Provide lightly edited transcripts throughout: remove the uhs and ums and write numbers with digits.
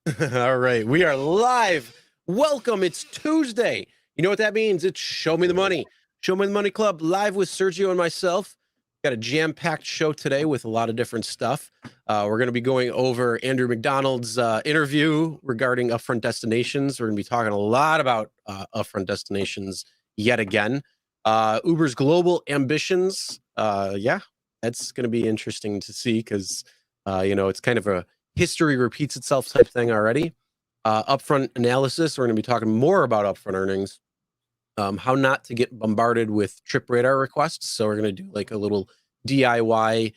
All right, we are live. Welcome. It's Tuesday. You know what that means? It's Show Me the Money. Show Me the Money Club live with Sergio and myself. Got a jam-packed show today with a lot of different stuff. We're going to be going over Andrew McDonald's interview regarding upfront destinations. We're going to be talking a lot about upfront destinations yet again. Uber's global ambitions. Yeah, that's going to be interesting to see because, it's kind of a history repeats itself type thing already. Upfront analysis. We're going to be talking more about upfront earnings. How not to get bombarded with trip radar requests. So we're going to do like a little DIY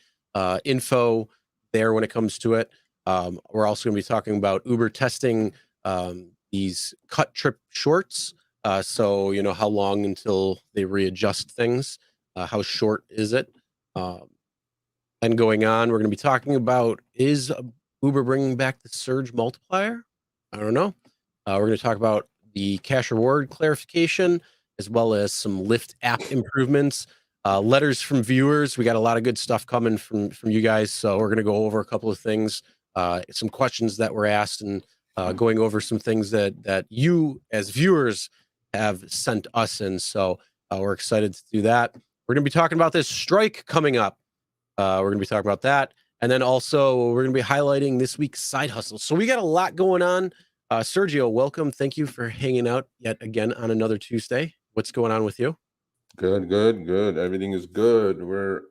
info there when it comes to it. We're also going to be talking about Uber testing these cut trip shorts. So, how long until they readjust things? How short is it? And going on, we're going to be talking about, is Uber bringing back the surge multiplier? I don't know. We're going to talk about the cash reward clarification, as well as some Lyft app improvements, letters from viewers. We got a lot of good stuff coming from you guys. So we're going to go over a couple of things, some questions that were asked, and going over some things that you as viewers have sent us in. So we're excited to do that. We're going to be talking about this strike coming up. We're going to be talking about that. And then also we're going to be highlighting this week's side hustle. So we got a lot going on. Sergio, welcome. Thank you for hanging out yet again on another Tuesday. What's going on with you? Good. Everything is good. We're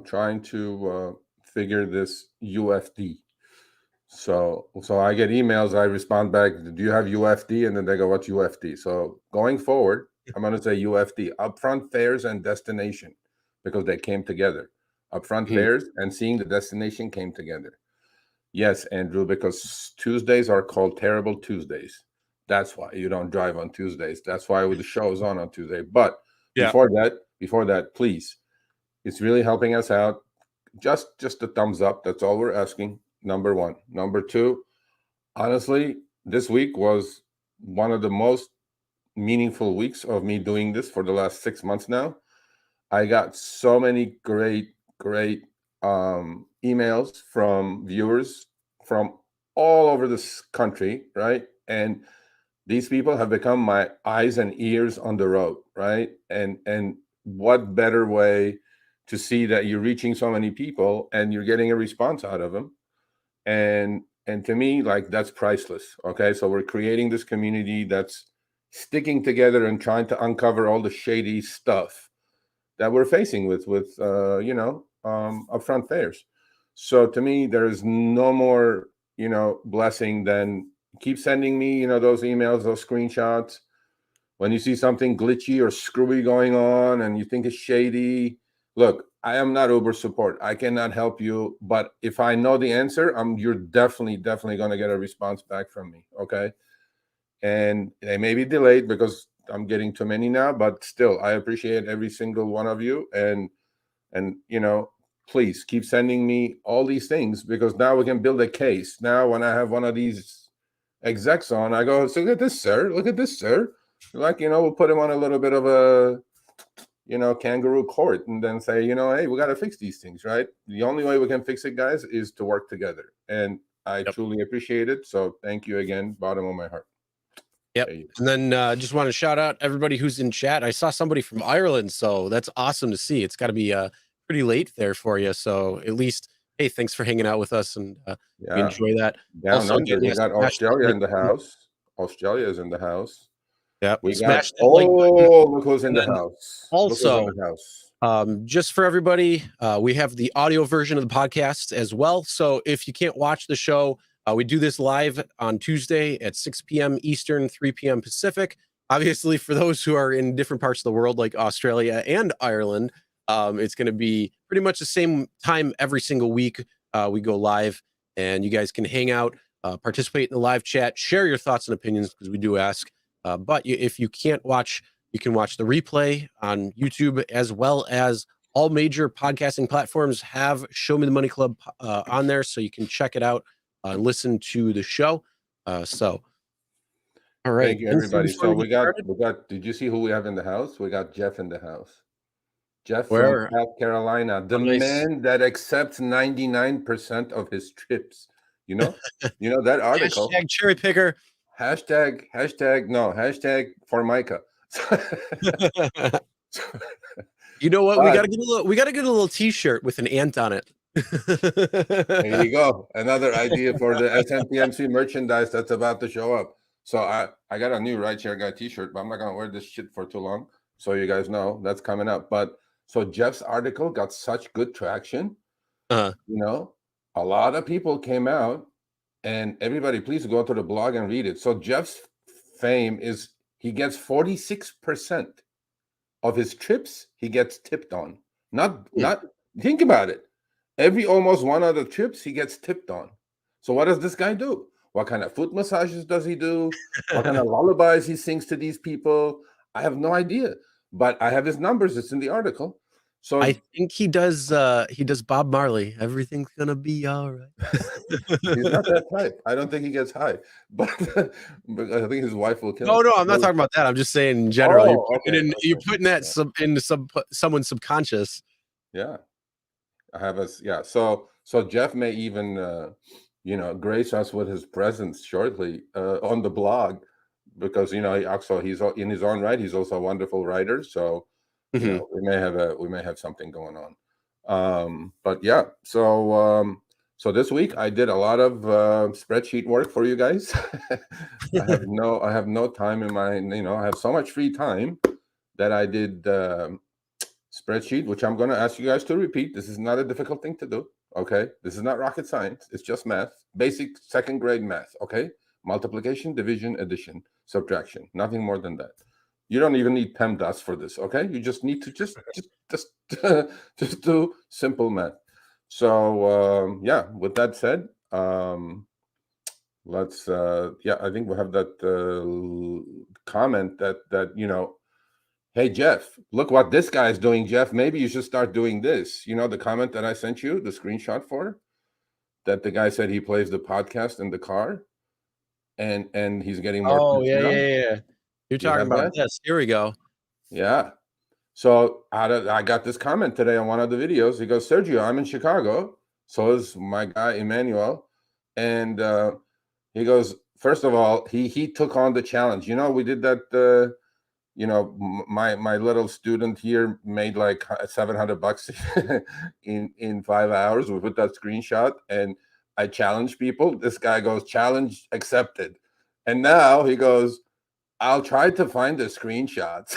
trying to figure this UFD. So I get emails. I respond back. Do you have UFD? And then they go, "What's UFD?" So going forward, I'm going to say UFD: upfront fares and destination, because they came together. Upfront fares and seeing the destination came together. Yes, Andrew, because Tuesdays are called terrible Tuesdays. That's why you don't drive on Tuesdays. That's why the show is on Tuesday. But before that, please, it's really helping us out. Just a thumbs up. That's all we're asking. Number one. Number two, honestly, this week was one of the most meaningful weeks of me doing this for the last 6 months now. I got so many great emails from viewers from all over this country, right? And these people have become my eyes and ears on the road, right? And what better way to see that you're reaching so many people and you're getting a response out of them. And to me, like, that's priceless. Okay, so we're creating this community that's sticking together and trying to uncover all the shady stuff that we're facing with upfront fares. So to me, there is no more blessing than keep sending me those emails, those screenshots. When you see something glitchy or screwy going on and you think it's shady, look, I am not Uber support. I cannot help you, but if I know the answer, you're definitely going to get a response back from me. Okay, and they may be delayed because I'm getting too many now, but still, I appreciate every single one of you. And please keep sending me all these things, because now we can build a case. Now, when I have one of these execs on, I go, "So look at this, sir. Look at this, sir." Like, we'll put him on a little bit of a, kangaroo court, and then say, hey, we got to fix these things, right? The only way we can fix it, guys, is to work together. And I truly appreciate it. So thank you again, bottom of my heart. Yep. And then just want to shout out everybody who's in chat. I saw somebody from Ireland, so that's awesome to see. It's got to be pretty late there for you. So at least, hey, thanks for hanging out with us, and we enjoy that. Down Also, under, we got Australia in the house. Australia is in the house. Yeah, we got look who's in the house. Also, just for everybody, we have the audio version of the podcast as well. So if you can't watch the show, we do this live on Tuesday at 6 p.m. Eastern, 3 p.m. Pacific. Obviously, for those who are in different parts of the world, like Australia and Ireland, it's going to be pretty much the same time every single week. We go live, and you guys can hang out, participate in the live chat, share your thoughts and opinions, because we do ask. But if you can't watch, you can watch the replay on YouTube, as well as all major podcasting platforms have Show Me the Money Club on there, so you can check it out. Listen to the show. All right. Thank you, everybody. So we got. Did you see who we have in the house? We got Jeff in the house. Jeff from South Carolina, the man that accepts 99% of his trips. You know that article. Hashtag cherry picker. Hashtag Formica. You know what? But We gotta get a little T-shirt with an ant on it. there you go. Another idea for the SMTMC merchandise that's about to show up. So I got a new Rideshare Guy T-shirt, but I'm not gonna wear this shit for too long. So you guys know that's coming up. But so Jeff's article got such good traction. Uh-huh. You know, a lot of people came out, and everybody, please go to the blog and read it. So Jeff's fame is he gets 46% of his trips he gets tipped on. Not think about it. Every almost one of the trips he gets tipped on. So what does this guy do? What kind of foot massages does he do? What kind of lullabies he sings to these people? I have no idea, but I have his numbers. It's in the article. So I think he does Bob Marley. Everything's gonna be all right. he's not that type. I don't think he gets high, but I think his wife will kill him. No, I'm not talking about that. I'm just saying in general. You're putting that into someone's subconscious. Yeah, I have us. Yeah, so Jeff may even grace us with his presence shortly on the blog, because he's in his own right. He's also a wonderful writer. So we may have something going on. But yeah, so this week I did a lot of spreadsheet work for you guys. I have no time in my I have so much free time that I did spreadsheet, which I'm going to ask you guys to repeat. This is not a difficult thing to do. Okay, this is not rocket science. It's just math, basic second grade math. Okay, multiplication, division, addition, subtraction. Nothing more than that. You don't even need PEMDAS for this. Okay, you just need to just do simple math. So yeah, with that said, let's I think we have that comment that hey Jeff, look what this guy is doing. Jeff, maybe you should start doing this. The comment that I sent you, the screenshot for that, the guy said he plays the podcast in the car and he's getting more. Oh yeah. You're talking about this. Here we go. Yeah. So I got this comment today on one of the videos. He goes, Sergio, I'm in Chicago. So is my guy Emmanuel. And he goes, first of all, he took on the challenge. We did that. My little student here made like $700 in 5 hours. We put that screenshot and I challenged people. This guy goes, challenge accepted. And now he goes, I'll try to find the screenshots.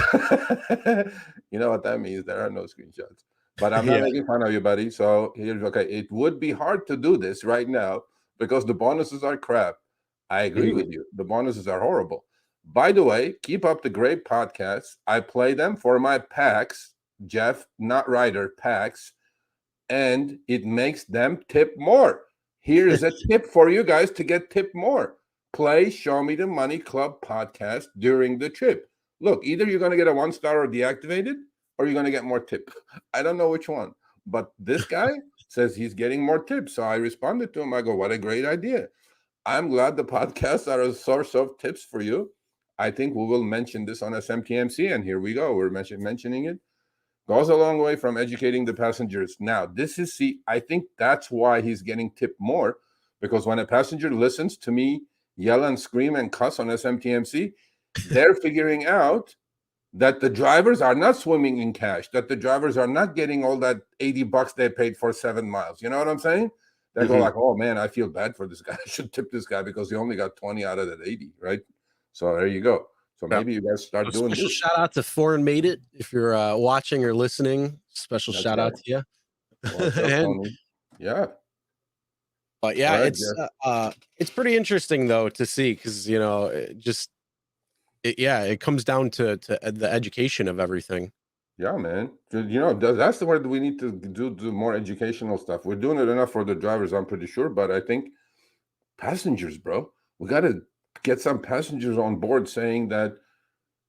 You know what that means? There are no screenshots. But I'm not making fun of you, buddy. So here's okay. It would be hard to do this right now because the bonuses are crap. I agree with you. The bonuses are horrible. By the way, keep up the great podcasts. I play them for my packs, Jeff, not Ryder, packs, and it makes them tip more. Here's a tip for you guys to get tipped more. Play Show Me the Money Club podcast during the trip. Look, either you're going to get a 1-star or deactivated, or you're going to get more tip. I don't know which one, but this guy says he's getting more tips. So I responded to him. I go, what a great idea. I'm glad the podcasts are a source of tips for you. I think we will mention this on SMTMC, and here we go. We're mentioning it. Goes a long way from educating the passengers. Now, I think that's why he's getting tipped more, because when a passenger listens to me yell and scream and cuss on SMTMC, they're figuring out that the drivers are not swimming in cash, that the drivers are not getting all that $80 they paid for 7 miles. You know what I'm saying? They go like, oh man, I feel bad for this guy. I should tip this guy because he only got 20 out of that 80, right? So there you go. So maybe you guys start doing this. Shout out to Foreign Made It. If you're watching or listening, special shout out to you. Yeah. But yeah, it's pretty interesting though to see, because it comes down to the education of everything. Yeah, man. That's the word we need to do more educational stuff. We're doing it enough for the drivers, I'm pretty sure, but I think passengers, bro, we got to get some passengers on board saying that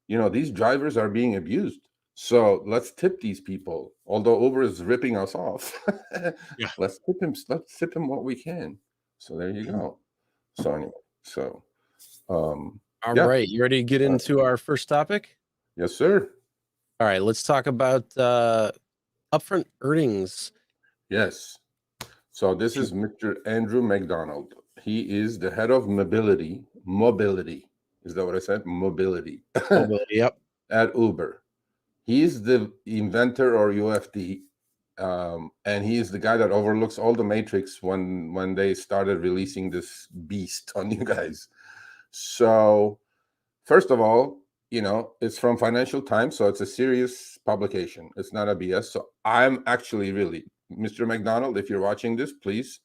these drivers are being abused. So let's tip these people. Although Uber is ripping us off, let's tip him what we can. So there you go. So anyway, all right, you ready to get into our first topic? Yes, sir. All right, let's talk about upfront earnings. Yes. So this is Mr. Andrew McDonald. He is the head of mobility. Mobility. Is that what I said? Mobility. Mobility, yep. At Uber. He's the inventor or UFD, and he is the guy that overlooks all the matrix when they started releasing this beast on you guys. So, first of all, it's from Financial Times, so it's a serious publication. It's not a BS. So I'm actually really, Mr. McDonald, if you're watching this, please,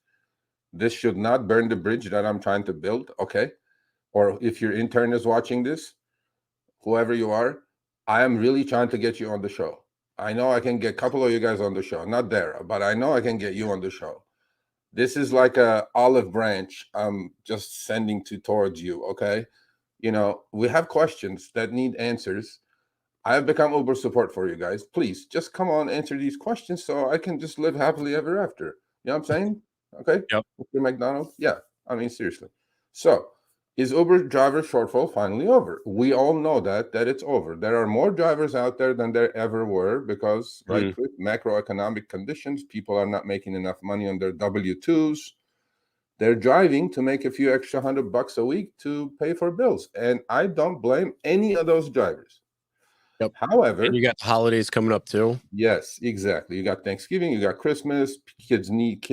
this should not burn the bridge that I'm trying to build, okay? Or if your intern is watching this, whoever you are, I am really trying to get you on the show. I know I can get a couple of you guys on the show, not there, but I know I can get you on the show. This is like a olive branch I'm just sending towards you, okay? We have questions that need answers. I have become Uber support for you guys. Please, just come on, answer these questions so I can just live happily ever after. You know what I'm saying? Okay? Yep. Mr. McDonald? Yeah, I mean, seriously. So, is Uber driver shortfall finally over? We all know that it's over. There are more drivers out there than there ever were because, right, with macroeconomic conditions, people are not making enough money on their W-2s. They're driving to make a few extra $100 a week to pay for bills. And I don't blame any of those drivers. Yep. However, and you got the holidays coming up too. Yes, exactly. You got Thanksgiving, you got Christmas, kids need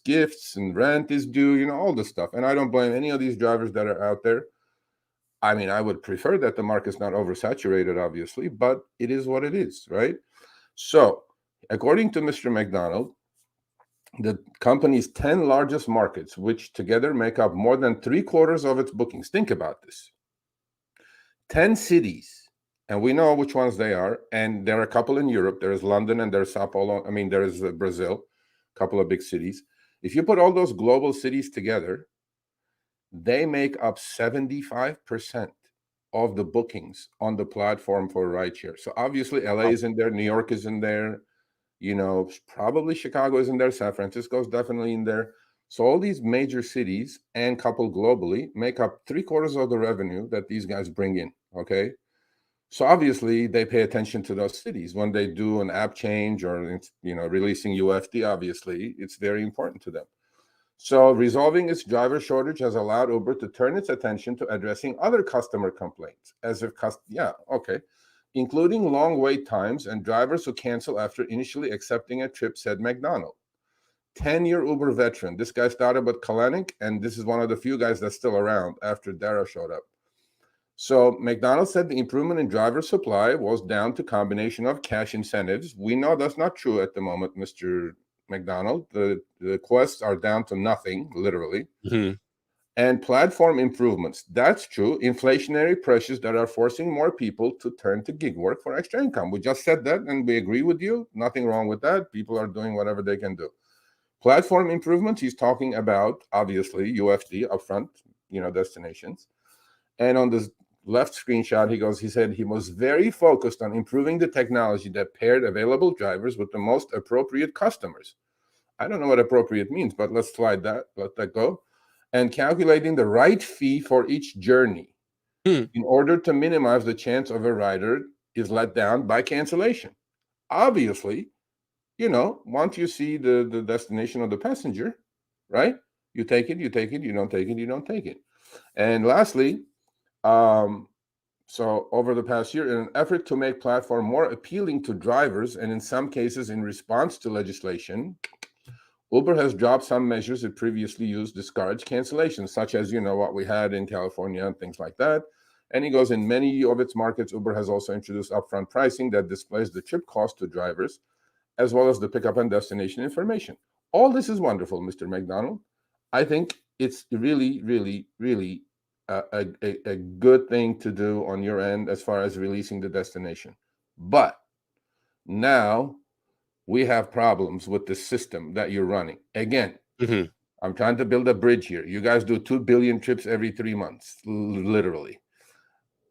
gifts, and rent is due, all this stuff. And I don't blame any of these drivers that are out there. I mean, I would prefer that the market's not oversaturated, obviously, but it is what it is, right? So, according to Mr. McDonald, the company's 10 largest markets, which together make up more than 3/4 of its bookings. Think about this. 10 cities. And we know which ones they are. And there are a couple in Europe. There's London and there's Sao Paulo. There's Brazil, a couple of big cities. If you put all those global cities together, they make up 75% of the bookings on the platform for rideshare. So obviously LA is in there, New York is in there, probably Chicago is in there, San Francisco is definitely in there. So all these major cities and couple globally make up 3/4 of the revenue that these guys bring in, okay? So obviously they pay attention to those cities when they do an app change or releasing UFD. Obviously, it's very important to them. So resolving its driver shortage has allowed Uber to turn its attention to addressing other customer complaints, including long wait times and drivers who cancel after initially accepting a trip, said McDonald. 10-year Uber veteran. This guy started with Kalanick, and this is one of the few guys that's still around after Dara showed up. So McDonald said the improvement in driver supply was down to combination of cash incentives. We know that's not true at the moment, Mr. McDonald. The requests are down to nothing, literally. And platform improvements. That's true. Inflationary pressures that are forcing more people to turn to gig work for extra income. We just said that, and we agree with you. Nothing wrong with that. People are doing whatever they can do. Platform improvements, he's talking about, obviously, UFD, upfront, destinations. And on this left screenshot, he said he was very focused on improving the technology that paired available drivers with the most appropriate customers. I don't know what appropriate means, but let's let that go. And calculating the right fee for each journey in order to minimize the chance of a rider is let down by cancellation. Obviously, once you see the destination of the passenger, right? You take it, you don't take it, you don't take it. And lastly, so over the past year, in an effort to make platform more appealing to drivers, and in some cases in response to legislation, Uber has dropped some measures it previously used to discourage cancellations, such as, what we had in California and things like that. And he goes, in many of its markets, Uber has also introduced upfront pricing that displays the trip cost to drivers, as well as the pickup and destination information. All this is wonderful, Mr. McDonald. I think it's really, really, really a good thing to do on your end as far as releasing the destination. But now we have problems with the system that you're running. Again, I'm trying to build a bridge here. You guys do 2 billion trips every 3 months, literally.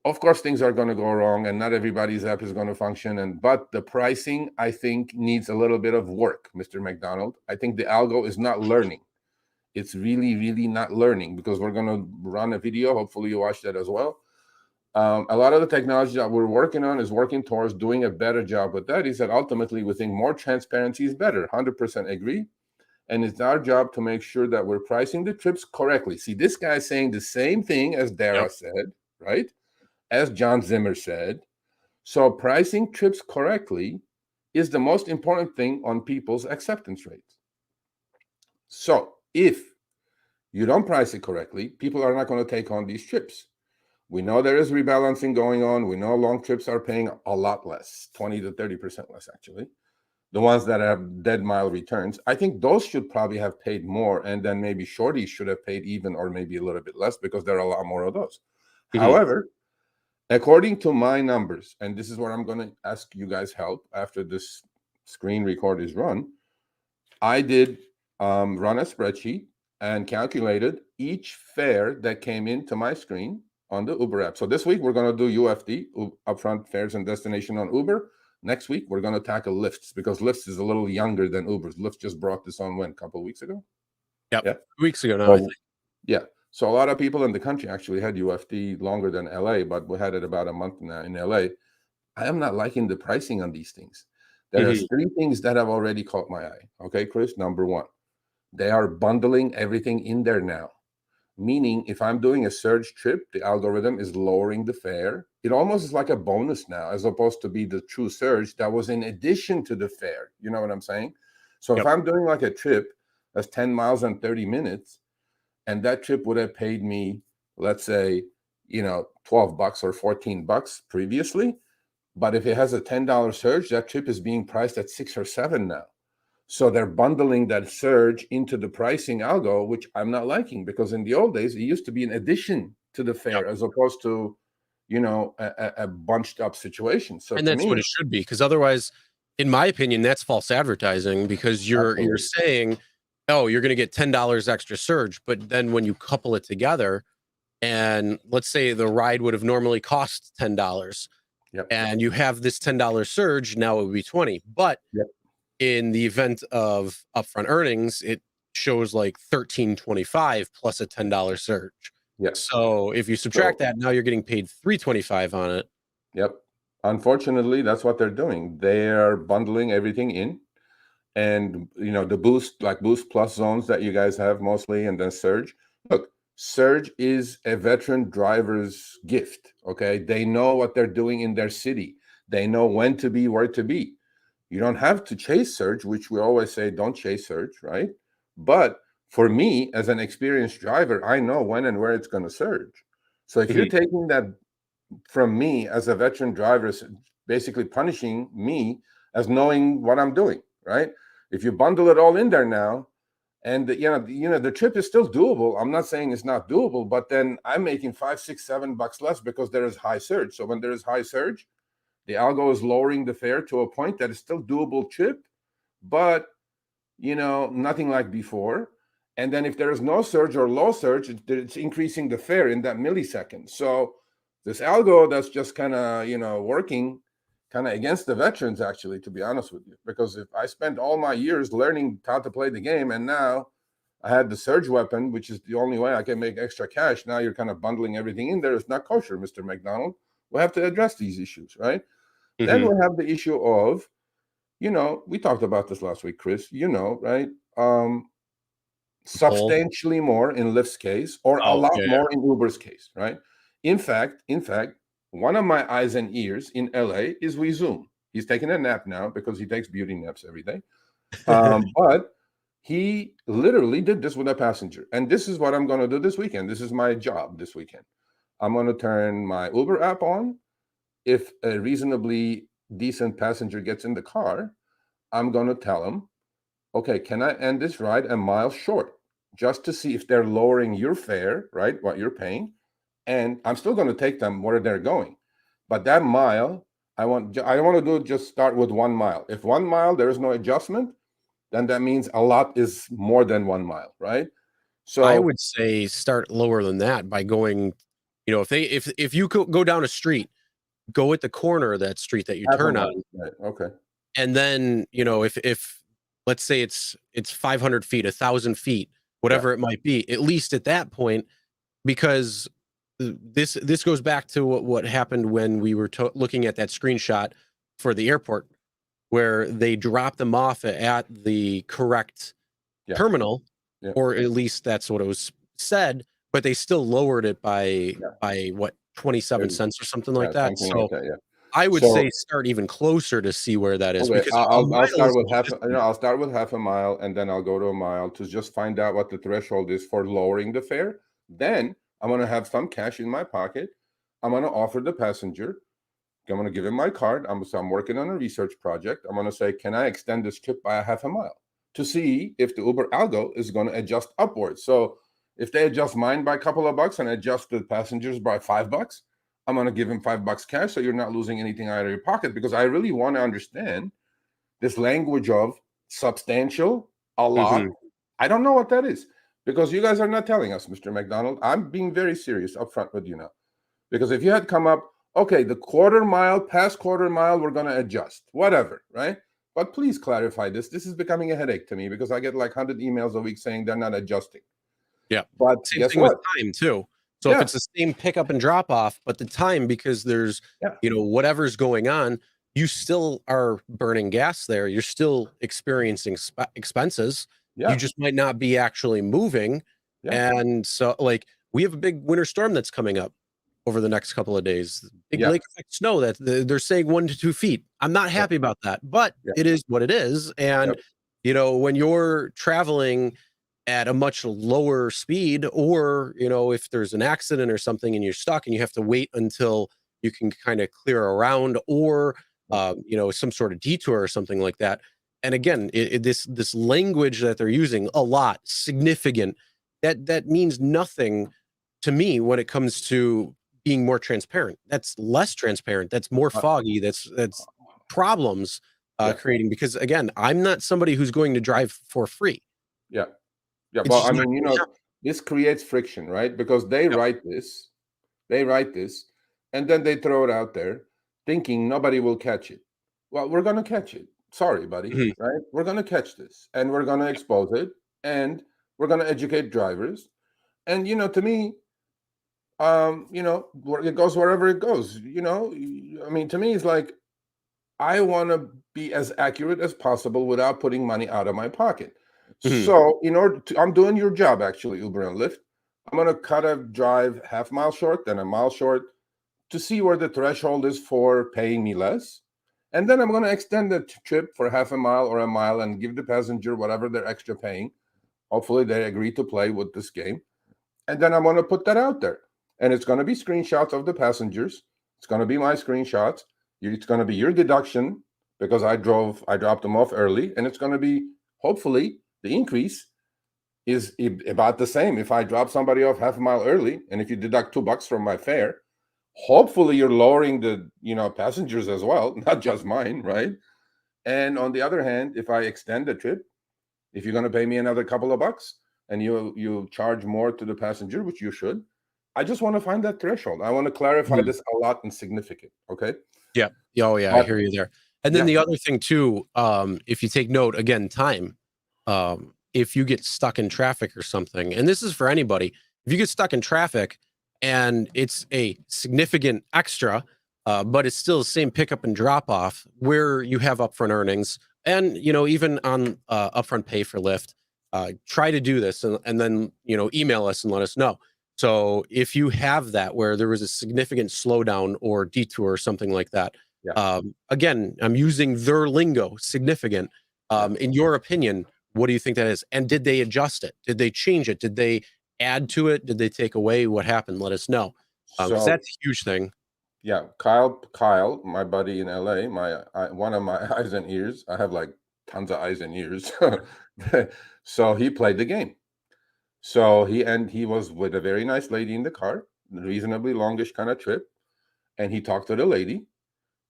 Of course, things are going to go wrong, and not everybody's app is going to function. But the pricing, I think, needs a little bit of work, Mr. McDonald. I think the algo is not learning. It's really, really not learning, because we're going to run a video. Hopefully you watch that as well. A lot of the technology that we're working on is working towards doing a better job with that. He said, ultimately, we think more transparency is better. 100% agree. and it's our job to make sure that we're pricing the trips correctly. See, this guy's saying the same thing as Dara said, right? As John Zimmer said. So pricing trips correctly is the most important thing on people's acceptance rates. So if you don't price it correctly, people are not going to take on these trips. We know there is rebalancing going on. We know long trips are paying a lot less, 20 to 30% less, actually. The ones that have dead mile returns, I think those should probably have paid more, and then maybe shorties should have paid even or maybe a little bit less because there are a lot more of those. However, according to my numbers, and this is where I'm going to ask you guys help after this screen record is run, I did run a spreadsheet and calculated each fare that came into my screen on the Uber app. So this week we're going to do UFD, upfront fares and destination on Uber. Next week we're going to tackle Lyft because Lyft is a little younger than Uber's. Lyft just brought this on when, a couple of weeks ago? Yeah, weeks ago now, I think. Yeah. So a lot of people in the country actually had UFD longer than LA, but we had it about a month now in LA. I am not liking the pricing on these things. There are three things that have already caught my eye. Okay, Chris, number one, they are bundling everything in there now. Meaning if I'm doing a surge trip, the algorithm is lowering the fare. It almost is like a bonus now, as opposed to be the true surge that was in addition to the fare. You know what I'm saying? So if I'm doing like a trip that's 10 miles and 30 minutes, and that trip would have paid me, let's say, $12 or $14 previously. But if it has a $10 surge, that trip is being priced at $6 or $7 now. So they're bundling that surge into the pricing algo, which I'm not liking, because in the old days, it used to be in addition to the fare as opposed to, a bunched up situation. So and that's what it should be, because otherwise, in my opinion, that's false advertising, because you're saying, oh, you're going to get $10 extra surge. But then when you couple it together, and let's say the ride would have normally cost $10, and you have this $10 surge, now it would be 20. But in the event of upfront earnings, it shows like $13.25 plus a $10 surge. So if you subtract that, now you're getting paid $3.25 on it. Unfortunately, that's what they're doing. They're bundling everything in. And the boost, like Boost Plus zones that you guys have mostly, and then Surge. Look, Surge is a veteran driver's gift. Okay, they know what they're doing in their city. They know when to be, where to be. You don't have to chase Surge, which we always say, don't chase Surge, right? But for me, as an experienced driver, I know when and where it's going to surge. So if you're taking that from me as a veteran driver, basically punishing me as knowing what I'm doing, right? If you bundle it all in there now, and the trip is still doable. I'm not saying it's not doable, but then I'm making $5, $6, $7 less because there is high surge. So when there is high surge, the algo is lowering the fare to a point that is still doable trip, but nothing like before. And then if there is no surge or low surge, it's increasing the fare in that millisecond. So this algo that's just kind of working kind of against the veterans, actually, to be honest with you, because if I spent all my years learning how to play the game, and now I had the surge weapon, which is the only way I can make extra cash. Now you're kind of bundling everything in there. It's not kosher, Mr. McDonald. We have to address these issues, right? Then we have the issue of, we talked about this last week, Chris, right? Substantially more in Lyft's case, or a lot more in Uber's case, right? In fact, one of my eyes and ears in LA is Zoom. He's taking a nap now because he takes beauty naps every day. But he literally did this with a passenger. And this is what I'm going to do this weekend. This is my job this weekend. I'm going to turn my Uber app on. If a reasonably decent passenger gets in the car, I'm going to tell him, okay, can I end this ride a mile short, just to see if they're lowering your fare, right, what you're paying. And I'm still going to take them where they're going. But that mile, I want to just start with 1 mile. If 1 mile, there is no adjustment, then that means a lot is more than 1 mile, right? So I would say start lower than that by going, if you go down a street, go at the corner of that street that you turn on. Right. Okay. And then, if let's say it's 500 feet, 1,000 feet, whatever it might be, at least at that point, because this goes back to what happened when we were looking at that screenshot for the airport, where they dropped them off at the correct terminal, Yeah. or at least that's what it was said, but they still lowered it by what, 27 There's- cents or something like that. something like So that. Yeah. I would So say start even closer to see where that is, okay, because a I'll mile start is with half. just, I'll start with half a mile, and then I'll go to a mile to just find out what the threshold is for lowering the fare. Then I'm going to have some cash in my pocket. I'm going to offer the passenger. I'm going to give him my card. I'm working on a research project. I'm going to say, can I extend this trip by a half a mile to see if the Uber algo is going to adjust upwards? So if they adjust mine by a couple of bucks and adjust the passengers by $5, I'm going to give him $5 cash, so you're not losing anything out of your pocket, because I really want to understand this language of substantial, a lot. I don't know what that is, because you guys are not telling us, Mr. McDonald. I'm being very serious up front with you now, because if you had come up, okay, the past quarter mile, we're going to adjust, whatever, right? But please clarify this. This is becoming a headache to me, because I get like 100 emails a week saying they're not adjusting. yeah. But Same guess thing what? with time too. So if it's the same pickup and drop off, but the time, because there's, whatever's going on, you still are burning gas there. You're still experiencing expenses. You just might not be actually moving. And so, like, we have a big winter storm that's coming up over the next couple of days. Big lake effect snow that they're saying 1 to 2 feet. I'm not happy about that, but it is what it is. And when you're traveling at a much lower speed, or if there's an accident or something and you're stuck and you have to wait until you can kind of clear around, or some sort of detour or something like that. And again, this language that they're using, a lot, significant, that means nothing to me when it comes to being more transparent. That's less transparent. That's more foggy. That's problems creating, because again, I'm not somebody who's going to drive for free. Yeah. It's Well, just I not mean, gonna happen. this creates friction, right? Because they write this, and then they throw it out there thinking nobody will catch it. Well, we're going to catch it. Sorry, buddy, right? We're going to catch this, and we're going to expose it, and we're going to educate drivers. And, to me, it goes wherever it goes. I mean, to me, it's like, I want to be as accurate as possible without putting money out of my pocket. So I'm doing your job, actually, Uber and Lyft. I'm going to cut a drive half mile short, then a mile short, to see where the threshold is for paying me less. And then I'm going to extend the trip for half a mile or a mile and give the passenger whatever they're extra paying. Hopefully they agree to play with this game. And then I'm going to put that out there. And it's going to be screenshots of the passengers. It's going to be my screenshots. It's going to be your deduction, because I dropped them off early. And it's going to be, hopefully, the increase is about the same if I drop somebody off half a mile early, and if you deduct $2 from my fare, hopefully you're lowering the passengers as well, not just mine, right? And on the other hand, if I extend the trip, if you're going to pay me another couple of bucks and you charge more to the passenger, which you should, I just want to find that threshold. I want to clarify this a lot and significant. Okay. Yeah. Oh yeah, I hear you there. And then the other thing too, if you take note, again, time, if you get stuck in traffic or something, and this is for anybody, if you get stuck in traffic and it's a significant extra, but it's still the same pickup and drop off where you have upfront earnings, and even on upfront pay for Lyft, try to do this, and then email us and let us know. So if you have that where there was a significant slowdown or detour or something like that, again, I'm using their lingo, significant. In your opinion, what do you think that is? And did they adjust it? Did they change it? Did they add to it? Did they take away? What happened? Let us know. Because that's a huge thing. Yeah, Kyle, my buddy in LA, one of my eyes and ears. I have like tons of eyes and ears. So he played the game. So he was with a very nice lady in the car, reasonably longish kind of trip, and he talked to the lady,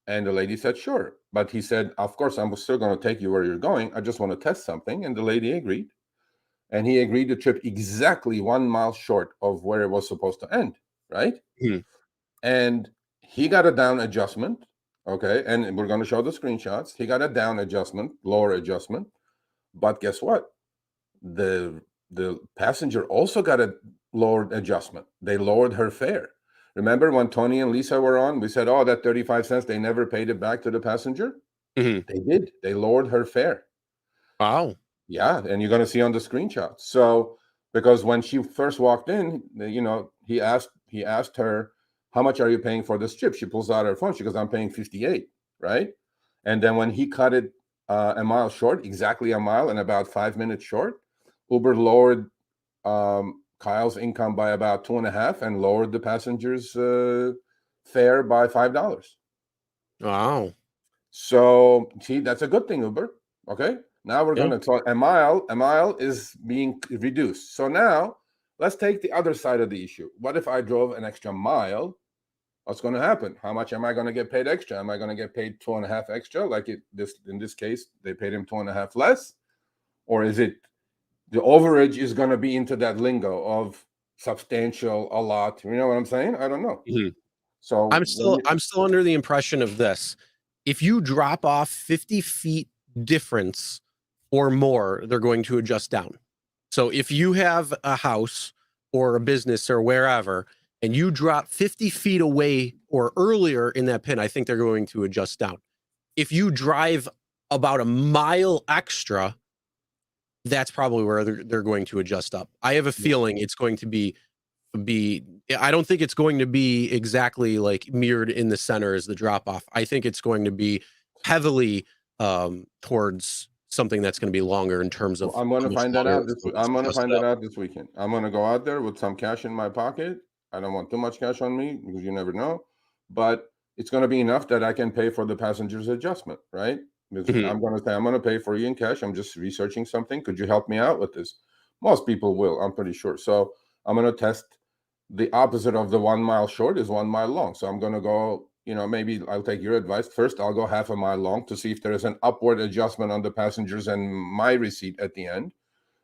and the lady said, sure. But he said, of course, I'm still going to take you where you're going. I just want to test something. And the lady agreed. And he agreed to trip exactly 1 mile short of where it was supposed to end, right? And he got a down adjustment, okay? And we're going to show the screenshots. He got a down adjustment, lower adjustment. But guess what? The passenger also got a lowered adjustment. They lowered her fare. Remember when Tony and Lisa were on, we said, oh, that 35 cents, they never paid it back to the passenger? They did. They lowered her fare. Wow. Yeah, and you're going to see on the screenshot. So because when she first walked in, he asked her, how much are you paying for this trip? She pulls out her phone. She goes, I'm paying 58, right? And then when he cut it a mile short, exactly a mile and about 5 minutes short, Uber lowered Kyle's income by about 2.5 and lowered the passenger's fare by $5. Wow. So see, that's a good thing, Uber. Okay. Now we're going to talk a mile. A mile is being reduced. So now let's take the other side of the issue. What if I drove an extra mile? What's going to happen? How much am I going to get paid extra? Am I going to get paid 2.5 extra? Like in this case, they paid him 2.5 less, or is it the overage is going to be into that lingo of substantial, a lot? You know what I'm saying? I don't know. Mhm. So I'm still under the impression of this. If you drop off 50 feet difference or more, they're going to adjust down. So if you have a house or a business or wherever, and you drop 50 feet away or earlier in that pin, I think they're going to adjust down. If you drive about a mile extra, that's probably where they're going to adjust up. I have a feeling it's going to be I don't think it's going to be exactly like mirrored in the center as the drop off. I think it's going to be heavily towards something that's going to be longer in terms of I'm going to find that out this week. I'm going to find that up. out this weekend. I'm going to go out there with some cash in my pocket. I don't want too much cash on me because you never know, but it's going to be enough that I can pay for the passenger's adjustment, right? Because Mhm. I'm going to say, I'm going to pay for you in cash. I'm just researching something. Could you help me out with this? Most people will, I'm pretty sure. So I'm going to test the opposite of the 1 mile short is 1 mile long. So I'm going to go, maybe I'll take your advice. First, I'll go half a mile long to see if there is an upward adjustment on the passengers and my receipt at the end.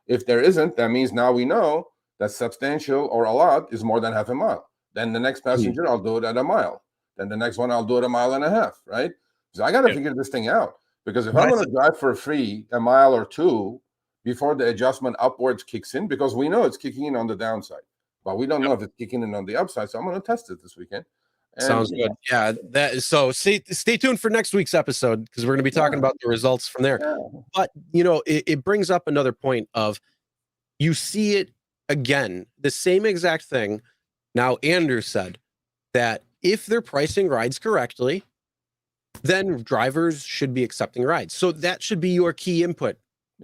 If there isn't, that means now we know that substantial or a lot is more than half a mile. Then the next passenger, I'll do it at a mile. Then the next one, I'll do it a mile and a half, right? So I got to figure this thing out, because if I'm going to drive for free a mile or two before the adjustment upwards kicks in, because we know it's kicking in on the downside, but we don't know if it's kicking in on the upside. So I'm going to test it this weekend. And, Sounds good. Yeah, so stay tuned for next week's episode, because we're going to be talking about the results from there. But it brings up another point of, you see it again, the same exact thing. Now, Andrew said that if they're pricing rides correctly, then drivers should be accepting rides. So that should be your key input.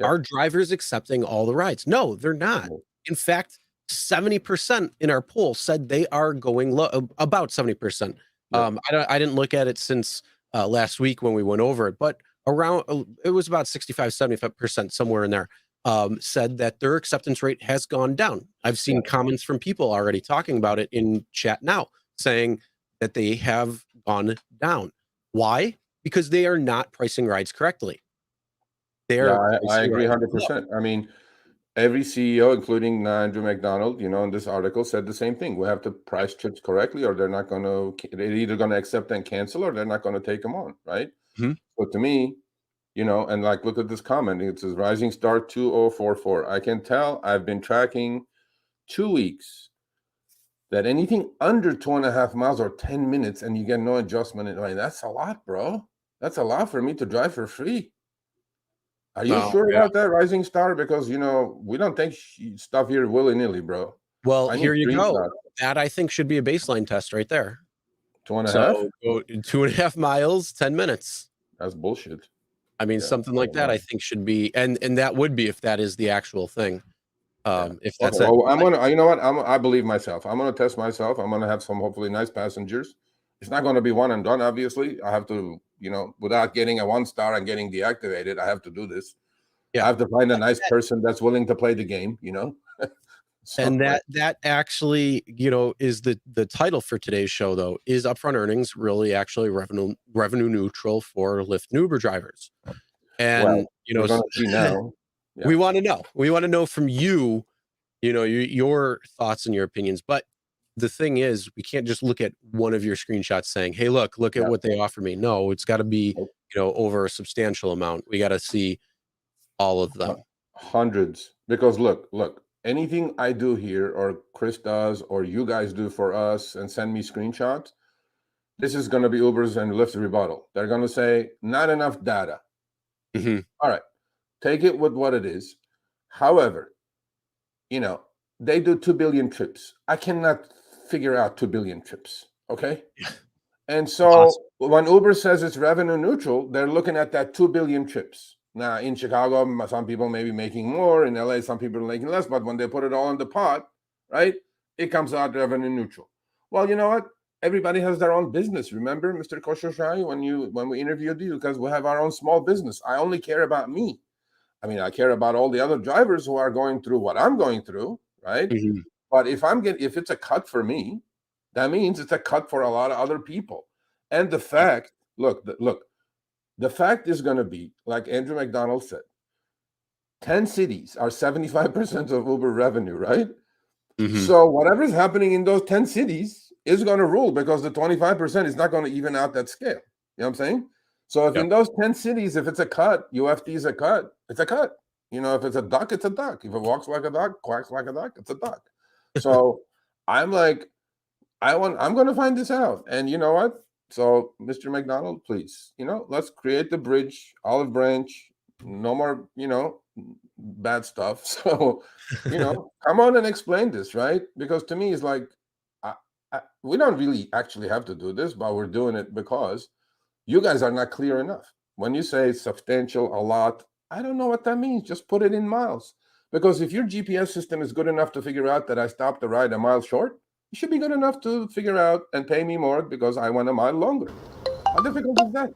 Are drivers accepting all the rides? No, they're not. In fact, 70% in our poll said they are going low, about 70%. I didn't look at it since last week when we went over it, but around, it was about 65-75%, somewhere in there, said that their acceptance rate has gone down. I've seen comments from people already talking about it in chat now, saying that they have gone down. Why? Because they are not pricing rides correctly. I agree 100%. I mean, every CEO, including Andrew McDonald, in this article, said the same thing. We have to price trips correctly, or they're either going to accept and cancel, or they're not going to take them on, right? But to me, and like, look at this comment. It says Rising Star 2044. I can tell, I've been tracking 2 weeks, that anything under 2.5 miles or 10 minutes and you get no adjustment, like, that's a lot, bro. That's a lot for me to drive for free. Are you sure about that, Rising Star? Because we don't take stuff here willy-nilly, bro. Well, here you go. That, I think, should be a baseline test right there. 2.5? So go 2.5 miles, 10 minutes. That's bullshit. I mean, something like that, I think, should be, and that would be, if that is the actual thing. If that's okay, well, I'm gonna, you know what? I believe myself. I'm gonna test myself. I'm gonna have some hopefully nice passengers. It's not gonna be one and done, obviously. I have to, without getting a 1-star and getting deactivated, I have to do this. I have to find a nice person that's willing to play the game, So, and that actually, is the title for today's show, though. Is upfront earnings really actually revenue neutral for Lyft and Uber drivers? And we're gonna see now. We want to know. We want to know from you, your thoughts and your opinions. But the thing is, we can't just look at one of your screenshots saying, "Hey, look at what they offer me." No, it's got to be, over a substantial amount. We got to see all of them. Hundreds. Because look, anything I do here, or Chris does, or you guys do for us and send me screenshots, this is going to be Uber's and Lyft's rebuttal. They're going to say, not enough data. All right. take it with what it is. However, they do 2 billion trips. I cannot figure out 2 billion trips. Okay. And so when Uber says it's revenue neutral, they're looking at that 2 billion trips. Now, in Chicago, some people may be making more. In LA, some people are making less. But when they put it all in the pot, right, it comes out revenue neutral. Well, you know what? Everybody has their own business. Remember, Mr. Khosrowshahi, when we interviewed you, because we have our own small business. I only care about me. I mean, I care about all the other drivers who are going through what I'm going through, right? Mm-hmm. But if it's a cut for me, that means it's a cut for a lot of other people. And the fact, the fact is going to be, like Andrew McDonald said, 10 cities are 75% of Uber revenue, right? Mm-hmm. So whatever's happening in those 10 cities is going to rule, because the 25% is not going to even out that scale. You know what I'm saying? So if in those 10 cities, if it's a cut, UFD is a cut, it's a cut. If it's a duck, it's a duck. If it walks like a duck, quacks like a duck, it's a duck. So I'm like, I'm going to find this out. And you know what? So Mr. McDonald, please, let's create the bridge, olive branch, no more, bad stuff. So, come on and explain this, right? Because to me, it's like, we don't really actually have to do this, but we're doing it because you guys are not clear enough. When you say substantial, a lot, I don't know what that means. Just put it in miles. Because if your GPS system is good enough to figure out that I stopped the ride a mile short, you should be good enough to figure out and pay me more because I went a mile longer. How difficult is that?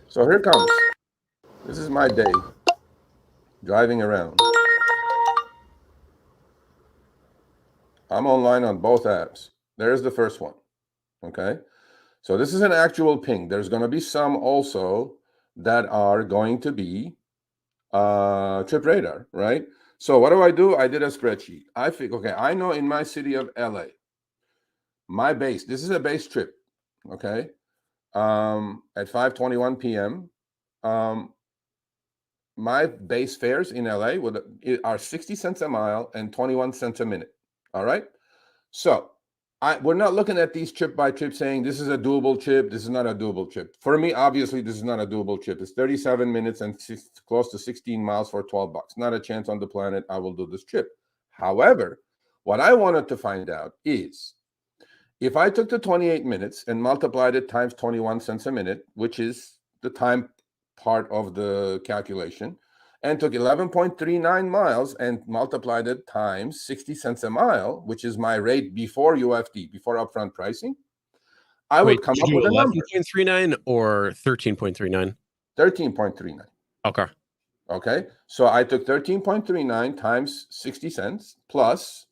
So here comes. This is my day driving around. I'm online on both apps. There's the first one. Okay. So this is an actual ping. There's going to be some also that are going to be trip radar, right? So what do? I did a spreadsheet. I think, okay, I know in my city of LA, my base, this is a base trip, okay, at 5:21 p.m. My base fares in LA are 60 cents a mile and 21 cents a minute, all right? So we're not looking at these trip by trip saying this is a doable trip, this is not a doable trip. For me, obviously, this is not a doable trip. It's 37 minutes and close to 16 miles for $12. Not a chance on the planet I will do this trip. However, what I wanted to find out is if I took the 28 minutes and multiplied it times 21 cents a minute, which is the time part of the calculation, and took 11.39 miles and multiplied it times 60 cents a mile, which is my rate before UFD, before upfront pricing, I would come up with a number. 11.39 or 13.39? 13.39. Okay. So I took 13.39 times 60 cents plus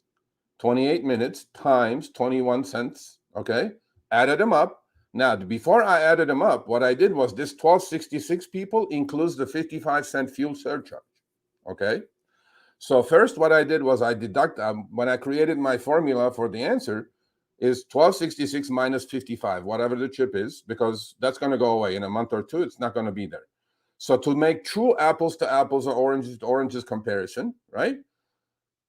28 minutes times 21 cents, okay? Added them up. Now, before I added them up, what I did was this 1266 people includes the 55-cent fuel surcharge, okay? So first what I did was I deduct, when I created my formula for the answer, is 1266 minus 55, whatever the trip is, because that's going to go away in a month or two. It's not going to be there. So to make true apples to apples or oranges to oranges comparison, right?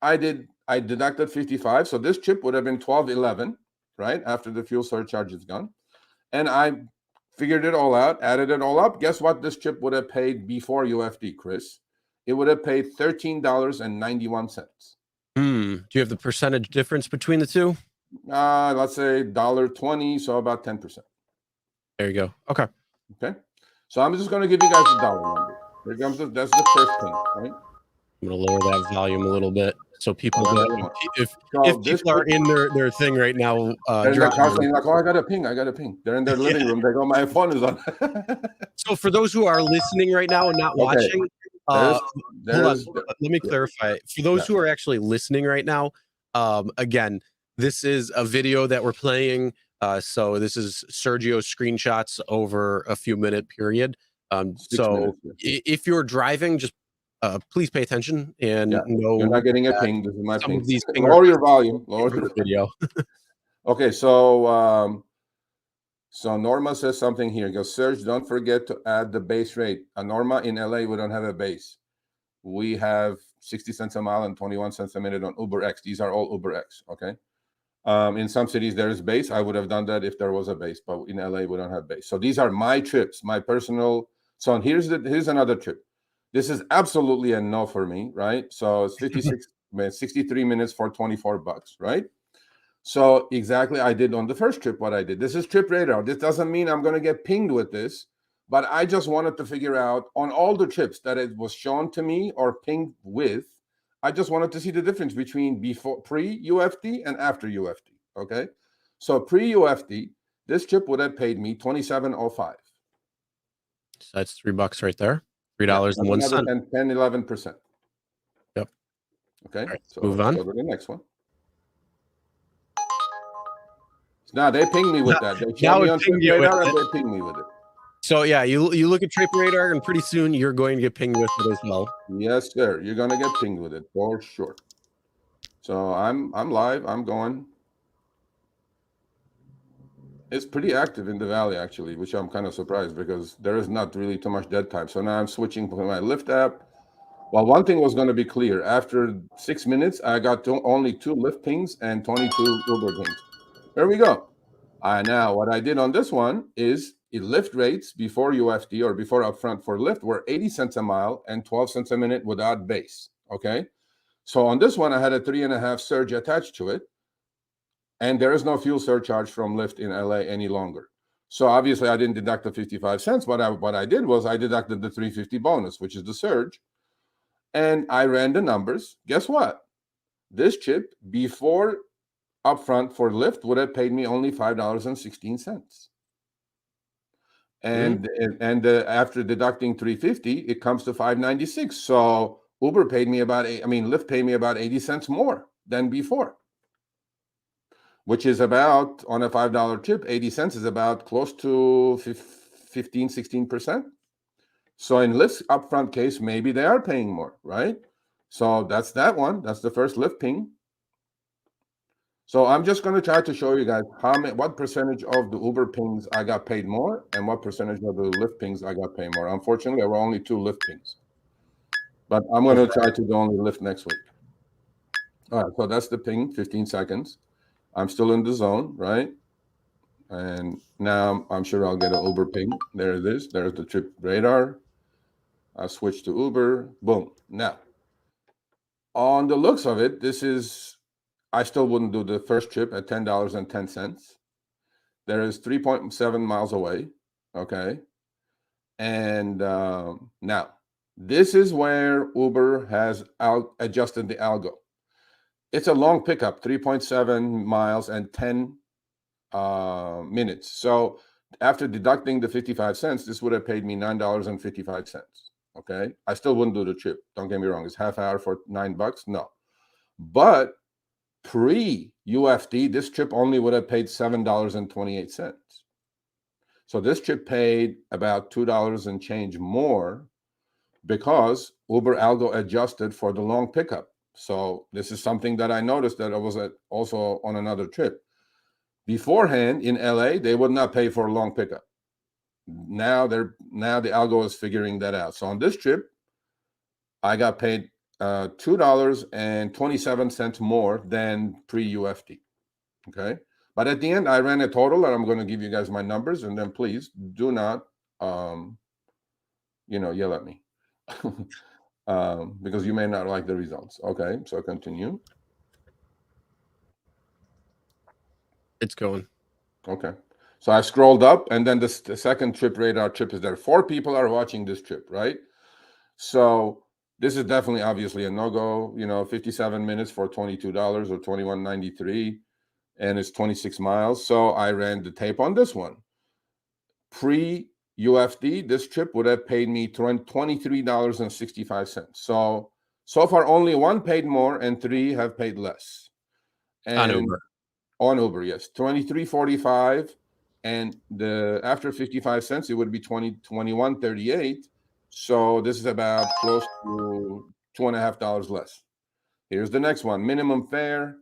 I deducted 55. So this trip would have been 1211, right? After the fuel surcharge is gone. And I figured it all out, added it all up. Guess what this trip would have paid before UFD, Chris? It would have paid $13.91. Do you have the percentage difference between the two? Let's say $1.20, so about 10%. There you go. Okay. So I'm just going to give you guys the dollar number. Here comes that's the first thing, right? I'm going to lower that volume a little bit so people don't. If people are in their thing right now, they're in their house saying like, "Oh, I got a ping. They're in their living room. They go, "My phone is on." So for those who are listening right now and not watching, hold on. Let me clarify. For those who are actually listening right now, again, this is a video that we're playing. So this is Sergio's screenshots over a few minute period. If you're driving, just please pay attention and know you're not getting a ping. This is my ping. Lower your volume. Lower the video. Okay, so Norma says something here. Goes, Serge, don't forget to add the base rate. Norma, in LA, we don't have a base. We have 60 cents a mile and 21 cents a minute on UberX. These are all UberX. Okay. In some cities there is base. I would have done that if there was a base, but in LA we don't have base. So these are my trips, my personal. So here's another trip. This is absolutely a no for me, right? So it's 63 minutes for $24, right? So exactly, I did on the first trip what I did. This is Trip Radar. This doesn't mean I'm going to get pinged with this, but I just wanted to figure out on all the trips that it was shown to me or pinged with, I just wanted to see the difference between pre-UFD and after UFD, okay? So pre-UFD, this trip would have paid me $27.05. So that's $3 right there. $3 Yeah, and 1 another cent. 11%. Yep. Okay, Right, so move let's on. go to the next one. Now they ping me with that. They show me on Trip Radar and they ping me with it. So yeah, you look at Trip Radar, and pretty soon you're going to get pinged with it as well. Yes, sir. You're gonna get pinged with it for sure. So I'm live. I'm going. It's pretty active in the valley actually, which I'm kind of surprised because there is not really too much dead time. So now I'm switching to my Lyft app. Well, one thing was going to be clear. After 6 minutes, I got only 2 Lyft pings and 22 Uber pings. There we go. Now, what I did on this one is Lyft rates before UFD or before upfront for Lyft were 80 cents a mile and 12 cents a minute without base. Okay. So on this one, I had a 3.5 surge attached to it. And there is no fuel surcharge from Lyft in LA any longer. So obviously, I didn't deduct the 55 cents. What I did was I deducted the 350 bonus, which is the surge. And I ran the numbers. Guess what? This trip before upfront for Lyft would have paid me only $5.16. And after deducting 350, it comes to 596. So Uber paid me Lyft paid me about 80 cents more than before, which is about, on a $5 trip, 80 cents is about close to 15, 16%. So in Lyft's upfront case, maybe they are paying more, right? So that's that one. That's the first Lyft ping. So I'm just going to try to show you guys what percentage of the Uber pings I got paid more and what percentage of the Lyft pings I got paid more. Unfortunately, there were only 2 Lyft pings, but I'm going to try to do only Lyft next week. All right, so that's the ping, 15 seconds. I'm still in the zone, right? And now I'm sure I'll get an Uber ping. There it is. There's the Trip Radar. I switch to Uber. Boom. Now, on the looks of it, I still wouldn't do the first trip at $10.10. There is 3.7 miles away. Okay. And now, this is where Uber has adjusted the algo. It's a long pickup, 3.7 miles and 10 minutes. So after deducting the 55 cents, this would have paid me $9.55. Okay. I still wouldn't do the trip. Don't get me wrong. It's half hour for $9. No. But pre-UFD, this trip only would have paid $7.28. So this trip paid about $2 and change more because Uber algo adjusted for the long pickup. So this is something that I noticed that I was also on another trip. Beforehand in LA, they would not pay for a long pickup. Now the algo is figuring that out. So on this trip, I got paid $2.27 more than pre-UFD. Okay. But at the end, I ran a total, and I'm going to give you guys my numbers, and then please do not, yell at me because you may not like the results. Okay, so continue. It's going. Okay, so I scrolled up, and then the second Trip Radar trip is there. 4 people are watching this trip, right? So this is definitely, obviously, a no-go. 57 minutes for $22 or $21.93. And it's 26 miles. So I ran the tape on this one. Pre-UFD, this trip would have paid me $23.65. So far, only 1 paid more and 3 have paid less. And on Uber, yes. $23.45. And after 55 cents, it would be $21.38. So this is about close to $2.50 less. Here's the next one. Minimum fare.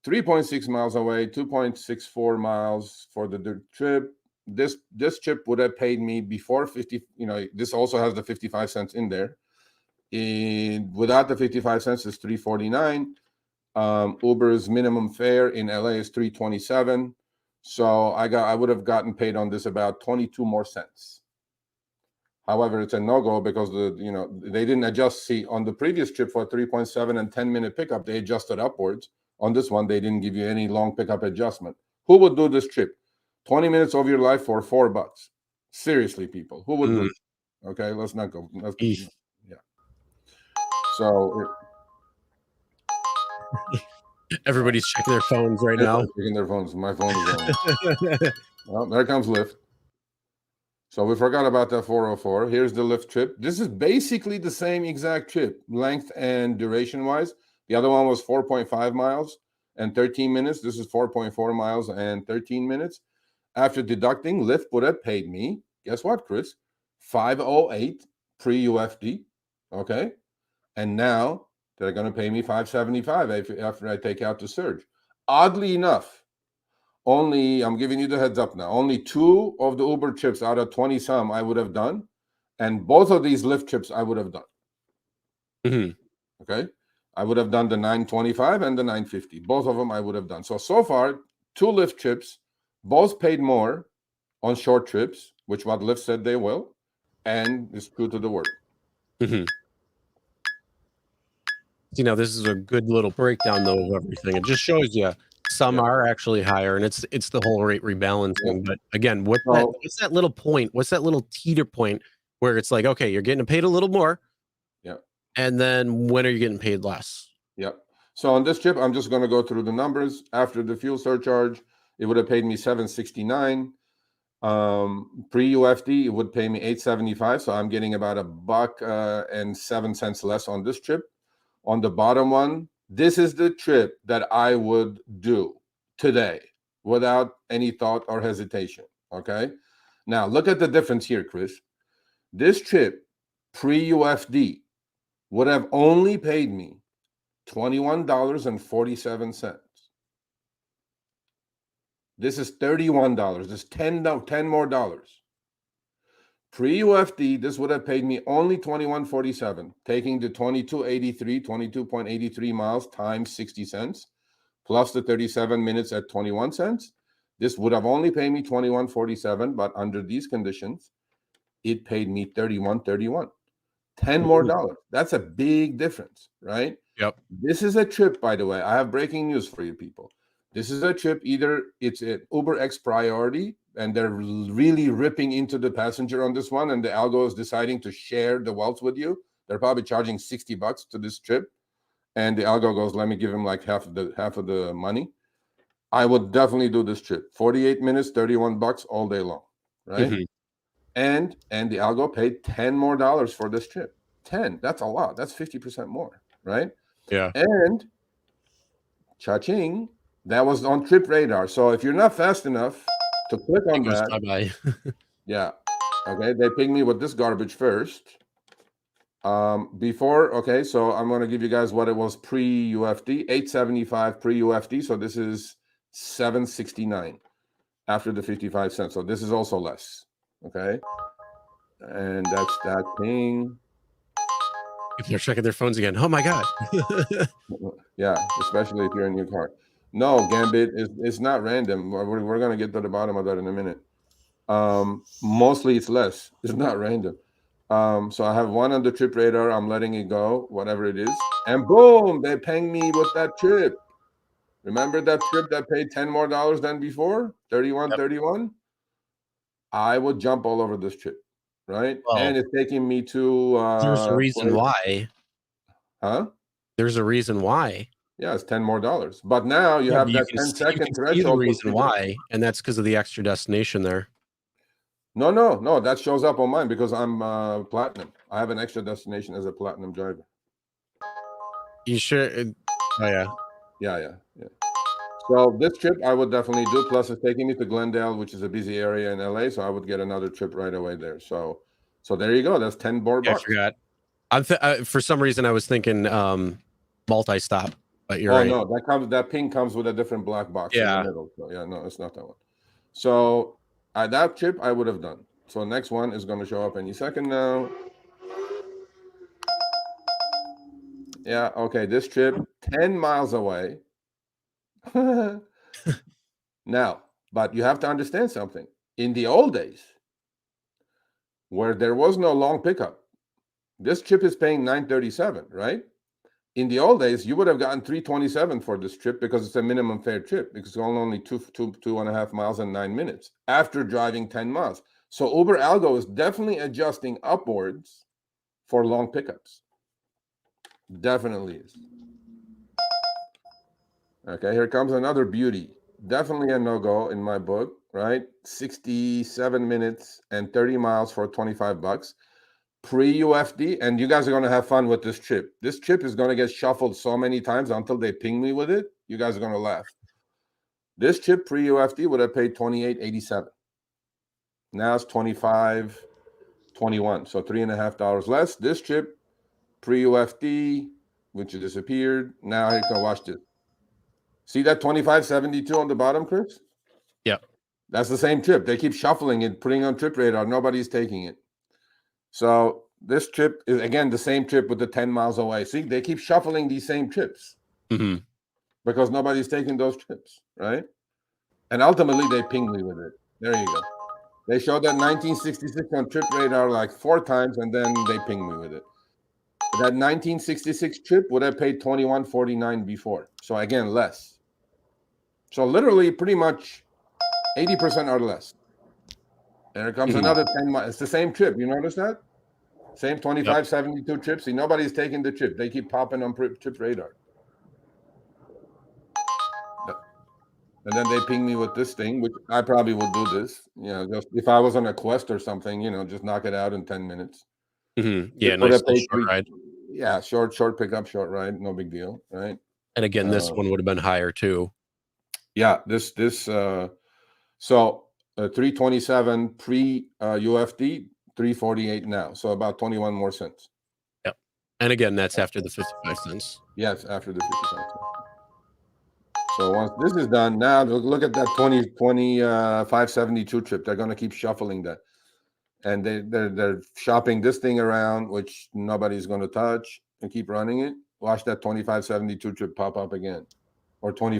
3.6 miles away, 2.64 miles for the trip. This trip would have paid me before 50. This also has the 55 cents in there. Without the 55 cents, is $3.49. Uber's minimum fare in LA is However, it's a no-go because they didn't adjust. See, on the previous trip for 3.7 and 10-minute pickup, they adjusted upwards. On this one, they didn't give you any long pickup adjustment. Who would do this trip? 20 minutes of your life for $4. Seriously, people, who would do it? Okay, let's not go. Yeah. So everybody's checking their phones right now. Checking their phones. My phone is on. Well, there comes Lyft. So we forgot about that 404. Here's the Lyft trip. This is basically the same exact trip, length and duration-wise. The other one was 4.5 miles and 13 minutes. This is 4.4 miles and 13 minutes. After deducting, Lyft would have paid me, guess what, Chris? $508 pre-UFD, okay? And now they're going to pay me $575 after I take out the surge. Oddly enough, I'm giving you the heads up now, only 2 of the Uber trips out of 20 some I would have done, and both of these Lyft trips I would have done. Okay, I would have done the 925 and the 950. Both of them I would have done. So far, 2 Lyft trips, both paid more on short trips, which what Lyft said they will, and it's true to the word. You know, this is a good little breakdown though of everything. It just shows you some are actually higher, and it's the whole rate rebalancing. But again, what's that little point? What's that little teeter point where it's like, okay, you're getting paid a little more, and then when are you getting paid less? So on this trip, I'm just going to go through the numbers. After the fuel surcharge, it would have paid me $769. Pre-UFD, it would pay me $875. So I'm getting about $1.07 less on this trip. On the bottom one, this is the trip that I would do today without any thought or hesitation. Okay. Now look at the difference here, Chris. This trip pre-UFD would have only paid me $21.47. This is $31. This is $10 more dollars. Pre-UFD, this would have paid me only $21.47, taking the 22.83 miles times 60 cents, plus the 37 minutes at 21 cents. This would have only paid me $21.47, but under these conditions, it paid me $31.31. 10 more dollars. That's a big difference, right? Yep. This is a trip, by the way. I have breaking news for you people. This is a trip, either it's an Uber X priority, and they're really ripping into the passenger on this one, and the algo is deciding to share the wealth with you. They're probably charging $60 to this trip, and the algo goes, let me give him like half of the money. I would definitely do this trip. 48 minutes, $31 all day long, right? And the algo paid $10 more for this trip. 10, that's a lot. That's 50% more, right? Yeah. And cha-ching, that was on Trip Radar. So if you're not fast enough to click on that, bye-bye. yeah, okay, they ping me with this garbage first. Okay, so I'm going to give you guys what it was pre-UFD, 875 pre-UFD. So this is 769 after the 55 cents. So this is also less, okay? And that's that ping. They're checking their phones again. Oh my God. Yeah, especially if you're in your car. No, Gambit, it's not random. We're going to get to the bottom of that in a minute. Mostly it's less. It's not random. So I have one on the Trip Radar. I'm letting it go, whatever it is. And boom, they ping me with that trip. Remember that trip that paid $10 more than before? 31. I would jump all over this trip, right? Well, and it's taking me to there's a reason why. Huh? There's a reason why. Yeah, it's $10 more. But now you have that 10-second threshold. The reason why, and that's because of the extra destination there. No, that shows up on mine because I'm platinum. I have an extra destination as a platinum driver. You sure? Oh yeah. So this trip I would definitely do. Plus, it's taking me to Glendale, which is a busy area in LA. So I would get another trip right away there. So there you go. That's 10 more bucks. I forgot. For some reason, I was thinking multi-stop, but you're right. No, that ping comes with a different black box in the middle. So yeah, no, it's not that one. So that trip I would have done. So next one is going to show up any second now. Yeah, okay. This trip 10 miles away. Now, but you have to understand something. In the old days, where there was no long pickup. This trip is paying $937, right? In the old days, you would have gotten $327 for this trip because it's a minimum fare trip, because it's only 2.5 miles and 9 minutes after driving 10 miles. So Uber Algo is definitely adjusting upwards for long pickups. Definitely is. Okay, here comes another beauty. Definitely a no-go in my book, right? 67 minutes and 30 miles for $25. Pre-UFD, and you guys are going to have fun with this trip. This trip is going to get shuffled so many times until they ping me with it. You guys are going to laugh. This trip pre-UFD would have paid $28.87. Now it's $25.21, so $3.50 less. This trip pre-UFD, which disappeared. Now you can watch this. See that $25.72 on the bottom, Chris? Yeah, that's the same trip. They keep shuffling it, putting on trip radar. Nobody's taking it. So this trip is, again, the same trip with the 10 miles away. See, they keep shuffling these same trips because nobody's taking those trips, right? And ultimately, they ping me with it. There you go. They showed that 1966 on trip radar like 4 times, and then they ping me with it. That 1966 trip would have paid $21.49 before. So again, less. So literally, pretty much 80% or less. There comes another 10 miles. It's the same trip. You notice that? Same 25.72 trip. See, nobody's taking the trip. They keep popping on trip radar. And then they ping me with this thing, which I probably would do this. You know, just if I was on a quest or something, you know, just knock it out in 10 minutes. Yeah, nice little short ride. Yeah, short pickup, short ride. No big deal, right? And again, this one would have been higher too. Yeah, so 327 pre-UFD, 348 now. So about 21 more cents. Yep. And again, that's after the 55 cents. Yes, after the 55 cents. So once this is done, now look at that 572 trip. They're going to keep shuffling that. And they're shopping this thing around, which nobody's going to touch, and keep running it. Watch that 2572 trip pop up again. Or 20,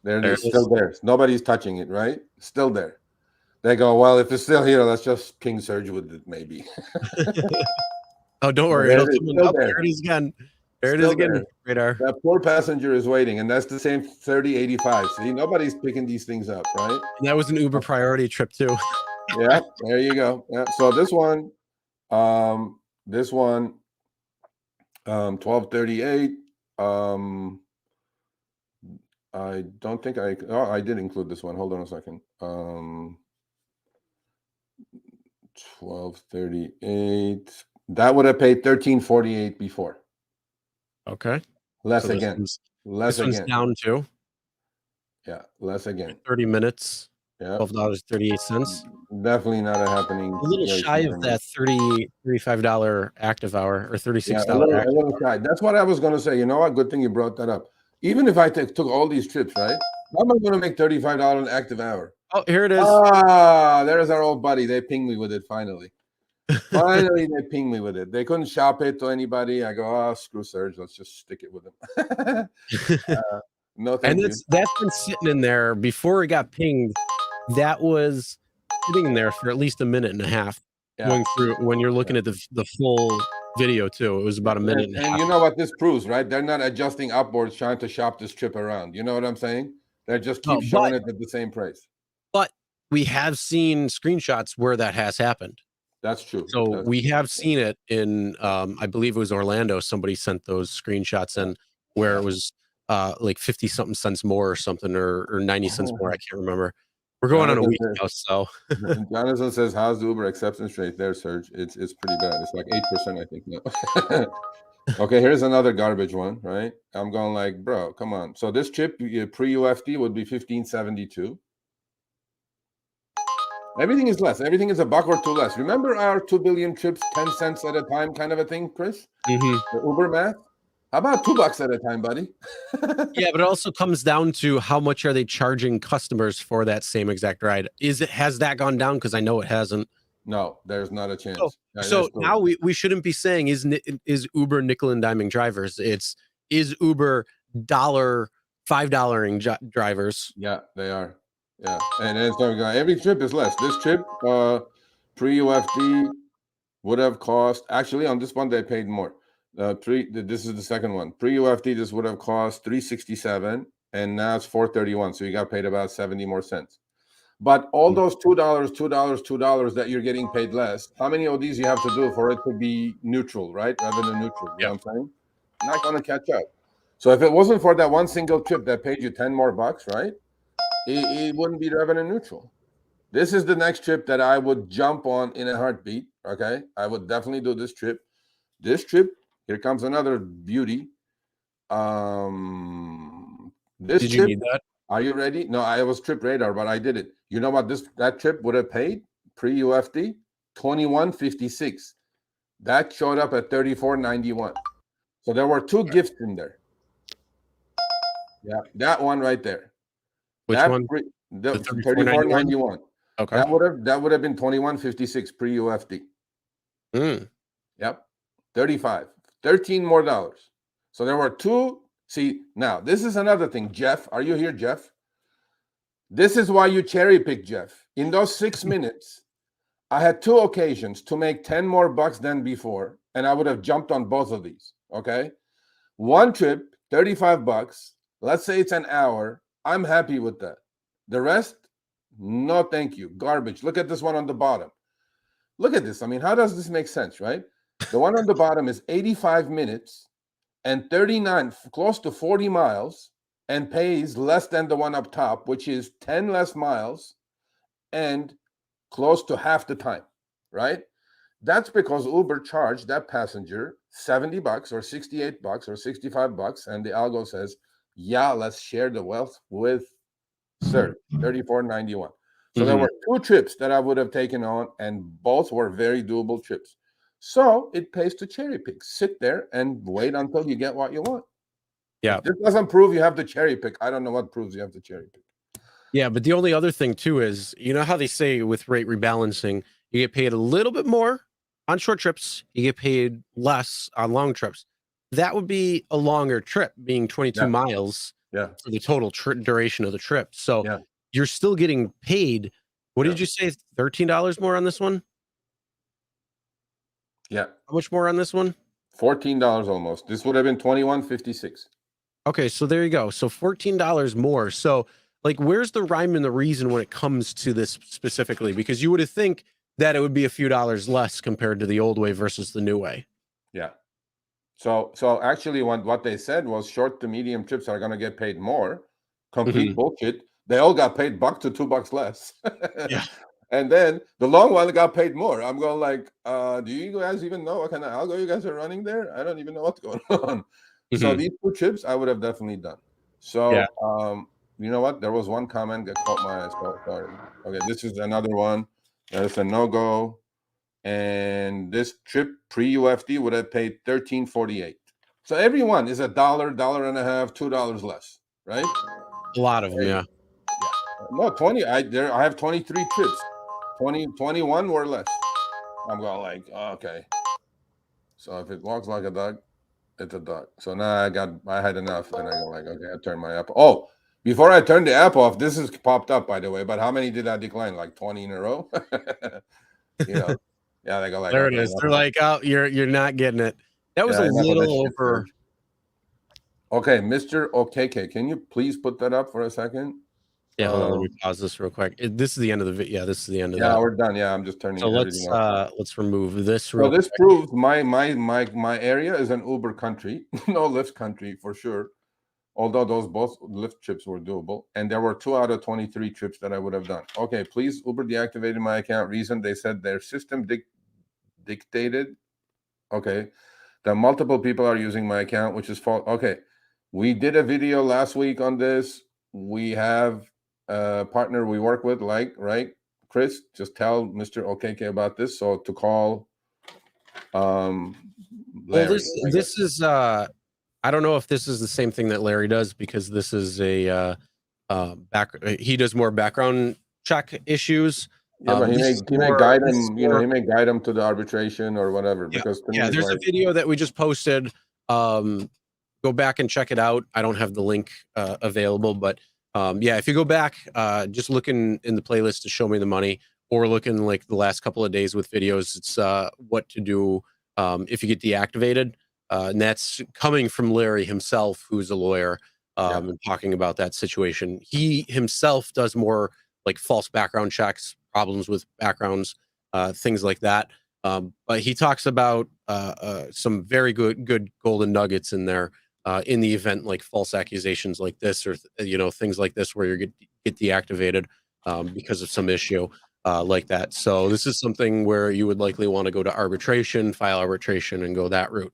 there it is, still there. Nobody's touching it, right? Still there. They go, well, if it's still here, let's just ping Serge with it, maybe. Oh, don't worry. It'll come up. There it is again. There it is again. Radar. That poor passenger is waiting, and that's the same 3085. See, nobody's picking these things up, right? And that was an Uber priority trip too. Yeah, there you go. Yeah. So this one, 1238. I don't think I did include this one. Hold on a second. 1238. That would have paid 1348 before. Okay. Less so again. Less this again. One's down too. Yeah, less again. 30 minutes. Yeah. $12.38. Definitely not a happening. A little shy of that $35 active hour or $36. Yeah, a little shy. That's what I was going to say. You know what? Good thing you brought that up. Even if I took all these trips, right? How am I going to make $35 an active hour? Oh, here it is. Ah, there's our old buddy. They pinged me with it finally. Finally, they pinged me with it. They couldn't shop it to anybody. I go, oh, screw Serge. Let's just stick it with him. No, thank you. That's been sitting in there before it got pinged. That was sitting in there for at least a minute and a half. Yeah. Going through when you're looking at the full video too. It was about a minute and a half. And you know what this proves, right? They're not adjusting upwards trying to shop this trip around. You know what I'm saying? They just keep showing it at the same price. But we have seen screenshots where that has happened. That's true. So we have seen it in, I believe it was Orlando. Somebody sent those screenshots in where it was like 50 something cents more or something, or 90 cents more. I can't remember. We're going on a week now, so. Jonathan says, how's the Uber acceptance rate there, Serge? It's pretty bad. It's like 8%, I think now. Okay, here's another garbage one, right? I'm going like, bro, come on. So this trip pre-UFD would be 1572. Everything is less. Everything is $1 or $2 less. Remember our 2 billion trips, 10 cents at a time kind of a thing, Chris? The Uber math? How about $2 at a time, buddy? Yeah, but it also comes down to how much are they charging customers for that same exact ride? Has that gone down? Because I know it hasn't. No, there's not a chance. So now we shouldn't be saying is Uber nickel and diming drivers. Is Uber $5 drivers? Yeah, they are. Yeah, and then so every trip is less. This trip, pre-UFD would have cost, actually on this one they paid more. This is the second one. Pre-UFD, this would have cost 367, and now it's 431. So you got paid about 70 more cents. But all those $2, $2, $2 that you're getting paid less, how many of these you have to do for it to be neutral, right? Revenue neutral. You know what I'm saying? Not going to catch up. So if it wasn't for that one single trip that paid you 10 more bucks, right? It wouldn't be revenue neutral. This is the next trip that I would jump on in a heartbeat. Okay. I would definitely do this trip. This trip, here comes another beauty. This Did you trip, need that? are you ready? No, I was Trip Radar, but I did it. You know what that trip would have paid pre-UFD? 21.56. That showed up at 34.91. So there were two gifts in there. Yeah, that one right there. Which one? The 34.91. Okay. That would have been 21.56 pre-UFD. Yep. 35. 13 more dollars. So there were two. See, now this is another thing. Jeff, are you here, Jeff? This is why you cherry pick, Jeff. In those 6 minutes, I had two occasions to make 10 more bucks than before, and I would have jumped on both of these. Okay. One trip, 35 bucks. Let's say it's an hour. I'm happy with that. The rest, no thank you. Garbage. Look at this one on the bottom. Look at this. I mean, how does this make sense, right? The one on the bottom is 85 minutes and 39, close to 40 miles, and pays less than the one up top, which is 10 less miles and close to half the time, right? That's because Uber charged that passenger 70 bucks or 68 bucks or 65 bucks, and the algo says, yeah, let's share the wealth with Sir, 34.91. So there were two trips that I would have taken on, and both were very doable trips. So it pays to cherry pick. Sit there and wait until you get what you want. Yeah. If this doesn't prove you have to cherry pick. I don't know what proves you have to cherry pick. Yeah, but the only other thing too is, you know how they say with rate rebalancing, you get paid a little bit more on short trips, you get paid less on long trips. That would be a longer trip, being 22 miles for the total duration of the trip. So you're still getting paid. What did you say? $13 more on this one? Yeah. How much more on this one? $14 almost. This would have been 21.56. Okay, so there you go. So $14 more. So like, where's the rhyme and the reason when it comes to this specifically? Because you would have think that it would be a few dollars less compared to the old way versus the new way. Yeah. So actually what they said was short to medium trips are going to get paid more. Complete bullshit. They all got paid $1 to $2 less. Yeah. And then the long one got paid more. I'm going like, do you guys even know what kind of algo you guys are running there? I don't even know what's going on. So these two trips I would have definitely done. So you know what? There was one comment that caught my eye. Sorry. Okay, this is another one. There's a no-go. And this trip pre-UFD would have paid $13.48. So every one is $1, $1.50, $2 less, right? A lot of them, yeah. No, 20. I have 23 trips. 21 were less. I'm going like, okay. So if it walks like a dog, it's a dog. So now I had enough, and I go like, okay, I turned my app. Oh, before I turned the app off, this is popped up, by the way. But how many did I decline? Like 20 in a row. You know. Yeah, they go like, there it is. They're like, oh, you're not getting it. That was a little over. Okay, Mr. OKK, can you please put that up for a second? Yeah, hold on, let me pause this real quick. This is the end of the video. Yeah, this is the end of that. Yeah, we're done. Yeah, I'm just turning. So let's remove this. So this proves my area is an Uber country, no Lyft country for sure. Although those both Lyft trips were doable, and there were 2 out of 23 trips that I would have done. Okay, please, Uber deactivated my account. Reason, they said their system dictated. Okay, that multiple people are using my account, which is false. Okay, we did a video last week on this. We have a partner we work with, right? Chris, just tell Mr. OKK about this. So to call Larry. Well, this is I don't know if this is the same thing that Larry does, because this is a he does more background check issions. Yeah, but he may guide him, he may guide him to the arbitration or whatever. Because to me, there's a video that we just posted. Go back and check it out. I don't have the link available, but Yeah, if you go back, just looking in the playlist to show me the money, or looking like the last couple of days with videos, it's what to do if you get deactivated. And that's coming from Larry himself, who's a lawyer, and talking about that situation. He himself does more like false background checks, problems with backgrounds, things like that. But he talks about some very good golden nuggets in there in the event, like false accusations like this, or things like this where you get deactivated because of some issue like that. So this is something where you would likely want to go to arbitration, file arbitration, and go that route.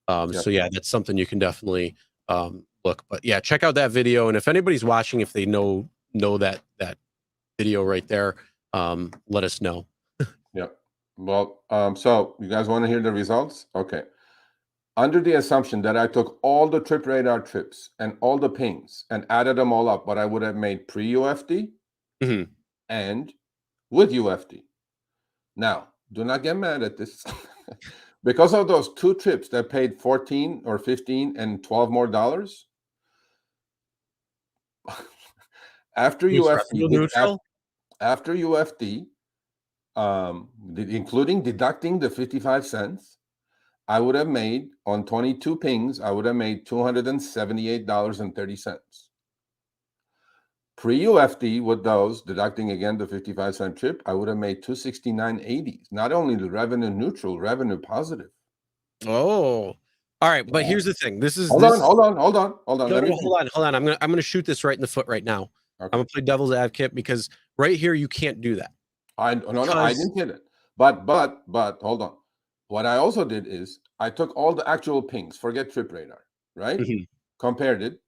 So yeah, that's something you can definitely look. But yeah, check out that video, and if anybody's watching, if they know that video right there, let us know. Yeah. Well, so you guys want to hear the results? Okay. Under the assumption that I took all the trip radar trips and all the pings and added them all up, what I would have made pre-UFD and with UFD. Now, do not get mad at this. Because of those 2 trips that paid 14 or 15 and 12 more dollars, after UFD, after UFD, including deducting the 55 cents, I would have made on 22 pings, I would have made $278.30. Pre-UFD with those, deducting again the 55-cent trip, I would have made $269.80. Not only the revenue neutral, revenue positive. Oh, all right. But here's the thing. This is hold on. No, Let me hold on. I'm gonna shoot this right in the foot right now. Okay. I'm gonna play devil's advocate because right here you can't do that. No, I didn't hit it. But hold on. What I also did is I took all the actual pings, forget trip radar, right? Compared it.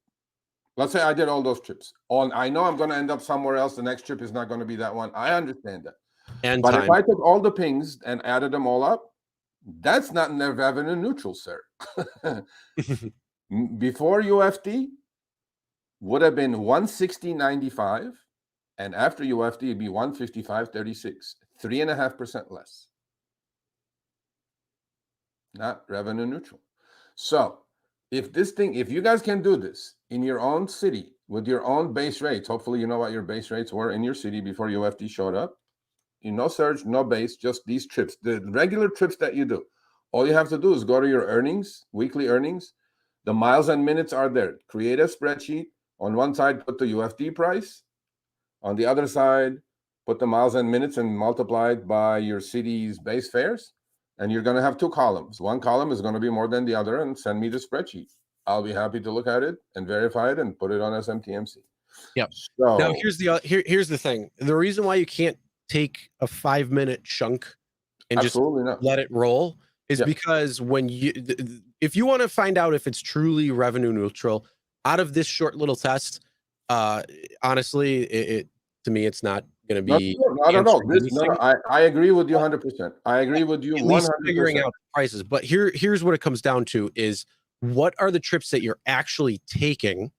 Let's say I did all those trips. I know I'm going to end up somewhere else. The next trip is not going to be that one. I understand that. But if I took all the pings and added them all up, that's not in their revenue neutral, sir. Before UFD would have been 160.95, and after UFD it'd be 155.36, 3.5% less. Not revenue neutral. So if you guys can do this in your own city with your own base rates, hopefully you know what your base rates were in your city before UFD showed up. No surge, no base, just these trips, the regular trips that you do. All you have to do is go to your earnings, weekly earnings. The miles and minutes are there. Create a spreadsheet. On one side, put the UFD price. On the other side, put the miles and minutes and multiply it by your city's base fares. And you're going to have 2 columns. One column is going to be more than the other, and send me the spreadsheet. I'll be happy to look at it and verify it and put it on SMTMC. Yep. So now here's the thing. The reason why you can't take a 5-minute chunk and just let it roll is because if you want to find out if it's truly revenue neutral out of this short little test, honestly, to me, it's not going to be not at all. I agree with you 100%. I agree with you 100%. Figuring out prices, but here's what it comes down to: is what are the trips that you're actually taking?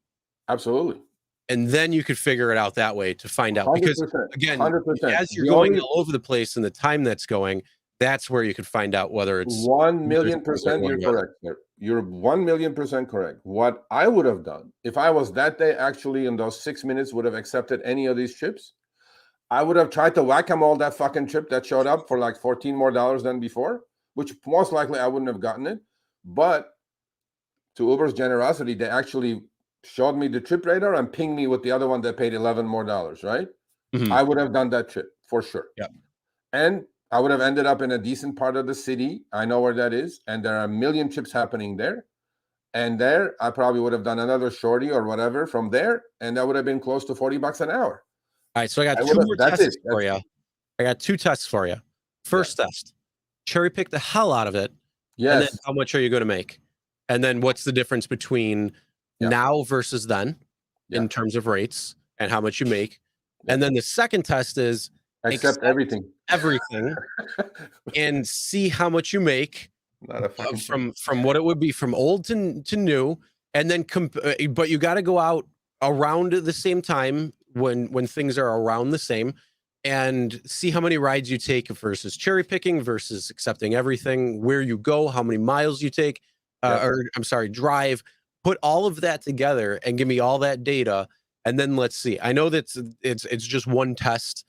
Absolutely. And then you could figure it out that way to find out. Because again, 100%. As you're going all over the place and the time that's going, that's where you could find out whether it's 1,000,000% you're correct, sir. You're 1,000,000% correct. What I would have done if I was that day actually in those 6 minutes would have accepted any of these trips, I would have tried to whack-em all that fucking trip that showed up for like $14 more than before, which most likely I wouldn't have gotten it. But to Uber's generosity, they actually showed me the trip radar and pinged me with the other one that paid $11 more, right? I would have done that trip for sure. Yeah. And I would have ended up in a decent part of the city. I know where that is. And there are a million trips happening there. And there, I probably would have done another shorty or whatever from there. And that would have been close to $40 an hour. All right. So I got 2 more tests for you. I got 2 tests for you. First test, cherry pick the hell out of it. Yes. And then how much are you going to make? And then what's the difference between now versus then in terms of rates and how much you make? And then the second test is accept everything and see how much you make from what it would be from old to new. And then but you got to go out around the same time when things are around the same and see how many rides you take versus cherry picking versus accepting everything, where you go, how many miles you take, drive. Put all of that together and give me all that data. and then let's see. I know that's it's just one test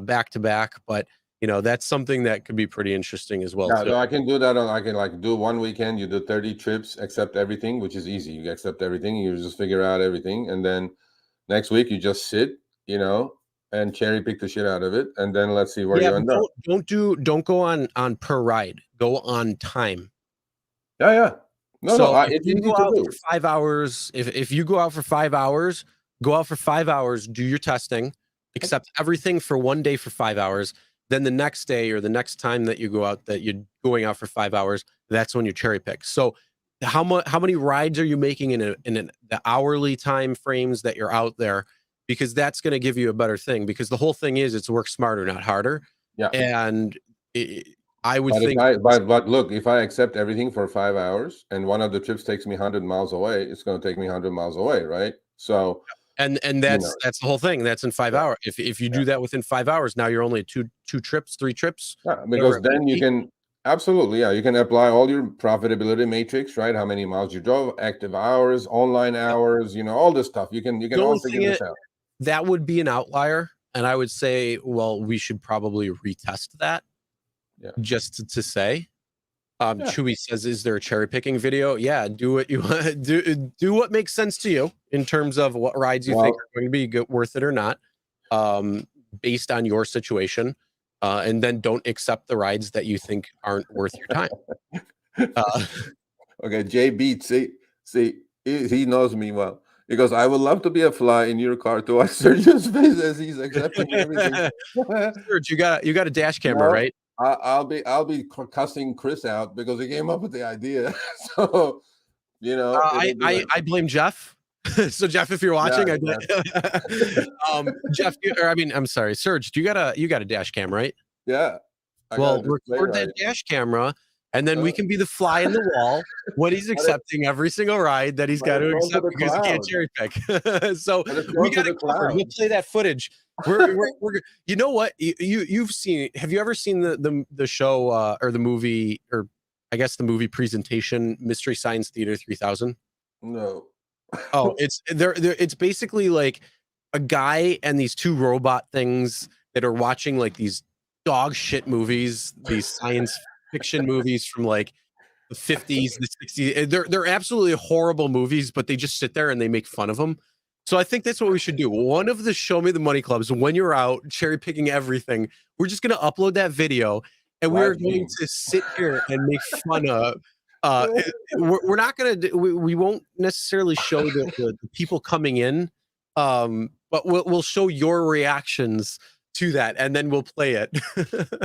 back to back, but that's something that could be pretty interesting as well Yeah, too. no, I can do that. I can like do one weekend. You do 30 trips, accept everything, which is easy. You accept everything. You just figure out everything, and then next week you just sit, and cherry pick the shit out of it, and then let's see where Yeah, you but end up. don't go on per ride. Go on time. Yeah, yeah. No, So if it's you easy go to out do. for 5 hours, if you go out for 5 hours, go out for 5 hours, do your testing, accept everything for one day for 5 hours. Then the next day or the next time that you go out that you're going out for 5 hours, that's when you cherry pick. So how many rides are you making in the hourly time frames that you're out there? Because that's going to give you a better thing. Because the whole thing is it's work smarter, not harder. Yeah. And I would But think, but look, if I accept everything for 5 hours and one of the trips takes me 100 miles away, it's going to take me 100 miles away, right? So, and that's the whole thing. That's in 5 hours. If you do that within 5 hours, now you're only two trips, 3 trips. yeah, because then you can absolutely, you can apply all your profitability matrix, right? How many miles you drove, active hours, online hours, all this stuff. You can The all only figure thing this out. that would be an outlier, and I would say, well, we should probably retest that. Yeah. Just to say, Yeah. Chewy says, "Is there a cherry picking video?" Yeah, do what you want. Do what makes sense to you in terms of what rides you think are going to be worth it or not, based on your situation, and then don't accept the rides that you think aren't worth your time. Okay, Jay Beat, see, he knows me well. He goes, I would love to be a fly in your car to watch Sergio's face as he's accepting everything. Serge, you got a dash camera, No, right? I'll be cussing Chris out because he came up with the idea. So I blame Jeff. So Jeff, if you're watching, Jeff, I'm sorry, Serge, you got a dash cam, right? Yeah. Well, record that dash camera, and then we can be the fly in the wall when he's accepting every single ride that he's got to accept because he can't cherry pick. So we got it covered. We'll play that footage. We're you know what? You've seen, have you ever seen the show or the movie, or I guess the movie presentation, Mystery Science Theater 3000? No. Oh, it's basically like a guy and these two robot things that are watching like these dog shit movies, these science fiction movies from like the 50s, the 60s. They're absolutely horrible movies, but they just sit there and they make fun of them. So I think that's what we should do. One of the Show Me the Money clubs, when you're out cherry picking everything, we're just going to upload that video, and we're going to sit here and make fun of. We're not going to. We won't necessarily show the people coming in, but we'll show your reactions to that, and then we'll play it.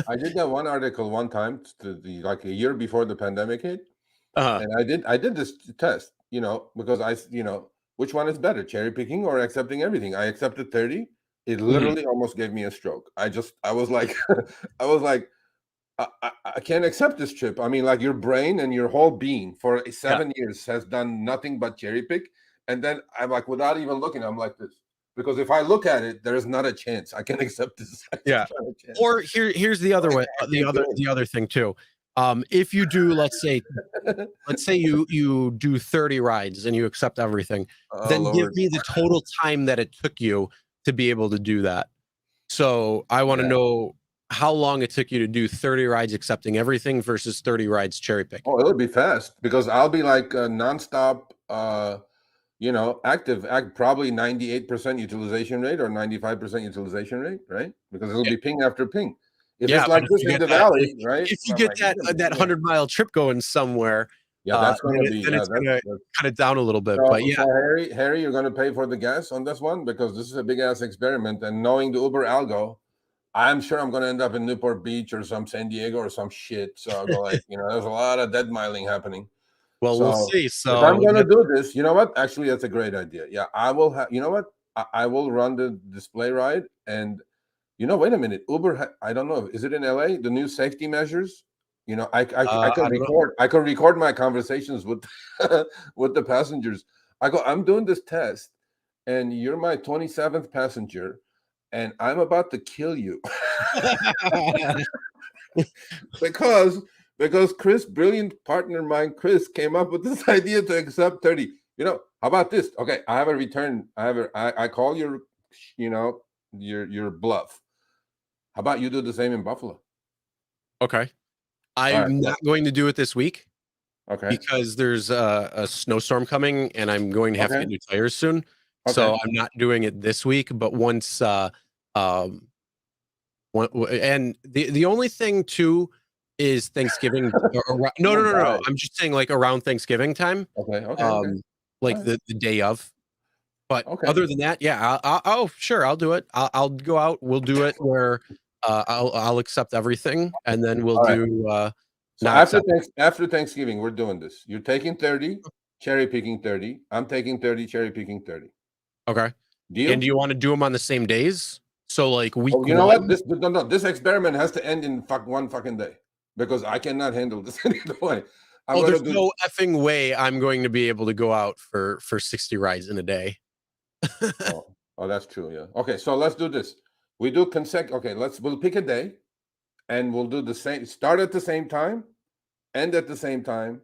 I did that one article one time, like a year before the pandemic hit, and I did this test, because which one is better, cherry picking or accepting everything? I accepted 30. It literally almost gave me a stroke. I was like, I can't accept this trip. I mean, like your brain and your whole being for 7 years has done nothing but cherry pick, and then I'm like, without even looking, I'm like this. Because if I look at it, there is not a chance I can accept this. Yeah. Or here's the other way. The other thing too. If you do, let's say you do 30 rides and you accept everything, then give me the total time that it took you to be able to do that. So I want to know how long it took you to do 30 rides accepting everything versus 30 rides cherry pick. Oh, it'll be fast because I'll be like nonstop. Active, probably 98% utilization rate or 95% utilization rate, right? Because it'll be ping after ping. If it's like this in the valley, right? If you get that 100-mile trip going somewhere, that's going to be it's going to cut it down a little bit. But so Harry, you're going to pay for the gas on this one because this is a big ass experiment. And knowing the Uber algo, I'm sure I'm going to end up in Newport Beach or some San Diego or some shit. So I'll go like, there's a lot of dead miling happening. Well, we'll see. So if I'm going to do this, you know what? Actually, that's a great idea. Yeah, I will have. You know what? I will run the display ride, and wait a minute. Uber, I don't know. Is it in LA? The new safety measures. I can record. I can record my conversations with with the passengers. I'm doing this test, and you're my 27th passenger, and I'm about to kill you because Chris, brilliant partner of mine, Chris, came up with this idea to accept 30. How about this? Okay, I have a return. I call your, your bluff. How about you do the same in Buffalo? Okay. All right. I'm not going to do it this week Okay. because there's a snowstorm coming and I'm going to have to Okay. get new tires soon. Okay. So I'm not doing it this week, but once and the only thing too is Thanksgiving. No. I'm just saying like around Thanksgiving time. Okay. Okay. Like All right. the day of. But Okay. other than that, yeah, oh sure, I'll do it. I'll go out. We'll do it where I'll accept everything, and then we'll All right. do So not accept. after Thanksgiving, we're doing this. You're taking 30, cherry picking 30. I'm taking 30, cherry picking 30. Okay. Deal? And do you want to do them on the same days? So like week Oh, you know one. what? This experiment has to end in one fucking day because I cannot handle this any other way. I'm Oh, gonna there's do no effing way I'm going to be able to go out for 60 rides in a day. oh, that's true. Yeah. Okay, so let's do this. We do Okay, we'll pick a day, and we'll do the same. Start at the same time, end at the same time,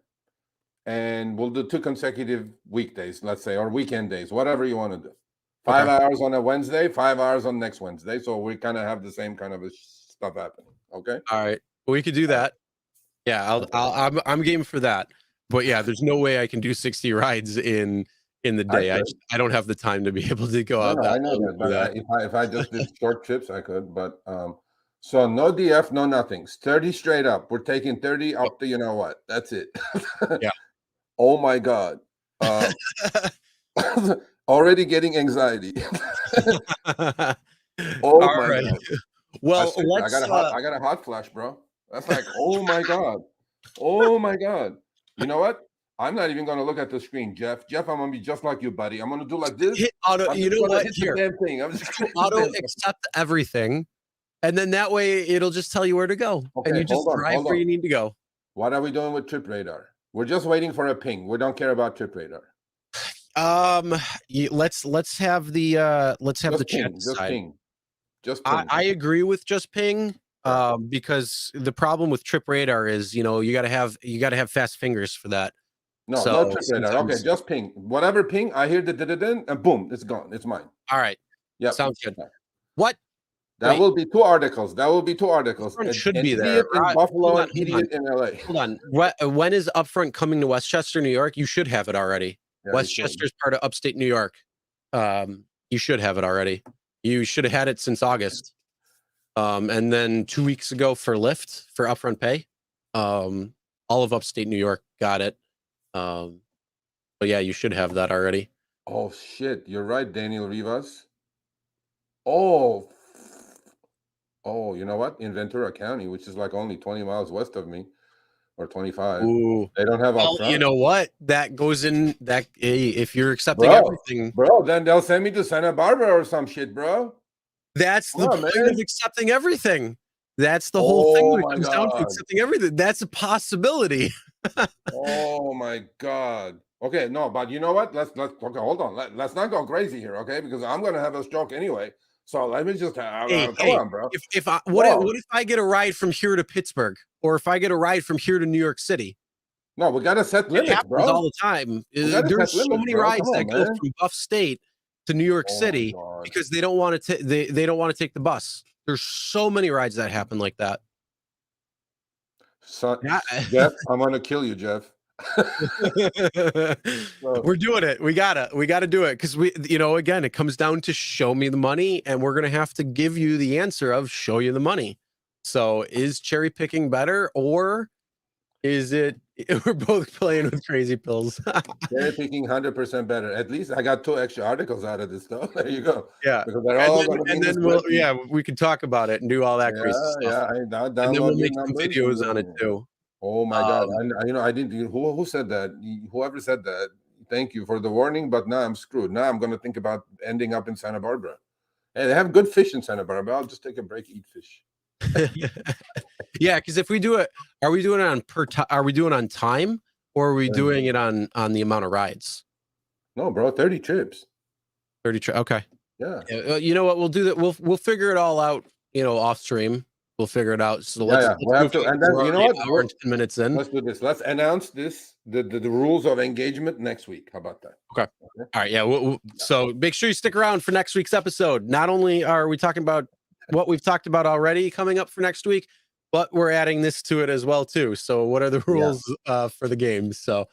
and we'll do 2 consecutive weekdays, let's say, or weekend days, whatever you want to do. 5 hours on a Wednesday, 5 hours on next Wednesday, so we kind of have the same kind of stuff happening. Okay. All right, we could do that. Yeah, I'm game for that. But yeah, there's no way I can do 60 rides in the day. I don't have the time to be able to go out that I know long that, to but do that. if I just did short trips, I could. But so no DF, no nothings. 30 straight up. We're taking 30 up to you know what? That's it. Yeah. Oh my God. Already getting anxiety. Oh All my right. God. Well, I got a hot flash, bro. That's like, oh my God. Oh my God. You know what? I'm not even gonna look at the screen, Jeff. Jeff, I'm gonna be just like you, buddy. I'm gonna do like this. hit auto. I'm You just know gonna what? hit Here, the damn thing. I'm just gonna auto accept everything, and then that way it'll just tell you where to go, and you just drive where you need to go. What are we doing with trip radar? We're just waiting for a ping. We don't care about trip radar. Let's have the chat decide. Just ping. I agree with just ping. Because the problem with trip radar is, you gotta have fast fingers for that. No trip radar. Okay, just ping. Whatever ping, I hear the and boom, it's gone. It's mine. All right. Yeah. Sounds good. What? That will be 2 articles. Upfront should be there. In Buffalo and idiot in LA. Hold on. When is Upfront coming to Westchester, New York? You should have it already. Yeah, Westchester's part of upstate New York. You should have it already. You should have had it since August. And then 2 weeks ago for Lyft for Upfront pay. All of upstate New York got it. But yeah, you should have that already. Oh shit, you're right, Daniel Rivas. Oh, you know what? In Ventura County, which is like only 20 miles west of me, or 25. Ooh. They don't have Upfront. You know what? That goes in that. Hey, if you're accepting everything, bro, then they'll send me to Santa Barbara or some shit, bro. That's the point of accepting everything. That's the whole thing when it comes down to accepting everything. That's a possibility. Oh my God. Okay, no, but you know what? Let's okay, hold on. Let's not go crazy here, okay? Because I'm gonna have a stroke anyway. So let me just come on, bro. What if I get a ride from here to Pittsburgh, or if I get a ride from here to New York City? No, we gotta set limits, it happens bro. All the time. There's so many rides that go from Buff State to New York City because they don't want to. They don't want to take the bus. There's so many rides that happen like that. So, Jeff, I'm gonna kill you, Jeff. We're doing it. We gotta do it because again, it comes down to show me the money, and we're gonna have to give you the answer of show you the money. So is cherry picking better, or is it we're both playing with crazy pills? Cherry picking 100% better. At least I got 2 extra articles out of this stuff. There you go. Yeah, because they're all and then we can talk about it and do all that crazy stuff. Yeah, and then we'll make some videos on it too. Oh my God! I didn't. Who said that? Whoever said that? Thank you for the warning, but now I'm screwed. Now I'm going to think about ending up in Santa Barbara. Hey, they have good fish in Santa Barbara. I'll just take a break, eat fish. Yeah, because if we do it, are we doing it on Are we doing it on time, or are we doing it on the amount of rides? No, bro, 30 trips. 30 trips. Okay. Yeah. You know what? We'll do that. We'll figure it all out. Off stream. We'll figure it out. So Yeah, let's yeah. We have move to, on. and then We're you know already what? an hour and 10 minutes in. Let's do this. Let's announce this the rules of engagement next week. How about that? Okay. All right. Yeah. So make sure you stick around for next week's episode. Not only are we talking about what we've talked about already coming up for next week, but we're adding this to it as well too. So what are the rules for the game? So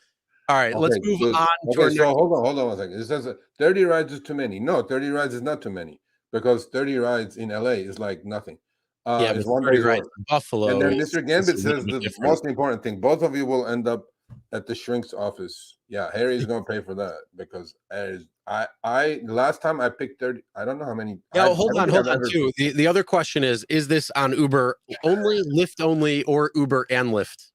all right, let's move good. on to our So next. hold on 1 second. It says 30 rides is too many. No, 30 rides is not too many because 30 rides in LA is like nothing. Yeah, It's but 1 30 day's rides work. in Buffalo. And then is Mr. a Gambit little says bit the different. most important thing: both of you will end up at the shrink's office. Yeah, Harry's gonna pay for that because I last time I picked 30. I don't know how many. Yeah, I hold don't on think I've ever- too. The other question is this on Uber only, Lyft only, or Uber and Lyft?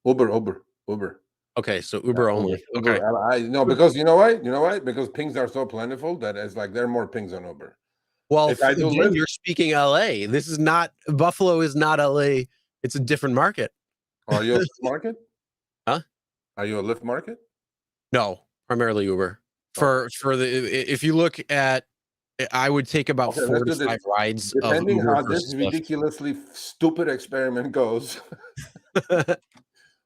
Uber. Okay, so Uber only. Okay. I no, because you know why? Because pings are so plentiful that it's like there are more pings on Uber. Well, If I do again, Lyft, you're speaking LA. This is not Buffalo. Is not LA. It's a different market. are you a Lyft market? Huh? Are you a Lyft market? No, primarily Uber. For the if you look at, I would take about Okay, 4 let's to do this. 5 rides of Depending Uber how this versus Lyft. ridiculously stupid experiment goes,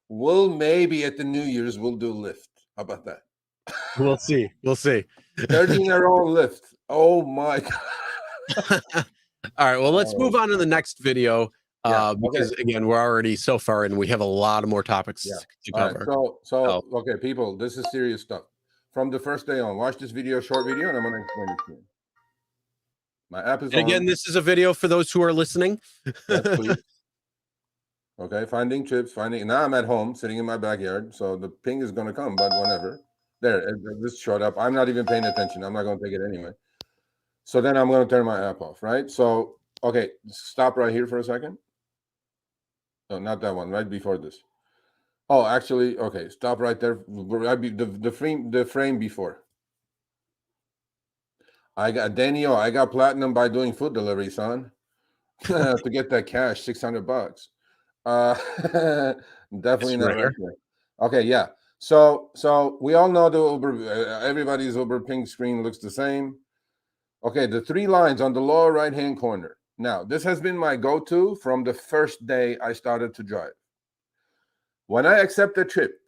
we'll maybe at the New Year's we'll do Lyft. How about that? We'll see. 30 in a row Lyft. Oh my God. All right. Well, let's move on to the next video. Because again, we're already so far and we have a lot of more topics to cover. Right, so okay, people, this is serious stuff. From the first day on, watch this video, short video, and I'm going to explain it to you. My app is on. Again, this is a video for those who are listening. Yes, please. Okay, finding trips, now I'm at home, sitting in my backyard, so the ping is going to come, but whenever. There, this showed up. I'm not even paying attention. I'm not going to take it anyway. So then I'm going to turn my app off, right? So, okay, stop right here for a second. No, not that one, right before this. Oh, actually, okay, stop right there. The frame before. I got platinum by doing food delivery, son. To get that cash, $600. Definitely not right there. Okay, yeah. So we all know the Uber. Everybody's Uber ping screen looks the same. Okay, the 3 lines on the lower right-hand corner. Now, this has been my go-to from the first day I started to drive. When I accept a trip,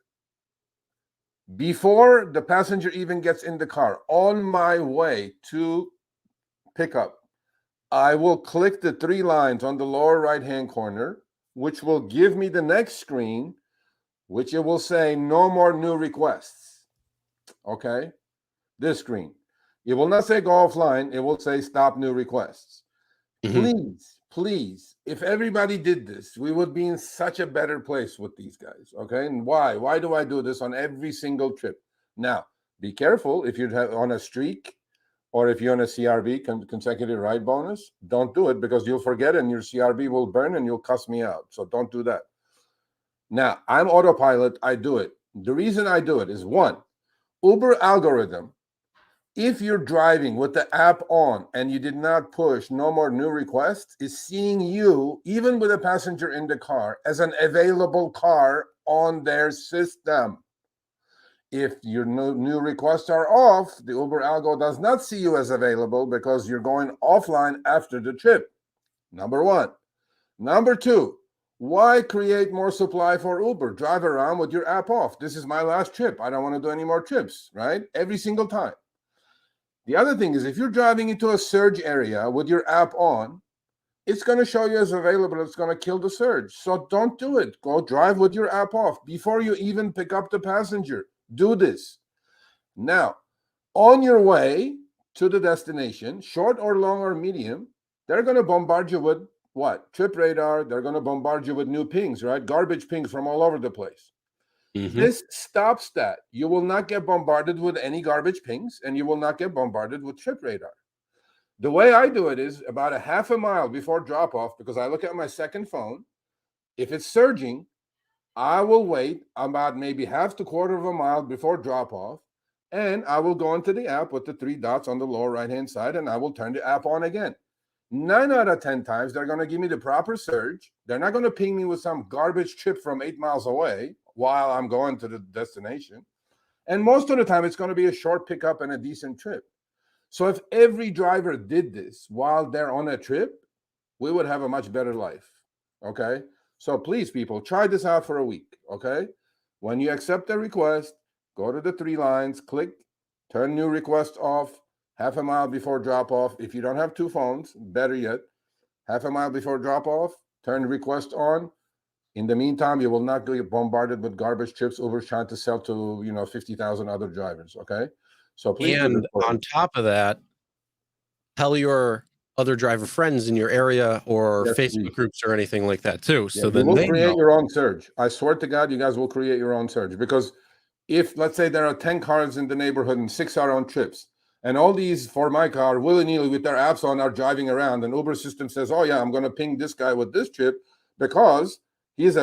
before the passenger even gets in the car, on my way to pickup, I will click the 3 lines on the lower right-hand corner, which will give me the next screen, which it will say no more new requests. Okay, this screen. It will not say go offline. It will say stop new requests. Please, if everybody did this, we would be in such a better place with these guys. Okay, and why? Why do I do this on every single trip? Now, be careful if you're on a streak or if you're on a CRB, consecutive ride bonus. Don't do it because you'll forget and your CRB will burn and you'll cuss me out. So don't do that. Now, I'm autopilot. I do it. The reason I do it is 1, Uber algorithm. If you're driving with the app on and you did not push no more new requests, is seeing you, even with a passenger in the car, as an available car on their system. If your new requests are off, the Uber algo does not see you as available because you're going offline after the trip. Number 1. Number 2, why create more supply for Uber? Drive around with your app off. This is my last trip. I don't want to do any more trips, right? Every single time. The other thing is if you're driving into a surge area with your app on, it's going to show you as available. It's going to kill the surge. So don't do it. Go drive with your app off before you even pick up the passenger. Do this. Now, on your way to the destination, short or long or medium, they're going to bombard you with what? Trip radar. They're going to bombard you with new pings, right? Garbage pings from all over the place. This stops that. You will not get bombarded with any garbage pings, and you will not get bombarded with trip radar. The way I do it is about a half a mile before drop-off, because I look at my second phone. If it's surging, I will wait about maybe half to quarter of a mile before drop-off, and I will go into the app with the 3 dots on the lower right-hand side, and I will turn the app on again. 9 out of 10 times, they're going to give me the proper surge. They're not going to ping me with some garbage trip from 8 miles away while I'm going to the destination. And most of the time, it's going to be a short pickup and a decent trip. So if every driver did this while they're on a trip, we would have a much better life. Okay. So please, people, try this out for a week. Okay. When you accept the request, go to the 3 lines, click, turn new request off, half a mile before drop off. If you don't have 2 phones, better yet, half a mile before drop off, turn request on. In the meantime, you will not get bombarded with garbage chips Uber's trying to sell to 50,000 other drivers. Okay. So please do this. And on top of that, tell your other driver friends in your area or Yes, Facebook please. groups or anything like that too. Yeah, So you then will they create know. your own surge. I swear to God, you guys will create your own surge. Because if, let's say, there are 10 cars in the neighborhood and 6 are on trips, and all these for my car willy-nilly with their apps on are driving around, and Uber system says, oh yeah, I'm going to ping this guy with this trip because he's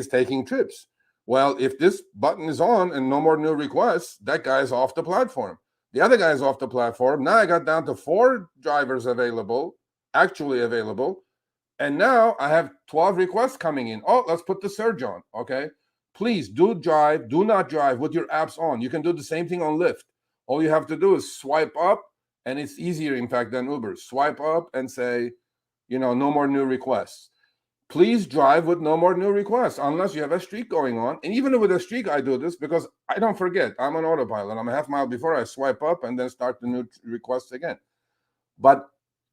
taking trips. Well, if this button is on and no more new requests, that guy's off the platform. The other guy's off the platform. Now I got down to 4 drivers actually available. And now I have 12 requests coming in. Oh, let's put the surge on. Okay. Please do not drive with your apps on. You can do the same thing on Lyft. All you have to do is swipe up, and it's easier, in fact, than Uber. Swipe up and say, no more new requests. Please drive with no more new requests unless you have a streak going on. And even with a streak, I do this because I don't forget. I'm on autopilot. I'm a half mile before I swipe up and then start the new requests again. But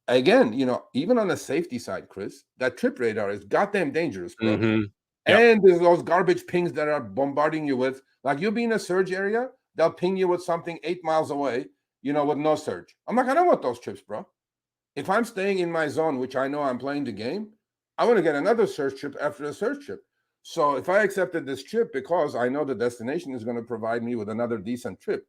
again, even on the safety side, Chris, that trip radar is goddamn dangerous, bro. Mm-hmm. And there's those garbage pings that are bombarding you with, like you'll be in a surge area, they'll ping you with something 8 miles away, with no surge. I'm like, I don't want those trips, bro. If I'm staying in my zone, which I know I'm playing the game, I want to get another surge trip after a surge trip. So if I accepted this trip because I know the destination is going to provide me with another decent trip,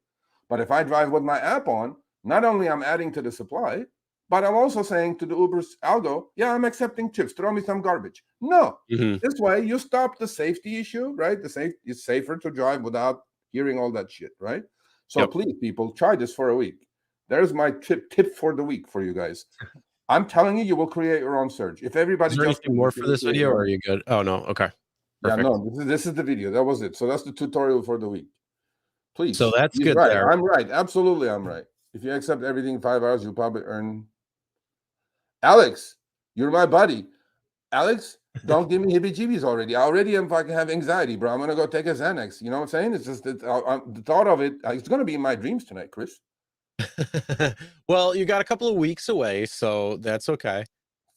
but if I drive with my app on, not only I'm adding to the supply, but I'm also saying to the Uber's algo, yeah, I'm accepting chips. Throw me some garbage. No. Mm-hmm. This way, you stop the safety issue, right? It's safer to drive without hearing all that shit, right? So please, people, try this for a week. There's my tip for the week for you guys. I'm telling you, you will create your own surge. If everybody is there anything more for this video, or are you good? Oh no, okay. Perfect. Yeah, no, this is the video. That was it. So that's the tutorial for the week. Please. So that's good. Right. There. I'm right. Absolutely, I'm right. If you accept everything 5 hours, you'll probably earn. Alex, you're my buddy. Alex, don't give me heebie-jeebies already. I already am fucking have anxiety, bro. I'm gonna go take a Xanax. You know what I'm saying? It's just that the thought of it. It's gonna be in my dreams tonight, Chris. Well, you got a couple of weeks away, so that's okay.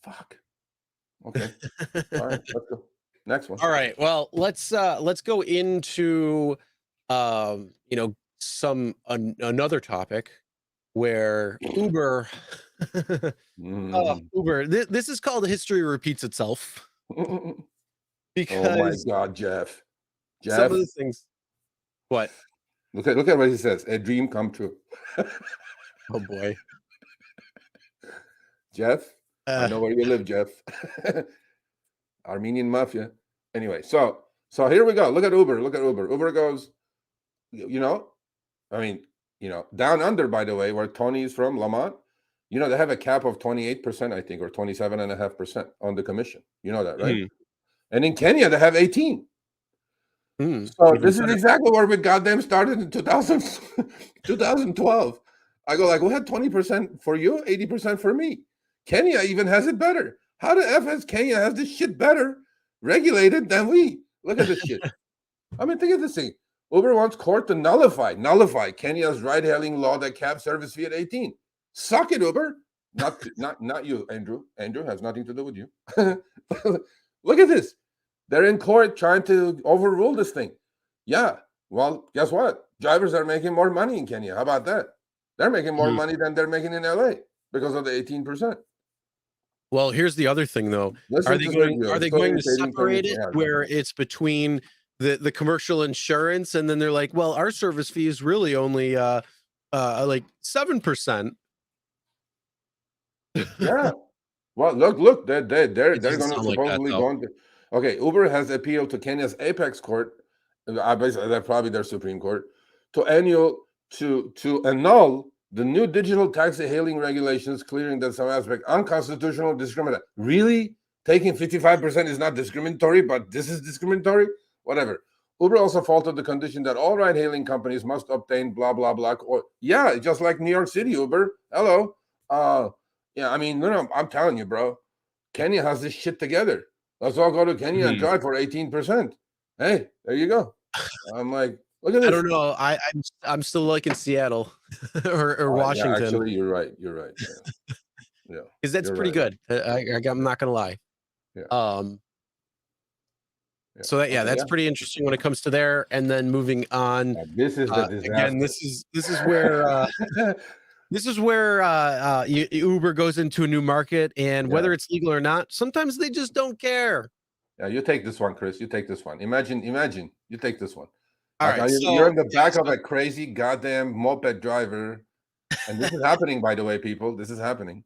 Fuck. Okay. All right. Let's go. Next one. All right. Well, let's go into another topic where Uber. Uber. This is called history repeats itself. Because oh my God, Jeff. Some of the things. What? Look at what he says. A dream come true. Oh boy. Jeff, I know where you live, Jeff. Armenian mafia. Anyway, so here we go. Look at Uber. Uber goes, down under, by the way, where Tony is from, Lamont, they have a cap of 28%, I think, or 27.5% on the commission. You know that, right? And in Kenya, they have 18. So this is exactly where we goddamn started in 2012. I go like, we had 20% for you, 80% for me. Kenya even has it better. How the F has Kenya has this shit better regulated than we? Look at this shit. I mean, think of this thing. Uber wants court to nullify Kenya's ride-hailing law that caps service fee at 18. Suck it, Uber. Not you, Andrew. Andrew has nothing to do with you. Look at this. They're in court trying to overrule this thing. Yeah. Well, guess what? Drivers are making more money in Kenya. How about that? They're making more money than they're making in LA because of the 18%. Well, here's the other thing, though. Are they going to separate it where it's between the commercial insurance, and then they're like, well, our service fee is really only like 7%. Yeah. Well, look, they're going to supposedly go into. Okay, Uber has appealed to Kenya's apex court, that's probably their Supreme Court, to annul the new digital taxi hailing regulations, clearing that some aspect unconstitutional, discriminatory. Really? Taking 55% is not discriminatory, but this is discriminatory? Whatever. Uber also faulted the condition that all ride-hailing companies must obtain blah, blah, blah. Yeah, just like New York City, Uber. Hello. Yeah, I mean, no, I'm telling you, bro. Kenya has this shit together. Let's all go to Kenya and Mhm. drive for 18%. Hey, there you go. I'm like, look at I this. don't know. I'm still like in Seattle or Yeah, Washington actually, you're right. You're right. Yeah, because that's you're pretty right. good. I'm not gonna lie. Yeah, Um, yeah. so that, yeah, Okay, that's yeah. pretty interesting when it comes to there. And then moving on, This is the again, disaster. this is where Uber goes into a new market, and Yeah. whether it's legal or not, sometimes they just don't care. Yeah, you take this one, Chris. You take this one. Imagine, you take this one. All Like right, you're so in the yeah, back of a crazy goddamn moped driver, and this is happening, by the way, people. This is happening.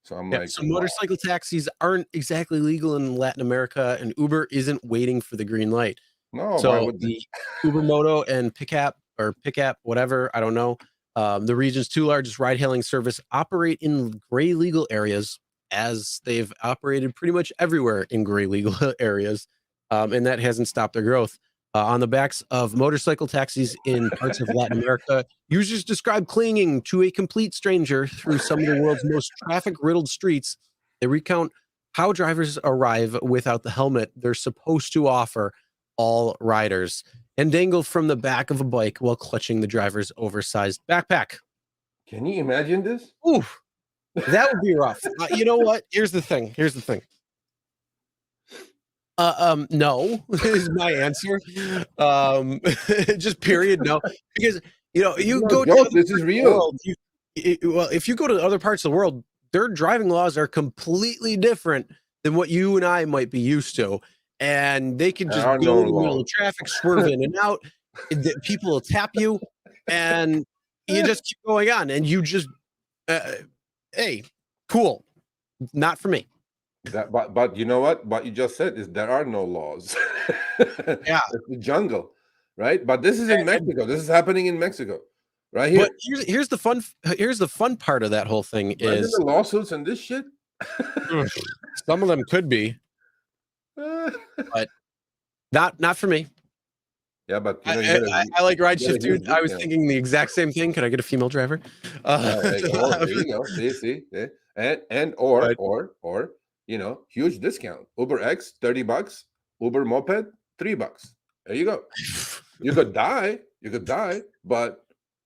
So I'm yeah, like, so wow. motorcycle taxis aren't exactly legal in Latin America, and Uber isn't waiting for the green light. No, why So would they? the Uber Moto and Pickup, whatever, I don't know. The region's two largest ride-hailing service operate in gray legal areas, as they've operated pretty much everywhere in gray legal areas, and that hasn't stopped their growth. On the backs of motorcycle taxis in parts of Latin America, users describe clinging to a complete stranger through some of the world's most traffic-riddled streets. They recount how drivers arrive without the helmet they're supposed to offer all riders and dangle from the back of a bike while clutching the driver's oversized backpack. Can you imagine this? Oof, that would be rough. You know what? Here's the thing. No is my answer. Just period. No, because This is you no go to joke. other This is parts of the real. world. Well, if you go to other parts of the world, their driving laws are completely different than what you and I might be used to, and they can There just are go no in the middle of laws. traffic, swerve in and out. People will tap you, and you just keep going on, and you just, hey, cool, not for me. But you know what? What you just said is there are no laws. Yeah. It's the jungle, right? But this is in And Mexico. This is happening in Mexico, right but here. here's the fun part of that whole thing Imagine is the lawsuits and this shit. ugh, some of them could be, but not for me. Yeah, but you I, know, I, I like ride you get a shift, huge dude. I was discount. thinking the exact same thing. Can I get a female driver? Oh, there you go. See, and But or you know, huge discount. Uber X, $30. Uber Moped, $3. There you go. You could die. You could die, but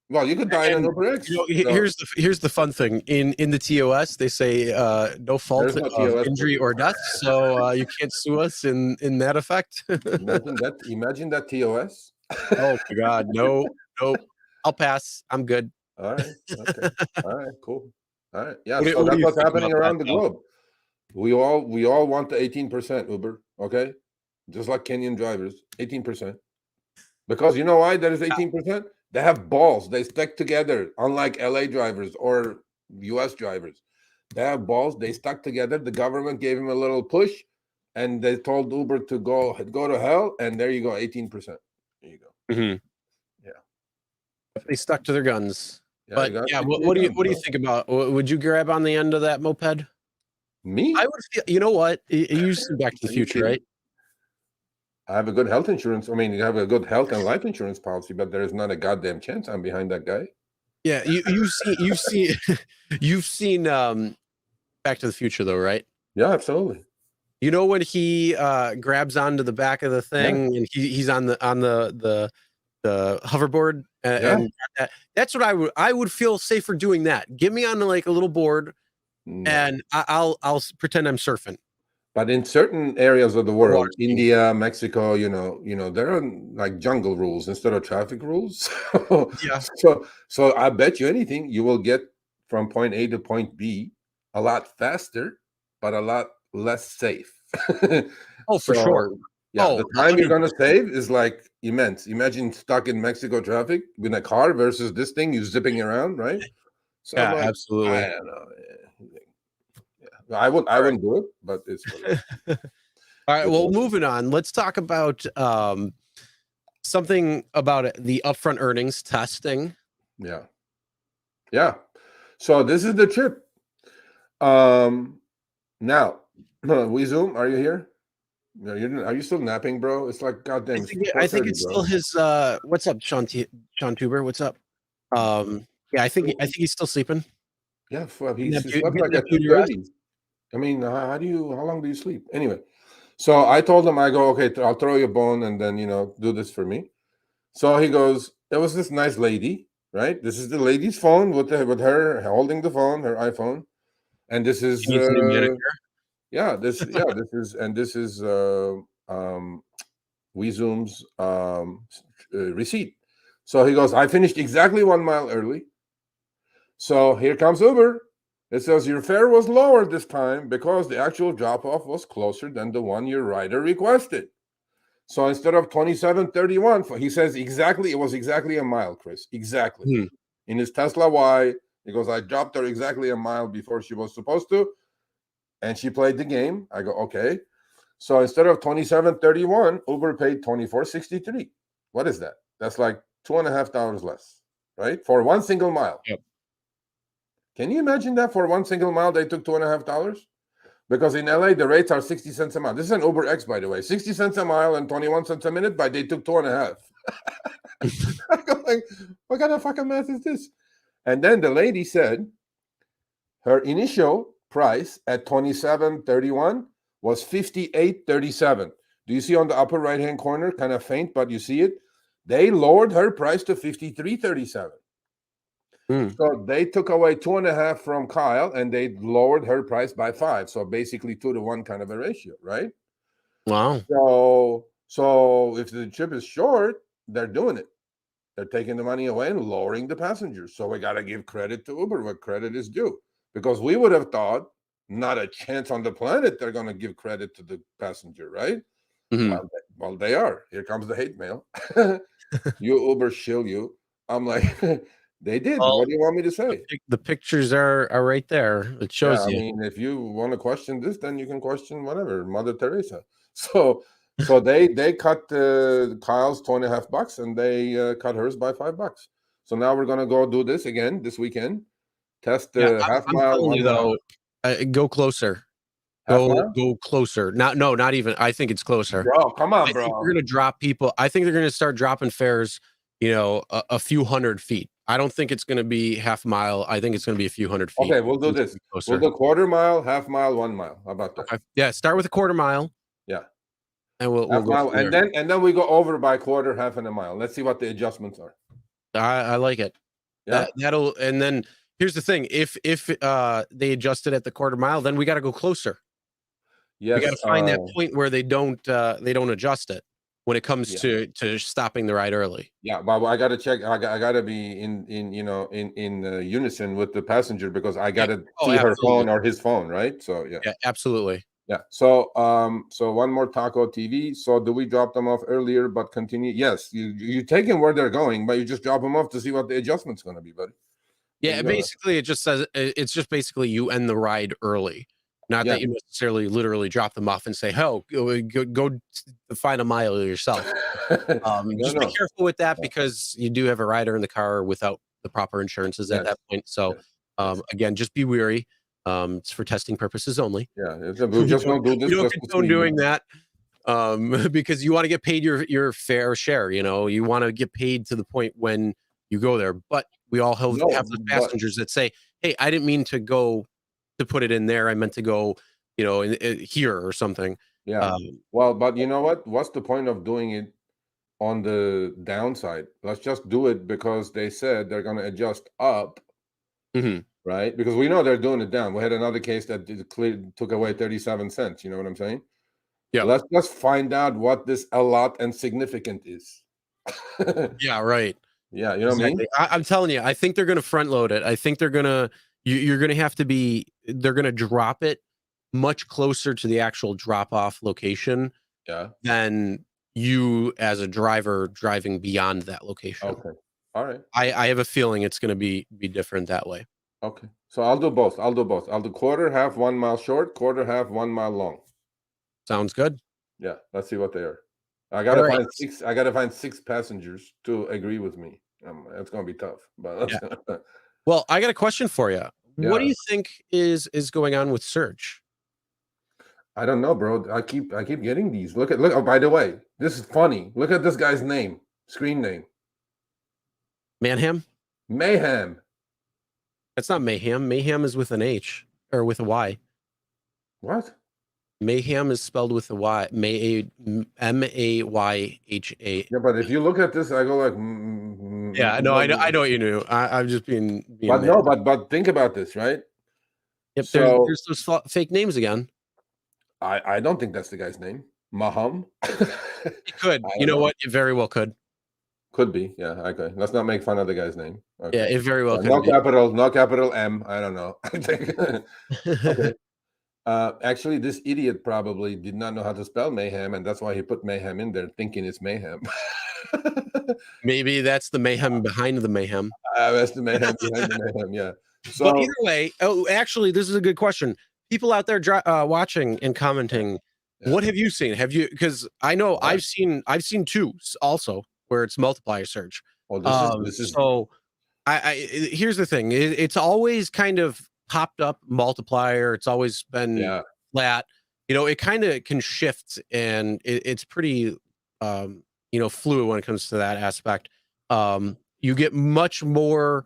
well, you could die in an and Uber X. So here's the fun thing in the TOS they say no fault there's no of TOS for injury you. or death, so you can't sue us in that effect. Imagine that. Imagine that TOS. Oh my God, no, nope. I'll pass. I'm good. All right. Okay. All right. Cool. All right. Yeah. What So do that's you what's think about happening that around the though? globe. We all want the 18% Uber. Okay. Just like Kenyan drivers, 18%. Because you know why there is 18%? They have balls. They stick together, unlike LA drivers or US drivers. They have balls. They stuck together. The government gave him a little push, and they told Uber to go to hell. And there you go, 18%. There you go. Mhm. Yeah. They stuck to their guns. Yeah, you But got yeah, to stick to your guns, what do you bro. think about? Would you grab on the end of that moped? I Me? would feel. You know what? You see Back to the Are you Future, kidding? right? I have a good health insurance. I mean, you have a good health and life insurance policy, but there is not a goddamn chance I'm behind that guy. Yeah, you've seen you've seen Back to the Future though, right? Yeah, absolutely. You know when he grabs onto the back of the Yeah, thing and he's on the hoverboard yeah. and that's what I would feel safer doing that. Get me on like a little board No. and I'll pretend I'm surfing But in certain areas of the or water world, skiing. India, Mexico, there are like jungle rules instead of traffic rules. So, Yeah. so I bet you anything you will get from point A to point B a lot faster, but a lot less safe. Oh, for sure. So, yeah, Oh, the time you're gonna 100%. save is like immense. Imagine stuck in Mexico traffic in a car versus this thing you zipping around, right? So I'm Yeah, like, I absolutely. don't know. Yeah. I All right. wouldn't do it, but it's what it is. All right. It's Well, what it is. moving on. Let's talk about something about the upfront earnings testing. Yeah. Yeah. So this is the trip. Now, we Zoom. Are you here? No, are you still napping, bro? It's like goddamn. It's I think 4:30, it's still bro. his what's up, Sean Tuber? What's up? Yeah, I think he's still sleeping. Yeah, he slept Getting like that at beauty rest. 2:30. I mean, how long do you sleep? Anyway, So I told him, I go, okay, I'll throw you a bone and then, do this for me. So he goes, there was this nice lady, right? This is the lady's phone with her holding the phone, her iPhone. And this is, He needs a new manager. this is WeZoom's receipt. So he goes, I finished exactly 1 mile early. So here comes Uber. It says your fare was lower this time because the actual drop-off was closer than the one your rider requested. So instead of 27.31, he says it was exactly a mile, Chris. Exactly. In his Tesla Y, he goes, I dropped her exactly a mile before she was supposed to. And she played the game. I go, okay. So instead of 27.31, Uber paid 24.63. What is that? That's like $2.50 less, right? For one single mile. Yep. Can you imagine that for one single mile they took $2.50? Because in LA the rates are 60 cents a mile. This is an Uber X, by the way. 60 cents a mile and 21 cents a minute, but they took 2.50. I'm like, what kind of fucking math is this? And then the lady said her initial price at 27.31 was 58.37. Do you see on the upper right hand corner? Kind of faint, but you see it. They lowered her price to 53.37. So they took away 2.5 from Kyle and they lowered her price by 5. So basically 2-to-1 kind of a ratio, right? Wow. So if the chip is short, they're doing it. They're taking the money away and lowering the passengers. So we got to give credit to Uber what credit is due. Because we would have thought, not a chance on the planet they're going to give credit to the passenger, right? Well, they are. Here comes the hate mail. You Uber shill you. I'm like, they did. Well, what do you want me to say? The pictures are right there. It shows you. I mean, if you want to question this, then you can question whatever, Mother Teresa. So they cut Kyle's $2.50 and they cut hers by $5. So now we're gonna go do this again this weekend. Test the half I'm mile, telling 1 you mile. though, go closer. Half mile? Go closer. Not even. I think it's closer. Bro, come on, I think bro. they're gonna drop people. I think they're gonna start dropping fares. A few hundred feet. I don't think it's gonna be half mile. I think it's gonna be a few hundred feet. Okay, we'll do this. We'll do quarter mile, half mile, 1 mile. How about that? Okay. Yeah, start with a quarter mile. Yeah. And we'll Half go mile, from and there. then we go over by quarter, half, and a mile. Let's see what the adjustments are. I like it. Yeah. That'll. And then here's the thing: if they adjust it at the quarter mile, then we got to go closer. Yes. We got to find that point where they don't adjust it when it comes to stopping the ride early. Yeah, but I got to check. I got to be in unison with the passenger because I got to see her phone or his phone, right? So yeah, absolutely. Yeah. So one more Taco TV. So do we drop them off earlier but continue? Yes, you take them where they're going, but you just drop them off to see what the adjustment's going to be, buddy. Yeah, basically it just says it's just basically you end the ride early. Not that you necessarily literally drop them off and say, "Oh, go find a mile yourself." Just be careful with that because you do have a rider in the car without the proper insurances at that point. So again, just be wary. It's for testing purposes only. Yeah, we just don't do this. You don't condone doing that because you want to get paid your fair share. You want to get paid to the point when you go there. But we all have those passengers that say, "Hey, I didn't mean to go to put it in there. I meant to go, here or something." Yeah. Well, but you know what? What's the point of doing it on the downside? Let's just do it because they said they're going to adjust up, right? Because we know they're doing it down. We had another case that took away 37 cents. You know what I'm saying? Yeah. Let's just find out what this a lot and significant is. Yeah, right. Yeah, you know what I mean? I'm telling you, I think they're going to front load it. I think they're going to, you're going to have to be, they're going to drop it much closer to the actual drop off location than you as a driver driving beyond that location. Okay. All right. I have a feeling it's going to be different that way. Okay. So I'll do both. I'll do quarter, half, 1 mile short, quarter, half, 1 mile long. Sounds good. Yeah. Let's see what they are. I gotta find six. I gotta find 6 passengers to agree with me. It's gonna be tough, but well, I got a question for you. What do you think is going on with Serge? I don't know, bro. I keep getting these. Look. Oh, by the way, this is funny. Look at this guy's name, screen name. Mayhem. That's not Mayhem. Mayhem is with an H or with a Y. What? Mayhem is spelled with a Y. Mayha. Yeah, but if you look at this, I go like, Yeah, no, I know what you knew. I'm just being but mad. no, but think about this, right? Yep, So there's those fake names again. I don't think that's the guy's name. Maham. It could. I You don't know know. what? It very well could. Could be. Yeah. Okay. Let's not make fun of the guy's name. Okay. Yeah, it very well could No be. capital M. I don't know. I think. Okay. Actually, this idiot probably did not know how to spell mayhem, and that's why he put mayhem in there, thinking it's mayhem. Maybe that's the mayhem behind the mayhem. That's the mayhem behind the mayhem. Yeah. So, but either way, actually, this is a good question. People out there watching and commenting, what have you seen? Have you? Because I know I've seen two also where it's multiplier surge. Well, this is so. Here's the thing. It's always kind of popped up multiplier. It's always been flat. It kind of can shift, and it's pretty fluid when it comes to that aspect. You get much more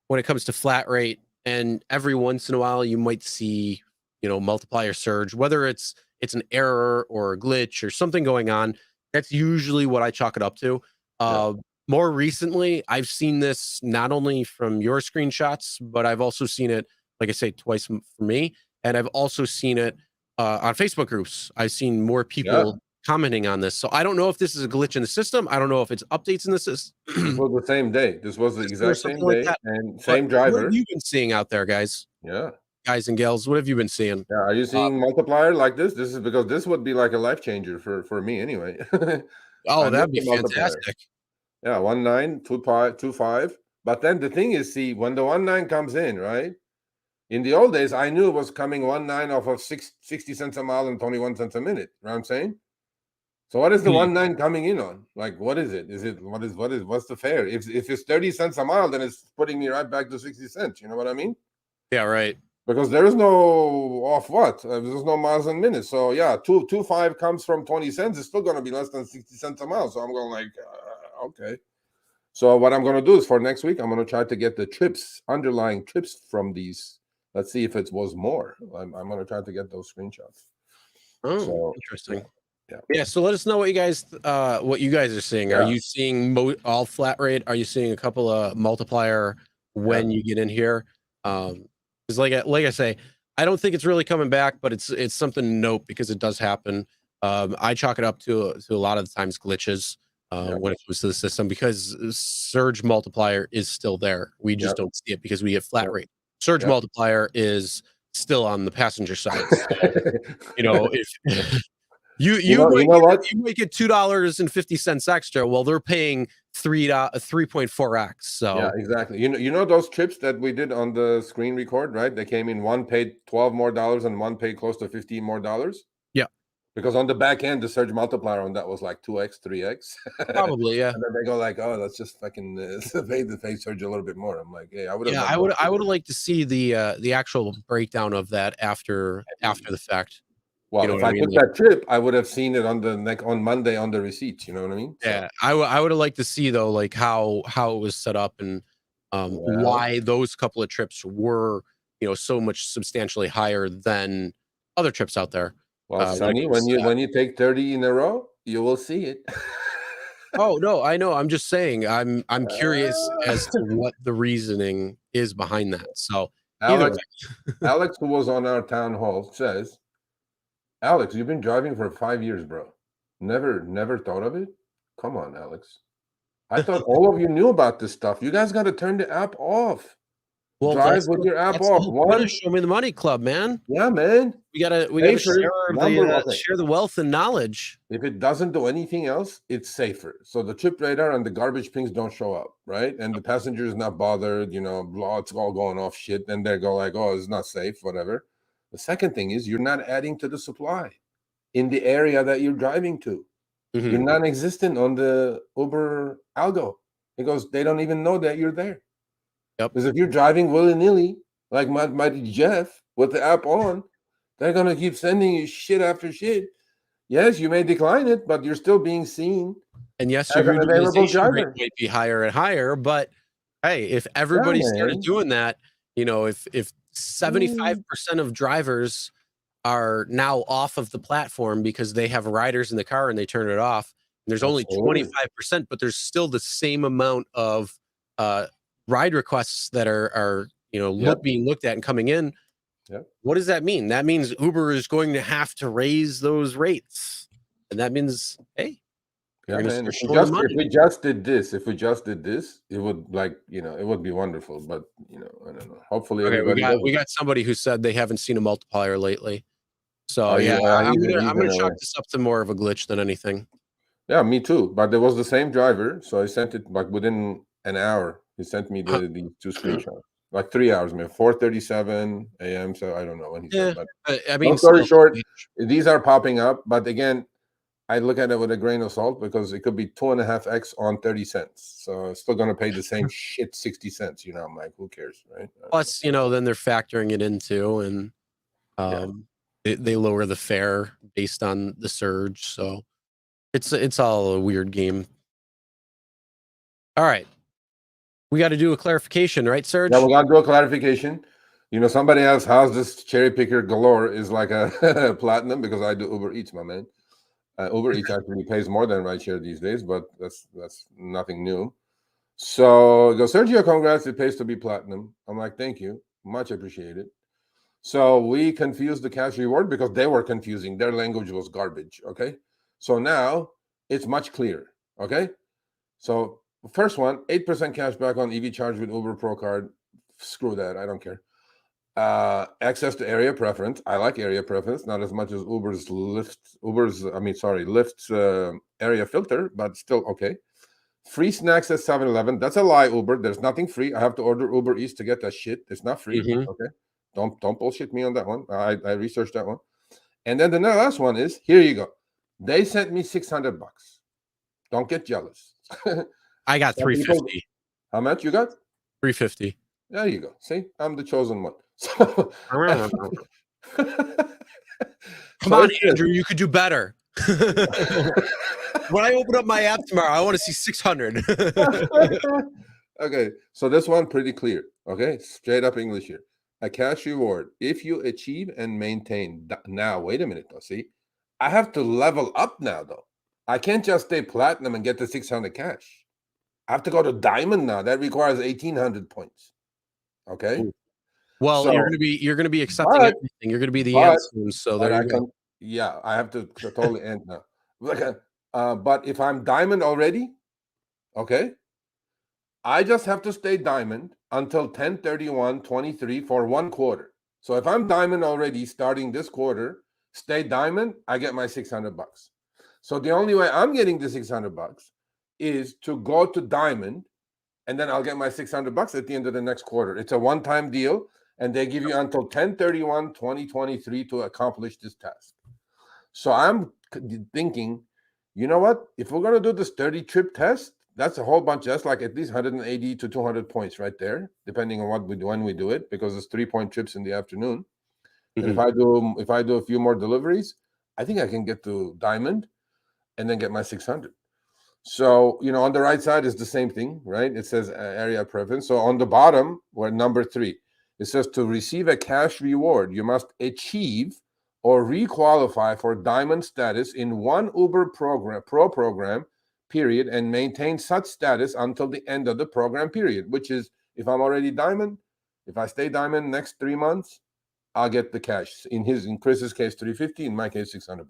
when it comes to flat rate, and every once in a while you might see multiplier surge, whether it's an error or a glitch or something going on. That's usually what I chalk it up to. More recently, I've seen this not only from your screenshots, but I've also seen it, like I say, twice for me. And I've also seen it on Facebook groups. I've seen more people commenting on this. So I don't know if this is a glitch in the system. I don't know if it's updates in the system. This was the same day. This was the exact same day and same driver. What have you been seeing out there, guys? Yeah. Guys and gals, what have you been seeing? Yeah, are you seeing multiplier like this? This is because this would be like a life changer for me anyway. Oh, that'd be fantastic. Yeah, 1925. But then the thing is, see, when the 19 comes in, right? In the old days, I knew it was coming 19 off of 60 cents a mile and 21 cents a minute. You know what I'm saying? So what is the 19 coming in on? Like, what is it? What's the fare? If it's 30 cents a mile, then it's putting me right back to 60 cents. You know what I mean? Yeah, right. Because there is no off what? There's no miles and minutes. So yeah, 2.25 comes from 20 cents. It's still going to be less than 60 cents a mile. So I'm going like, okay. So what I'm going to do is for next week, I'm going to try to get the underlying trips from these. Let's see if it was more. I'm going to try to get those screenshots. Oh, interesting. Yeah. So let us know what you guys are seeing. Are you seeing all flat rate? Are you seeing a couple of multiplier when you get in here? Because like I say, I don't think it's really coming back, but it's something to note because it does happen. I chalk it up to a lot of the times glitches when it comes to the system, because surge multiplier is still there. We just don't see it because we get flat rate. Surge multiplier is still on the passenger side. If you might get $2.50 extra, well, they're paying 3.4x. So yeah, exactly. You know those trips that we did on the screen record, right? They came in, one paid $12 more and one paid close to $15 more. Yeah, because on the back end, the surge multiplier on that was like 2x, 3x. Probably, yeah. And then they go like, "Oh, let's just fucking pay the fake surge a little bit more." I'm like, "Hey, I would have." Yeah, I would have liked to see the actual breakdown of that after the fact. Well, if I took that trip, I would have seen it on Monday on the receipts. You know what I mean? Yeah, I would have liked to see though, like how it was set up and why those couple of trips were so much substantially higher than other trips out there. Well, Sonny, when you take 30 in a row, you will see it. Oh no, I know. I'm just saying. I'm curious as to what the reasoning is behind that. So Alex, who was on our town hall, says, "Alex, you've been driving for 5 years, bro. Never thought of it? Come on, Alex. I thought all of you knew about this stuff. You guys got to turn the app off. Well, drive with your app off. Show me the money club, man. Yeah, man. We gotta share the wealth and knowledge. If it doesn't do anything else, it's safer. So the trip radar and the garbage pings don't show up, right? And the passenger is not bothered. It's all going off shit. And they go like, "Oh, it's not safe," whatever. The second thing is you're not adding to the supply in the area that you're driving to. Mm-hmm. You're non-existent on the Uber algo because they don't even know that you're there. Yep. Because if you're driving willy-nilly, like my Jeff with the app on, they're going to keep sending you shit after shit. Yes, you may decline it, but you're still being seen. And yes, your utilization rate might be higher and higher, but hey, if everybody started doing that, if 75% of drivers are now off of the platform because they have riders in the car and they turn it off. And there's only Absolutely. 25%, but there's still the same amount of ride requests that are Yep. being looked at and coming in. Yep. What does that mean? That means Uber is going to have to raise those rates, and that means, hey, Yeah, you're going to man. start showing the money. If we just did this, it would it would be wonderful. But I don't know. Hopefully Okay, everybody does we it. got somebody who said they haven't seen a multiplier lately. So Oh, yeah, he's I'm in gonna LA. chalk this up to more of a glitch than anything. Yeah, me too. But there was the same driver, so I sent it like within an hour. He sent me Huh. the two screenshots, like 3 hours, man. 4:37 a.m. So I don't know when he Yeah, said, but I mean, long story still, short, these are popping up. But again, I look at it with a grain of salt because it could be 2.5x on 30 cents. So it's still going to pay the same shit 60 cents. I'm like, who cares, right? plus, then they're factoring it into, and Yeah. they lower the fare based on the surge. So it's all a weird game. All right, we got to do a clarification, right, Serge? Yeah, we got to do a clarification. Somebody else has this cherry picker galore is like a platinum because I do Uber Eats, my man. Uber Eats actually pays more than rideshare these days, but that's nothing new. So go, Sergio, congrats. It pays to be platinum. I'm like, thank you. Much appreciated. So we confused the cash reward because they were confusing. Their language was garbage. Okay. So now it's much clearer. Okay. So first one, 8% cash back on EV charge with Uber Pro card. Screw that. I don't care. Access to area preference. I like area preference, not as much as Lyft's area filter, but still okay. Free snacks at 7-Eleven. That's a lie, Uber. There's nothing free. I have to order Uber Eats to get that shit. It's not free. Mm-hmm. Okay. Don't bullshit me on that one. I researched that one. And then the last one is, here you go. They sent me $600. Don't get jealous. I got 350. How much you got? 350. There you go. See, I'm the chosen one. So, Come on, Andrew, you could do better. When I open up my app tomorrow, I want to see 600. Okay, so this one pretty clear. Okay, straight up English here. A cash reward if you achieve and maintain. Now, wait a minute though. See, I have to level up now though. I can't just stay platinum and get the 600 cash. I have to go to diamond now. That requires 1,800 points. Okay. Ooh. Well, So, you're gonna be accepting everything. You're gonna be the but, soon. So there you go. Yeah, I have to totally end now. But if I'm diamond already, okay, I just have to stay diamond until 10/31/23 for 1 quarter. So if I'm diamond already starting this quarter, stay diamond, I get my $600. So the only way I'm getting the $600 is to go to diamond, and then I'll get my $600 at the end of the next quarter. It's a one-time deal, and they give you until 10/31/2023 to accomplish this task. So I'm thinking, you know what? If we're going to do this 30 trip test, that's a whole bunch. That's like at least 180 to 200 points right there, depending on when we do it, because it's 3-point trips in the afternoon. And if I do a few more deliveries, I think I can get to diamond and then get my 600. So, on the right side is the same thing, right? It says area preference. So on the bottom, we're number 3. It says to receive a cash reward, you must achieve or requalify for diamond status in one Uber Pro program period and maintain such status until the end of the program period, which is if I'm already diamond, if I stay diamond next 3 months, I'll get the cash. In Chris's case, 350, in my case, $600.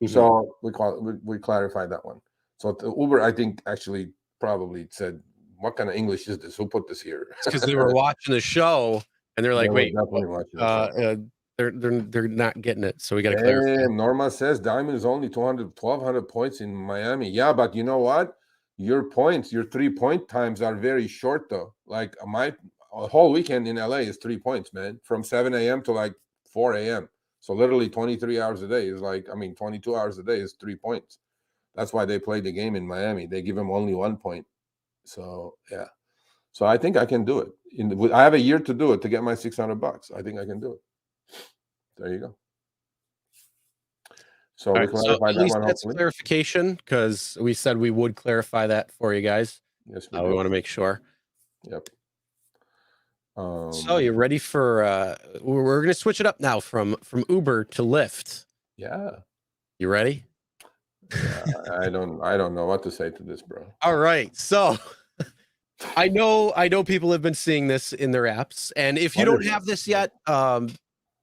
So we clarified that one. So Uber, I think, actually probably said, what kind of English is this? Who put this here? It's because they were watching the show and they're like, They were wait, definitely watching the show. they're not getting it. So we got to clarify. Norma says diamond is only 1,200 points in Miami. Yeah, but you know what? Your 3-point times are very short though. Like my whole weekend in LA is 3 points, man, from 7 a.m. to like 4 a.m. So literally 23 hours a day is 22 hours a day is 3 points. That's why they play the game in Miami. They give them only 1 point. So yeah. So I think I can do it. I have a year to do it to get my $600. I think I can do it. There you go. So we clarified that one. That's clarification because we said we would clarify that for you guys. Yes, we want to make sure. Yep. So you ready for? We're gonna switch it up now from Uber to Lyft. Yeah. You ready? Yeah. I don't know what to say to this, bro. All right. So I know people have been seeing this in their apps, and if you What don't is it? have this yet,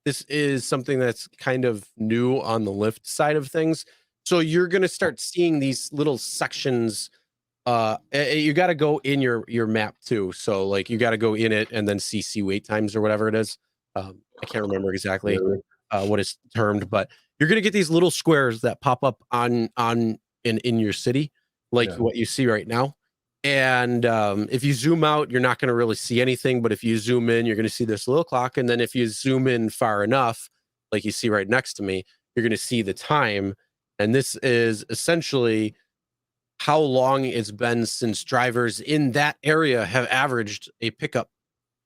this is something that's kind of new on the Lyft side of things. So you're gonna start seeing these little sections. You got to go in your map too. So like you got to go in it and then see wait times or whatever it is. I can't remember exactly Really? what it's termed, but you're gonna get these little squares that pop up on in your city, like Yeah. what you see right now. And if you zoom out, you're not gonna really see anything. But if you zoom in, you're gonna see this little clock. And then if you zoom in far enough, like you see right next to me, you're gonna see the time. And this is essentially how long it's been since drivers in that area have averaged a pickup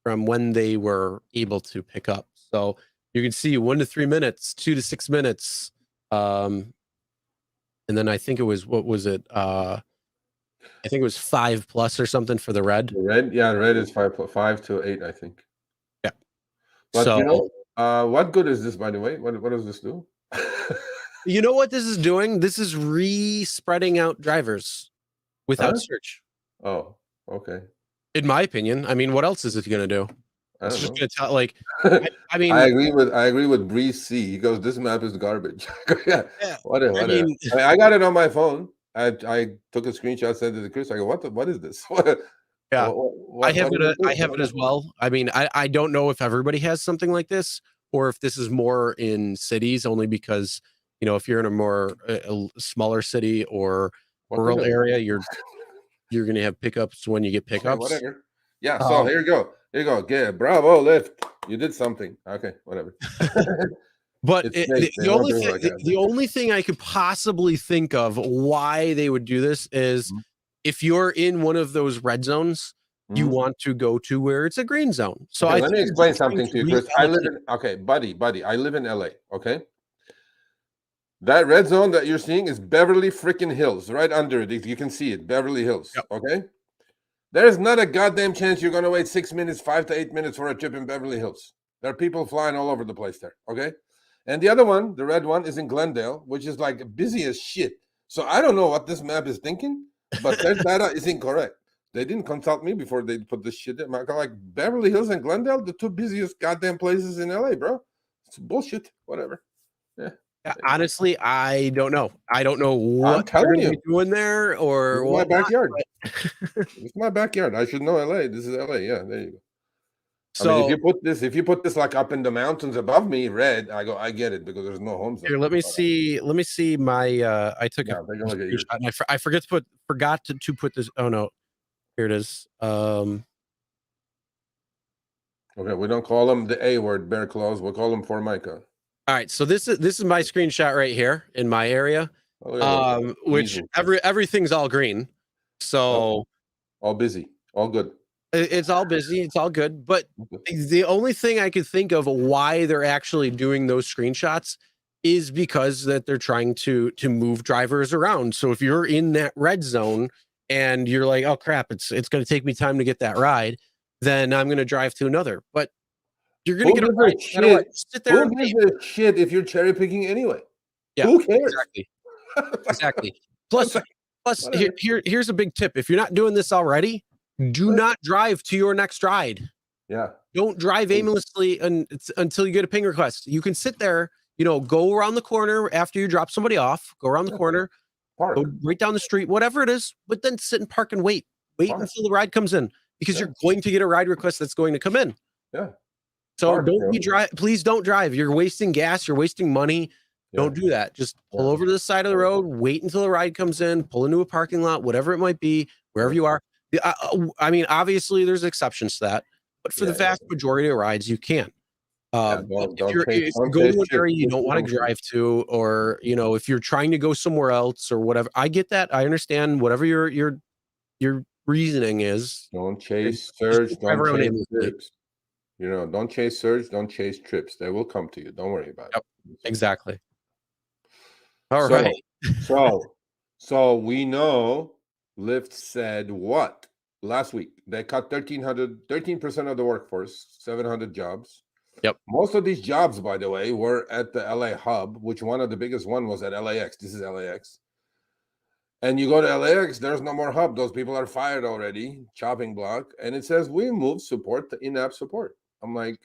from when they were able to pick up. So you can see 1 to 3 minutes, 2 to 6 minutes. And then I think it was, what was it? I think it was 5+ or something for the red. The red, yeah, red is 5 to 8, I think. Yeah. But So, you know, what good is this, by the way? What does this do? you know what this is doing? This is spreading out drivers without Huh? search. Oh, okay. In my opinion, I mean, what else is it going to do? I It's don't just know. going to tell, like, I mean, I agree with Breeze C. He goes, "This map is garbage." Yeah, yeah, whatever, I whatever. mean, I got it on my phone. I took a screenshot, sent it to Chris. I go, "What is this? What yeah. I have does it. it do? I have it as well. I mean, I don't know if everybody has something like this, or if this is more in cities, only because if you're in a more a smaller city or What kind rural of area, you're gonna have pickups when you get okay, pickups. whatever. Yeah, so Um, here you go. Here you go. Yeah, bravo, Lyft. You did something. Okay, whatever. but It's snake. They the won't only do thing sarcasm. the only thing I could possibly think of why they would do this is Mhm. if you're in one of those red zones, you Mhm. want to go to where it's a green zone. So Okay, I let think me they're just explain trying something to to you, Chris. I live reallocate. in okay, buddy. I live in LA. Okay. That red zone that you're seeing is Beverly freaking Hills. Right under it. You can see it. Beverly Hills. Okay. There's not a goddamn chance you're gonna wait 6 minutes, 5 to 8 minutes for a trip in Beverly Hills. There are people flying all over the place there. Okay. And the other one, the red one, is in Glendale, which is like busy as shit. So I don't know what this map is thinking, but their data is incorrect. They didn't consult me before they put this shit in. Like Beverly Hills and Glendale, the two busiest goddamn places in LA, bro. It's bullshit. Whatever. Yeah. Honestly, I don't know. I don't know I'm what they're telling gonna be you, doing there this or is my whatnot, backyard. but It's my backyard. I should know LA. This is LA. Yeah, there you go. I mean, so if you put this like up in the mountains above me, red, I go, I get it because there's no homes up here, there. let me see my I took a Yeah, take a look at yours. screenshot and I forgot to put this. Oh no, here it is. Okay, we don't call them the A word, bear claws. We'll call them Formica. All right, so this is my screenshot right here in my area, Oh, look at those guys. which Weasel. everything's all green. Oh, So all busy, all good. it's all busy, it's all good. But Okay. the only thing I could think of why they're actually doing those screenshots is because that they're trying to move drivers around. So if you're in that red zone and you're like, oh crap, it's going to take me time to get that ride, then I'm going to drive to another. But you're going to Who get a gives ride a no matter what. shit? Just sit there Who and gives wait. a shit if you're cherry picking anyway? Yeah, Who cares? exactly. Exactly. It's Plus, like, whatever. here's a big tip. If you're not doing this already, do not drive to your next ride. Yeah. Don't drive aimlessly until you get a ping request. You can sit there, go around the corner after you drop somebody off, go around the corner, Park. go right down the street, whatever it is, but then sit and park and wait. Wait Park. until the ride comes in because Yeah. you're going to get a ride request that's going to come in. Yeah. So Park, don't bro. be drive. Please don't drive. You're wasting gas. You're wasting money. Yeah. Don't do that. Just pull Yeah. over to the side of the road, wait until the ride comes in, pull into a parking lot, whatever it might be, wherever you are. I mean, obviously, there's exceptions to that, but for the Yeah, vast majority of rides, you can. yeah. But Don't if you don't go chase to an chips. area you Chips don't will want come to for you. drive to, or if you're trying to go somewhere else or whatever, I get that. I understand whatever your reasoning is. Don't chase Just surge. don't drive Don't around chase aimlessly. trips. Don't chase surge. Don't chase trips. They will come to you. Don't worry about Yep, it. exactly. All So, right. so we know Lyft said what? last week. They cut 13% of the workforce, 700 jobs. Yep. Most of these jobs, by the way, were at the LA hub, which one of the biggest one was at LAX. This is LAX. And you go to LAX, there's no more hub. Those people are fired already, chopping block. And it says, we move support to in-app support. I'm like,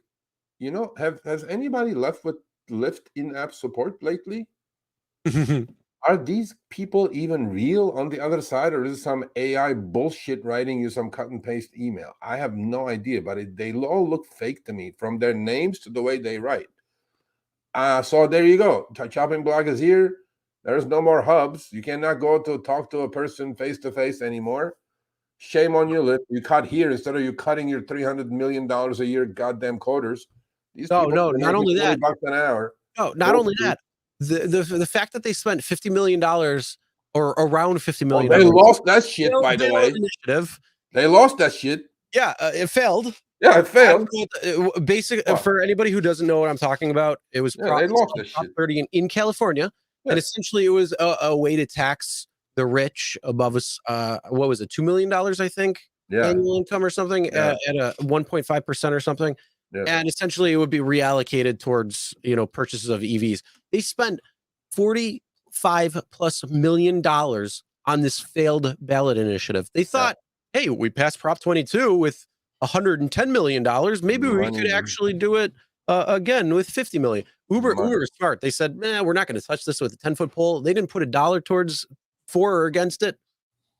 has anybody left with Lyft in-app support lately? Are these people even real on the other side, or is it some AI bullshit writing you some cut and paste email? I have no idea, but they all look fake to me, from their names to the way they write. So there you go. Chopping block is here. There's no more hubs. You cannot go to talk to a person face to face anymore. Shame on you, Lyft. You cut here instead of you cutting your $300 million a year goddamn coders. These No, people are not only that. $20 an hour. No, not only that. The fact that they spent $50 million or around $50 million. They lost that shit, by the way. Initiative. They lost that shit. Yeah, it failed. Yeah, it failed. For anybody who doesn't know what I'm talking about, it was they lost that shit. 30 in California, and essentially it was a way to tax the rich above us. What was it, $2 million? I think annual income or something at a 1.5% or something. Yeah. And essentially it would be reallocated towards, purchases of EVs. They spent $45+ million on this failed ballot initiative. They thought, hey, we passed Prop 22 with $110 million. Maybe we could actually do it again with $50 million. Uber is smart. They said, we're not going to touch this with a 10-foot pole. They didn't put $1 towards for or against it.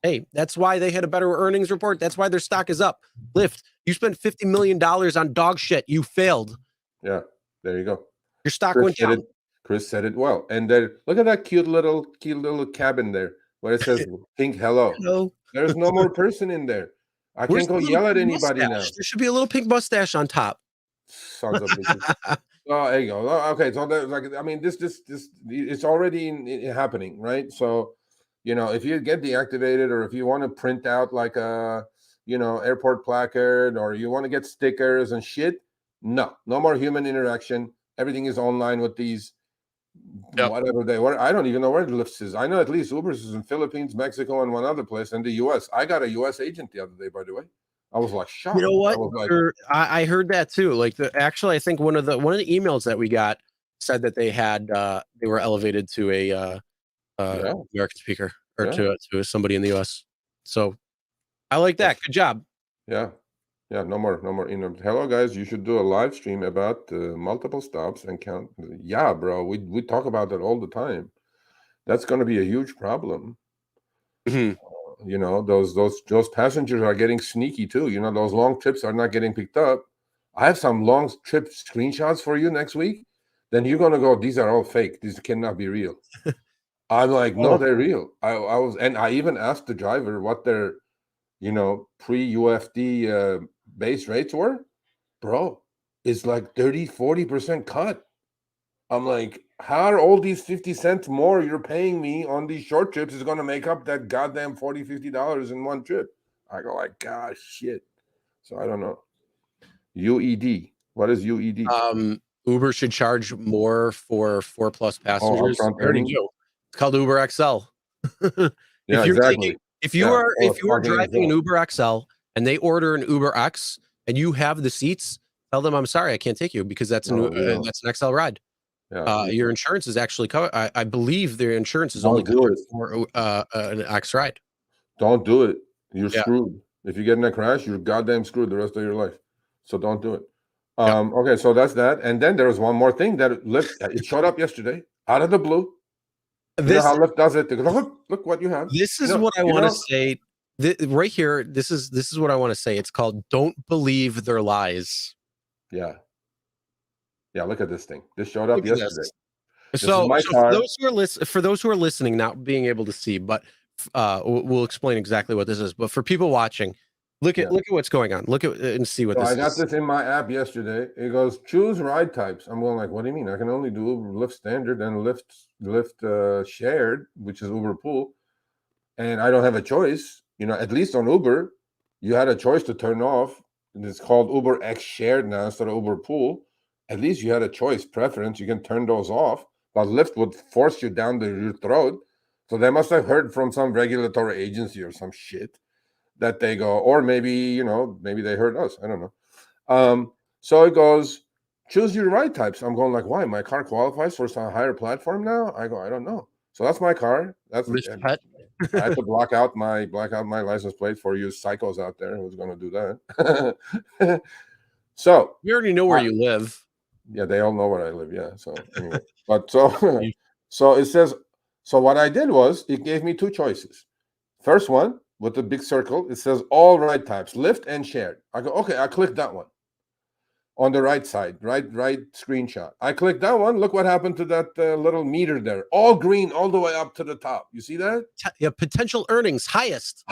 Hey, that's why they had a better earnings report. That's why their stock is up. Lyft, you spent $50 million on dog shit. You failed. Yeah, there you go. Your stock went down. Chris said it well. And there, look at that cute little cabin there where it says "Pink Hello." Hello. There's no more person in there. I can't go yell at anybody now. There should be a little pink mustache on top. Sons of bitches. Oh, there you go. Okay, so this it's already happening, right? So, if you get deactivated, or if you want to print out like a, airport placard, or you want to get stickers and shit, no more human interaction. Everything is online with these, whatever they were. I don't even know where the Lyft is. I know at least Uber's is in Philippines, Mexico, and one other place, and the U.S. I got a U.S. agent the other day, by the way. I was like shocked. You know what? I heard that too. Like I think one of the emails that we got said that they had they were elevated to a American speaker, or to somebody in the U.S. So I like that. Good job. Yeah. No more. Hello, guys. You should do a live stream about multiple stops and count. Yeah, bro. We talk about that all the time. That's going to be a huge problem. Mm-hmm. Those passengers are getting sneaky too. Those long trips are not getting picked up. I have some long trip screenshots for you next week. Then you're gonna go, these are all fake. These cannot be real. I'm like, no, they're real. I even asked the driver what their, pre-UFD base rates were. Bro, it's like 30-40% cut. I'm like, how are all these 50 cents more you're paying me on these short trips is going to make up that goddamn $40-50 in one trip? I go like, gosh, shit. So I don't know. UED. What is UED? Uber should charge more for 4+ passengers. It's called Uber XL. Exactly. If you are driving an Uber XL and they order an Uber X and you have the seats, tell them I'm sorry, I can't take you because that's an XL ride. Yeah, your insurance is actually covered. I believe their insurance is only covered for an X ride. Don't do it. You're screwed. If you get in a crash, you're goddamn screwed the rest of your life. So don't do it. Okay, so that's that. And then there was one more thing that it showed up yesterday out of the blue. You know how Lyft does it? They go, look what you have. This is what I want to say. Right here, this is what I want to say. It's called "Don't Believe Their Lies." Yeah. Yeah, look at this thing. This showed up yesterday. So for those who are listening, not being able to see, but we'll explain exactly what this is. But for people watching, look at what's going on. Look at and see what this is. I got this in my app yesterday. It goes, choose ride types. I'm going like, what do you mean? I can only do Uber, Lyft Standard, and Lyft Shared, which is Uber Pool, and I don't have a choice. At least on Uber, you had a choice to turn off. And it's called Uber X Shared now instead of Uber Pool. At least you had a choice, preference. You can turn those off, but Lyft would force you down your throat. So they must have heard from some regulatory agency or some shit that they go, or maybe maybe they heard us. I don't know. So it goes, choose your ride types. I'm going like, why? My car qualifies for some higher platform now? I go, I don't know. So that's my car. That's Mr. Pet. I had to block out my license plate for you psychos out there who's going to do that. So You already know where you live. yeah, they all know where I live. Yeah. So anyway, but so it says. So what I did was it gave me two choices. First one with the big circle, it says all ride types, Lyft and shared. I go, okay, I click that one on the right side, right screenshot. I click that one. Look what happened to that little meter there, all green all the way up to the top. You see that? Yeah, potential earnings highest.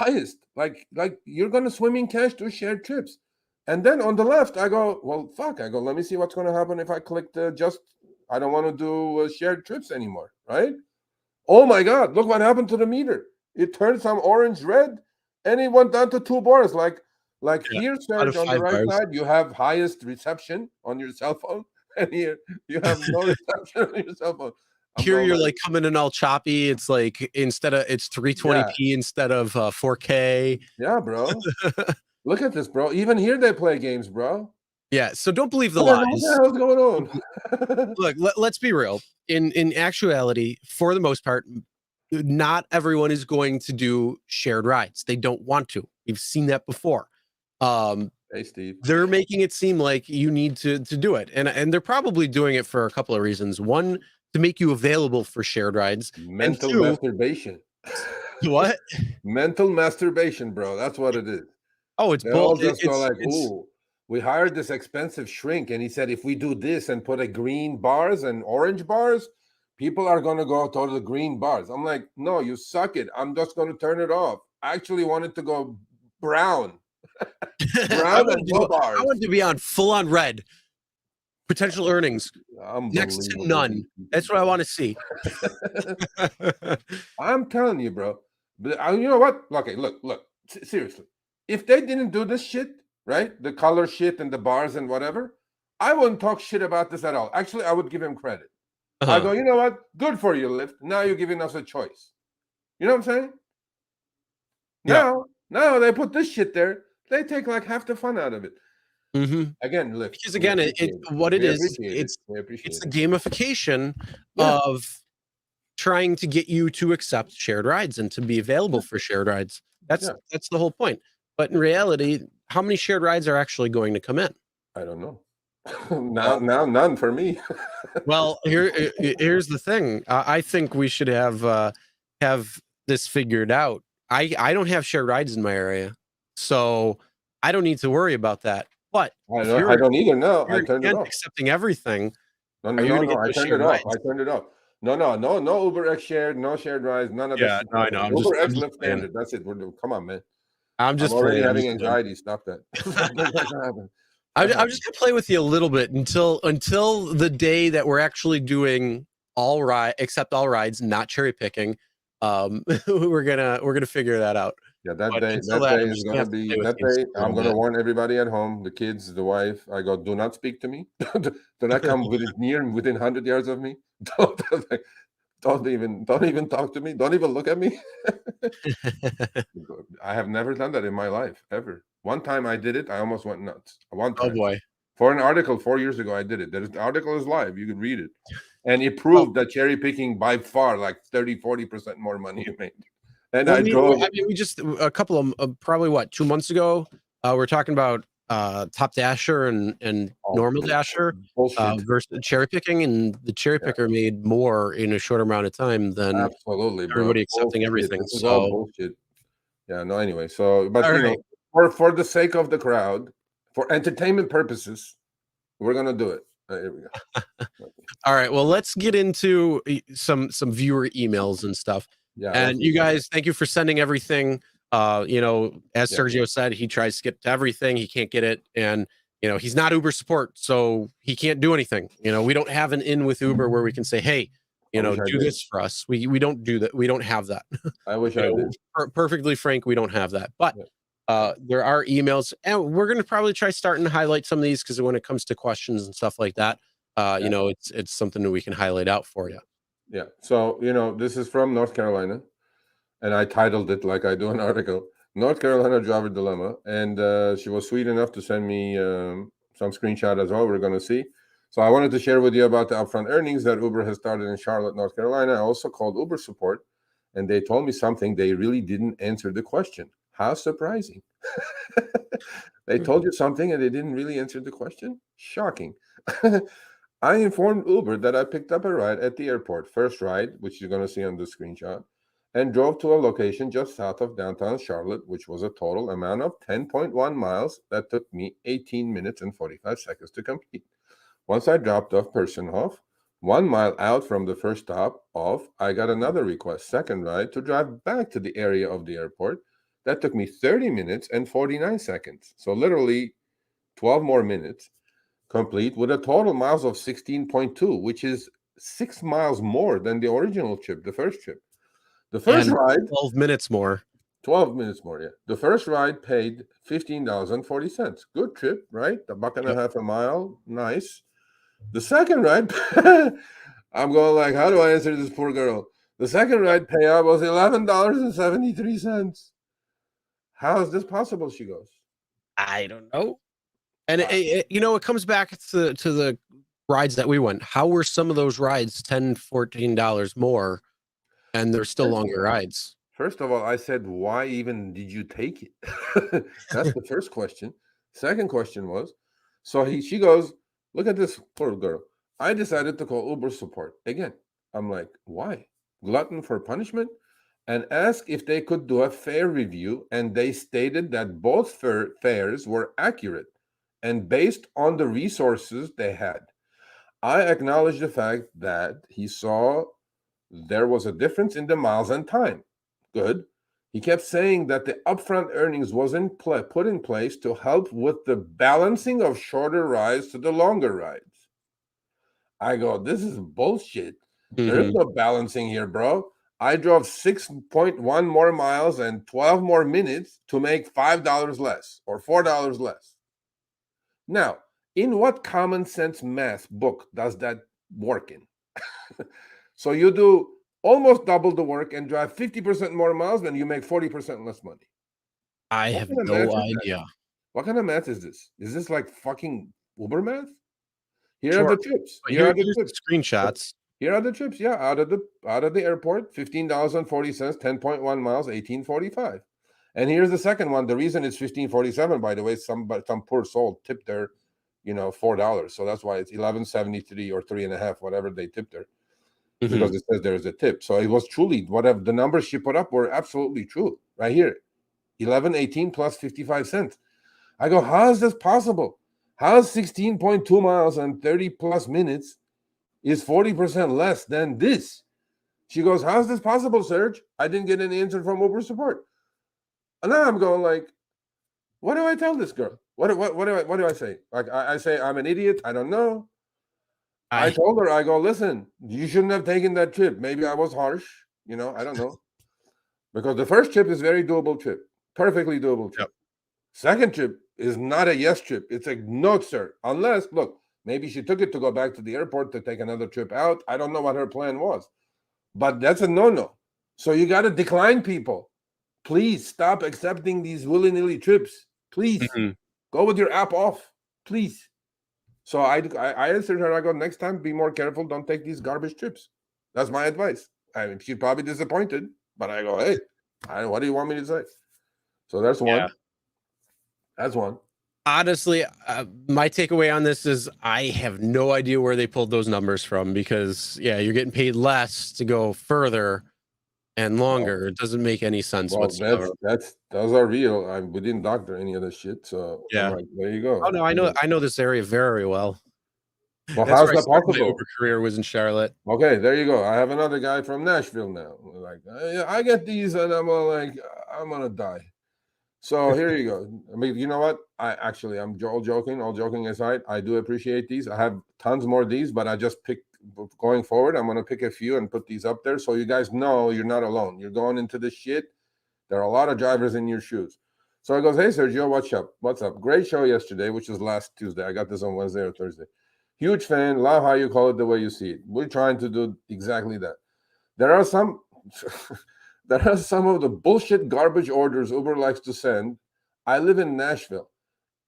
Like you're gonna swim in cash to shared trips. And then on the left, I go, well, fuck. I go, let me see what's gonna happen if I click I don't want to do shared trips anymore, right? Oh my God, look what happened to the meter. It turned some orange red and it went down to 2 bars. Like here, Serge, on the right side, you have highest reception on your cell phone. And here you have no reception on your cell phone. Here you're like coming in all choppy. It's like it's 320p instead of 4K. Yeah, bro. Look at this, bro. Even here they play games, bro. Yeah, so don't believe the lies. What the hell's going on? Look, let's be real. In actuality, for the most part, not everyone is going to do shared rides. They don't want to. We've seen that before. Hey, Steve. They're making it seem like you need to do it, and they're probably doing it for a couple of reasons. One, to make you available for shared rides. Mental masturbation. What? Mental masturbation, bro. That's what it is. Oh, it's both. Just go like, ooh, we hired this expensive shrink, and he said if we do this and put a green bars and orange bars, people are gonna go to the green bars. I'm like, no, you suck it. I'm just gonna turn it off. I actually wanted to go brown. Brown and no bars. I want to be on full on red. Potential earnings next to none. That's what I want to see. I'm telling you, bro. But you know what? Okay, look. Seriously, if they didn't do this shit, right? The color shit and the bars and whatever, I wouldn't talk shit about this at all. Actually, I would give him credit. I go, you know what? Good for you, Lyft. Now you're giving us a choice. You know what I'm saying? Now they put this shit there. They take like half the fun out of it. Again, Lyft. Because again, it's the gamification of trying to get you to accept shared rides and to be available for shared rides. That's the whole point. But in reality, how many shared rides are actually going to come in? I don't know. now none for me. Well, here's the thing. I think we should have this figured out. I don't have shared rides in my area, so I don't need to worry about that. But I don't either. No, I turned it off. Accepting everything. No, I turned it off. I turned it off. No Uber X shared, no shared rides, none of that. Yeah, I know. Uber X Lyft standard. That's it. Come on, man. I'm already having anxiety. Stop that. I'm just gonna play with you a little bit until the day that we're actually doing except all rides, not cherry picking. We're gonna figure that out. Yeah, that day is gonna be that day. I'm gonna warn everybody at home, the kids, the wife. I go, do not speak to me. Do not come within 100 yards of me. Don't even talk to me. Don't even look at me. I have never done that in my life ever. One time I did it, I almost went nuts. One time. Oh boy. For an article 4 years ago, I did it. The article is live. You can read it. And it proved that cherry picking by far like 30-40% more money you made. And we just a couple of probably 2 months ago, we're talking about top dasher and normal dasher versus cherry picking, and the cherry picker made more in a short amount of time than everybody accepting everything. So bullshit. Yeah, no, anyway. So but for the sake of the crowd, for entertainment purposes, we're gonna do it. Here we go. All right. Well, let's get into some viewer emails and stuff. Yeah. And you guys, thank you for sending everything. As Sergio said, he tries to get to everything. He can't get it. And, he's not Uber support, so he can't do anything. We don't have an in with Uber where we can say, hey, do this for us. We don't do that. We don't have that. I wish I did. Perfectly frank, we don't have that. But there are emails, and we're going to probably try starting to highlight some of these because when it comes to questions and stuff like that, it's something that we can highlight out for you. Yeah. So, this is from North Carolina, and I titled it like I do an article. North Carolina driver dilemma, and she was sweet enough to send me some screenshot as well. We're going to see. So I wanted to share with you about the upfront earnings that Uber has started in Charlotte, North Carolina. I also called Uber support, and they told me something. They really didn't answer the question. How surprising. They told you something and they didn't really answer the question? Shocking. I informed Uber that I picked up a ride at the airport, first ride, which you're going to see on the screenshot, and drove to a location just south of downtown Charlotte, which was a total amount of 10.1 miles that took me 18 minutes and 45 seconds to complete. Once I dropped off Personhoff, 1 mile out from the first stop off, I got another request, second ride, to drive back to the area of the airport. That took me 30 minutes and 49 seconds. So literally 12 more minutes complete with a total miles of 16.2, which is 6 miles more than the original trip, the first trip. The first And ride, 12 minutes more. 12 minutes more, yeah. The first ride paid $15.40. Good trip, right? A buck and a half a mile. Nice. The second ride, I'm going like, how do I answer this poor girl? The second ride payout was $11.73. How is this possible? She goes, I don't know. And it comes back to the rides that we went. How were some of those rides $10, $14 more, and they're still longer rides? First of all, I said, why even did you take it? That's the first question. Second question was, she goes, look at this poor girl. I decided to call Uber support again. I'm like, why? Glutton for punishment? And ask if they could do a fare review. And they stated that both fares were accurate and based on the resources they had. I acknowledge the fact that he saw there was a difference in the miles and time. Good. He kept saying that the upfront earnings wasn't put in place to help with the balancing of shorter rides to the longer rides. I go, this is bullshit. There is no balancing here, bro. I drove 6.1 more miles and 12 more minutes to make $5 less or $4 less. Now, in what common sense math book does that work in? So you do almost double the work and drive 50% more miles, then you make 40% less money. I have no idea. What kind of math is this? Is this like fucking Uber math? Here Sure. are the trips. Here's the screenshots. Here are the trips. Yeah, out of the airport, $15.40, 10.1 miles, 18.45. And here's the second one. The reason it's 15.47, by the way, some poor soul tipped their, $4. So that's why it's 11.73 or 3.5, whatever they tipped there. Because it says there's a tip. So it was truly whatever the numbers she put up were absolutely true. Right here, 11.18 plus 55 cents. I go, how is this possible? How is 16.2 miles and 30 plus minutes is 40% less than this? She goes, how is this possible, Serge? I didn't get an answer from Uber support. And now I'm going like, what do I tell this girl? What do I say? Like I say I'm an idiot. I don't know. I told her, I go, listen, you shouldn't have taken that trip. Maybe I was harsh. I don't know. Because the first trip is very doable trip. Perfectly doable trip. Yep. Second trip is not a yes trip. It's a no, sir. Unless, look, maybe she took it to go back to the airport to take another trip out. I don't know what her plan was. But that's a no-no. So you got to decline people. Please stop accepting these willy-nilly trips. Please. Go with your app off. Please. So I answered her. I go, next time, be more careful. Don't take these garbage trips. That's my advice. I mean, she's probably disappointed, but I go, hey, what do you want me to say? So that's one. That's one. Honestly, my takeaway on this is I have no idea where they pulled those numbers from because, you're getting paid less to go further and longer. It doesn't make any sense whatsoever. Those are real. We didn't doctor any of this shit. So I'm like, there you go. Oh no, I know this area very well. Well, how's that possible? My Uber career was in Charlotte. Okay, there you go. I have another guy from Nashville now. Like, I get these, and I'm like, I'm gonna die. So here you go. I mean, you know what? I'm all joking aside. I do appreciate these. I have tons more of these, but I just picked going forward. I'm gonna pick a few and put these up there so you guys know you're not alone. You're going into this shit. There are a lot of drivers in your shoes. So I goes, hey Sergio, what's up? What's up? Great show yesterday, which was last Tuesday. I got this on Wednesday or Thursday. Huge fan. Love how you call it the way you see it. We're trying to do exactly that. There are some There are some of the bullshit garbage orders Uber likes to send. I live in Nashville,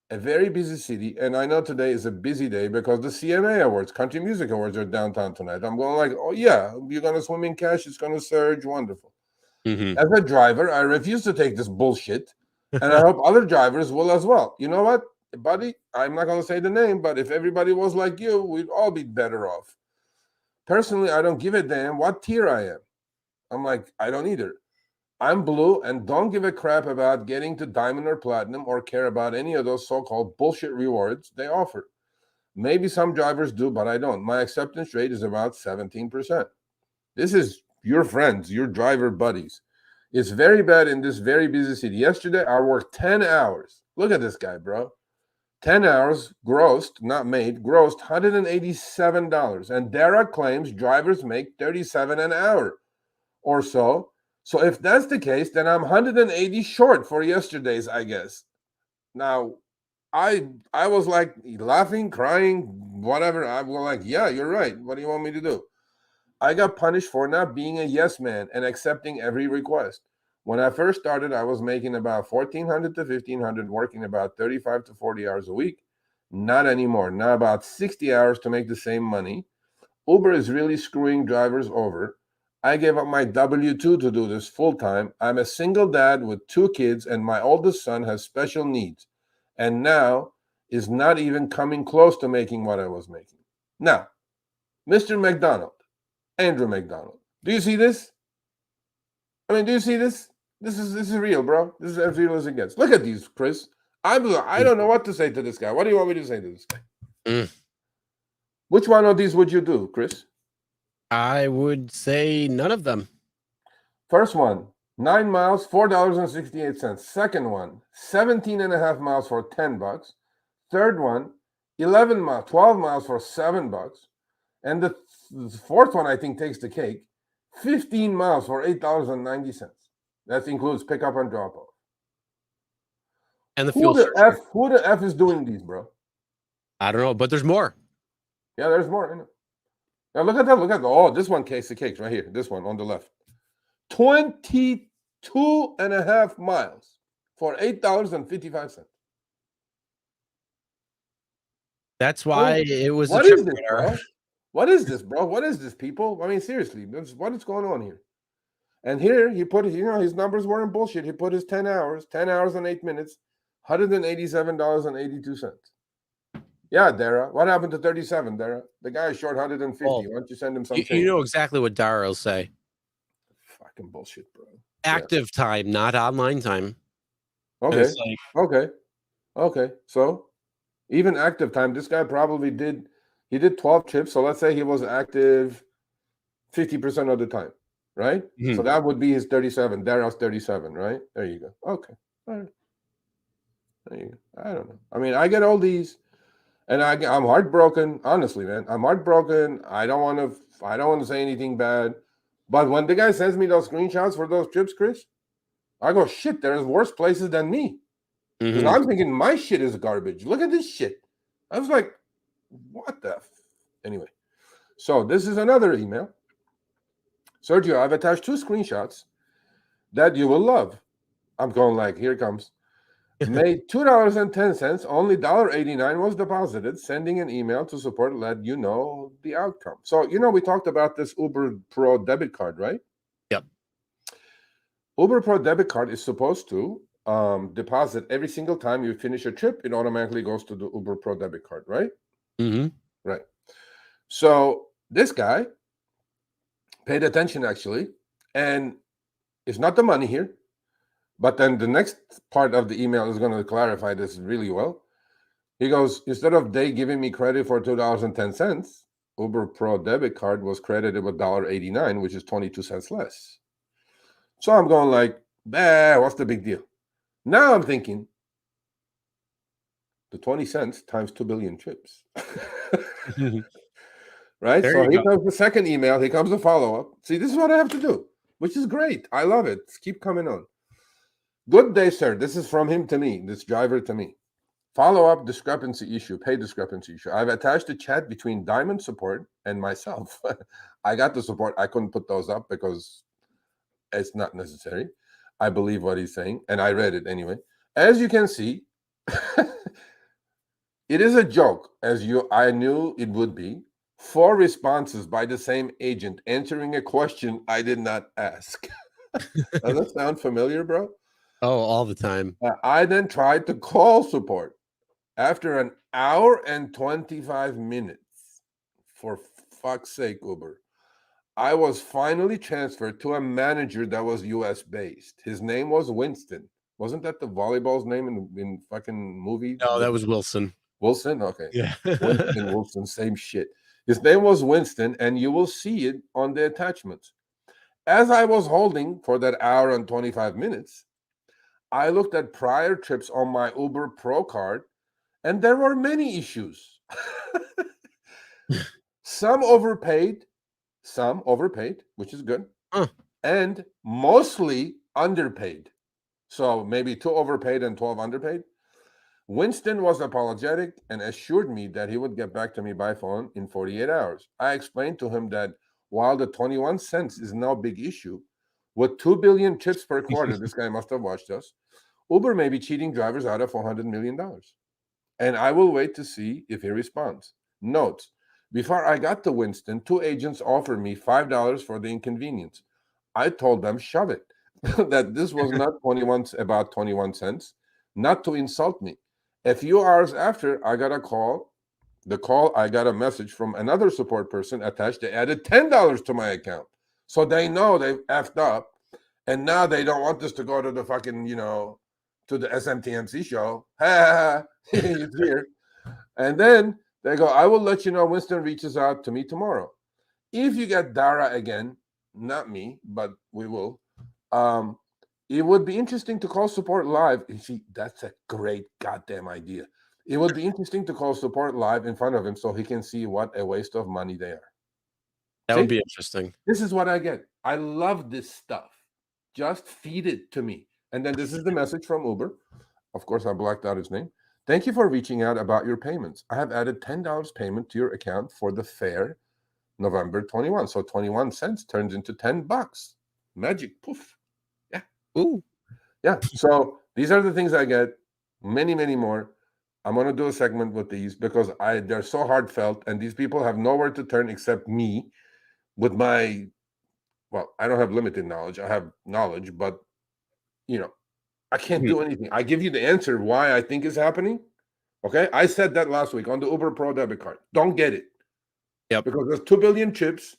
a very busy city, and I know today is a busy day because the CMA Awards, Country Music Awards, are downtown tonight. I'm going like, oh yeah, you're going to swim in cash. It's going to surge. Wonderful. Mm-hmm. As a driver, I refuse to take this bullshit, and I hope other drivers will as well. You know what, buddy? I'm not going to say the name, but if everybody was like you, we'd all be better off. Personally, I don't give a damn what tier I am. I'm like, I don't either. I'm blue and don't give a crap about getting to diamond or platinum or care about any of those so-called bullshit rewards they offer. Maybe some drivers do, but I don't. My acceptance rate is about 17%. This is your friends, your driver buddies. It's very bad in this very busy city. Yesterday, I worked 10 hours. Look at this guy, bro. 10 hours grossed, not made, grossed $187. And Dara claims drivers make $37 an hour or so. So if that's the case, then I'm 180 short for yesterday's, I guess. Now, I was like laughing, crying, whatever. I was like, yeah, you're right. What do you want me to do? I got punished for not being a yes man and accepting every request. When I first started, I was making about 1,400 to 1,500, working about 35 to 40 hours a week. Not anymore. Now about 60 hours to make the same money. Uber is really screwing drivers over. I gave up my W-2 to do this full time. I'm a single dad with 2 kids, and my oldest son has special needs, and now is not even coming close to making what I was making. Now, Mr. McDonald, Andrew McDonald, do you see this? I mean, do you see this? This is real, bro. This is as real as it gets. Look at these, Chris. I don't know what to say to this guy. What do you want me to say to this guy? Which one of these would you do, Chris? I would say none of them. First one, 9 miles, $4.68. Second one, 17.5 miles for $10. Third one, 11 miles, 12 miles for $7. And the fourth one, I think, takes the cake. 15 miles for $8.90. That includes pickup and drop off. And the Who fuel. the F is doing these, bro? I don't know, but there's more. Yeah, there's more in it. Now look at that. Look at that. Oh, this one takes the cakes right here. This one on the left. 22.5 miles for $8.55. That's why it was What a trip is this, bro? What is this, bro? What is this, people? I mean, seriously, what is going on here? And here he put, his numbers weren't bullshit. He put his 10 hours and 8 minutes, $187.82. Yeah, Dara. What happened to 37, Dara? The guy is short 150. Why don't you send him some change? You know exactly what Dara will say. Fucking bullshit, bro. Active time, not online time. Okay. Okay. So even active time, this guy probably did 12 trips. So let's say he was active 50% of the time, right? Mm-hmm. So that would be his 37. Dara's 37, right? There you go. Okay. All right. There you go. I don't know. I mean, I get all these. And I'm heartbroken, honestly, man. I'm heartbroken. I don't want to say anything bad. But when the guy sends me those screenshots for those trips, Chris, I go, shit, there's worse places than me. Because I'm thinking my shit is garbage. Look at this shit. I was like, what the Anyway. So this is another email. Sergio, I've attached 2 screenshots that you will love. I'm going like, here it comes. Made $2.10, only $1.89 was deposited. Sending an email to support let you know the outcome. So, we talked about this Uber Pro debit card, right? Yep. Uber Pro debit card is supposed to deposit every single time you finish a trip. It automatically goes to the Uber Pro debit card, right? Mm-hmm. Right. So this guy paid attention, actually, and it's not the money here. But then the next part of the email is going to clarify this really well. He goes, instead of they giving me credit for $2.10, Uber Pro debit card was credited with $1.89, which is 22 cents less. So I'm going like, what's the big deal? Now I'm thinking, the 20 cents times 2 billion trips. Right? There so here comes the second email. Here comes the follow-up. See, this is what I have to do, which is great. I love it. Keep coming on. Good day, sir. This is from him to me, this driver to me. Follow-up discrepancy issue, pay discrepancy issue. I've attached a chat between Diamond support and myself. I got the support. I couldn't put those up because It's not necessary. I believe what he's saying, and I read it anyway. As you can see, it is a joke, I knew it would be. 4 responses by the same agent answering a question I did not ask. Does that sound familiar, bro? Oh, all the time. I then tried to call support. After an hour and 25 minutes, for fuck's sake, Uber, I was finally transferred to a manager that was US based. His name was Winston. Wasn't that the volleyball's name in fucking movie? No, that was Wilson. Wilson? Okay. Yeah. Winston, Wilson, same shit. His name was Winston, and you will see it on the attachments. As I was holding for that hour and 25 minutes, I looked at prior trips on my Uber Pro card, and there were many issues. Some overpaid, which is good, and mostly underpaid. So maybe 2 overpaid and 12 underpaid. Winston was apologetic and assured me that he would get back to me by phone in 48 hours. I explained to him that while the 21 cents is no big issue, with 2 billion trips per quarter, this guy must have watched us, Uber may be cheating drivers out of $400 million. And I will wait to see if he responds. Note, before I got to Winston, 2 agents offered me $5 for the inconvenience. I told them, shove it, that this was not about 21 cents, not to insult me. A few hours after, I got a call. I got a message from another support person attached. They added $10 to my account. So they know they've effed up. And now they don't want this to go to the fucking, to the SMTMC show. Ha, it's here. And then they go, I will let you know Winston reaches out to me tomorrow. If you get Dara again, not me, but we will, it would be interesting to call support live. You see, that's a great goddamn idea. It would be interesting to call support live in front of him so he can see what a waste of money they are. That would be interesting. This is what I get. I love this stuff. Just feed it to me. And then this is the message from Uber. Of course, I blacked out his name. Thank you for reaching out about your payments. I have added $10 payment to your account for the fare November 21. So 21 cents turns into $10. Magic. Poof. Yeah. Ooh. Yeah. So these are the things I get. Many, many more. I'm going to do a segment with these because they're so heartfelt, and these people have nowhere to turn except me with my, well, I don't have limited knowledge. I have knowledge, but, I can't do anything. I give you the answer why I think is happening. Okay? I said that last week on the Uber Pro debit card. Don't get it. Yep. Because there's 2 billion chips.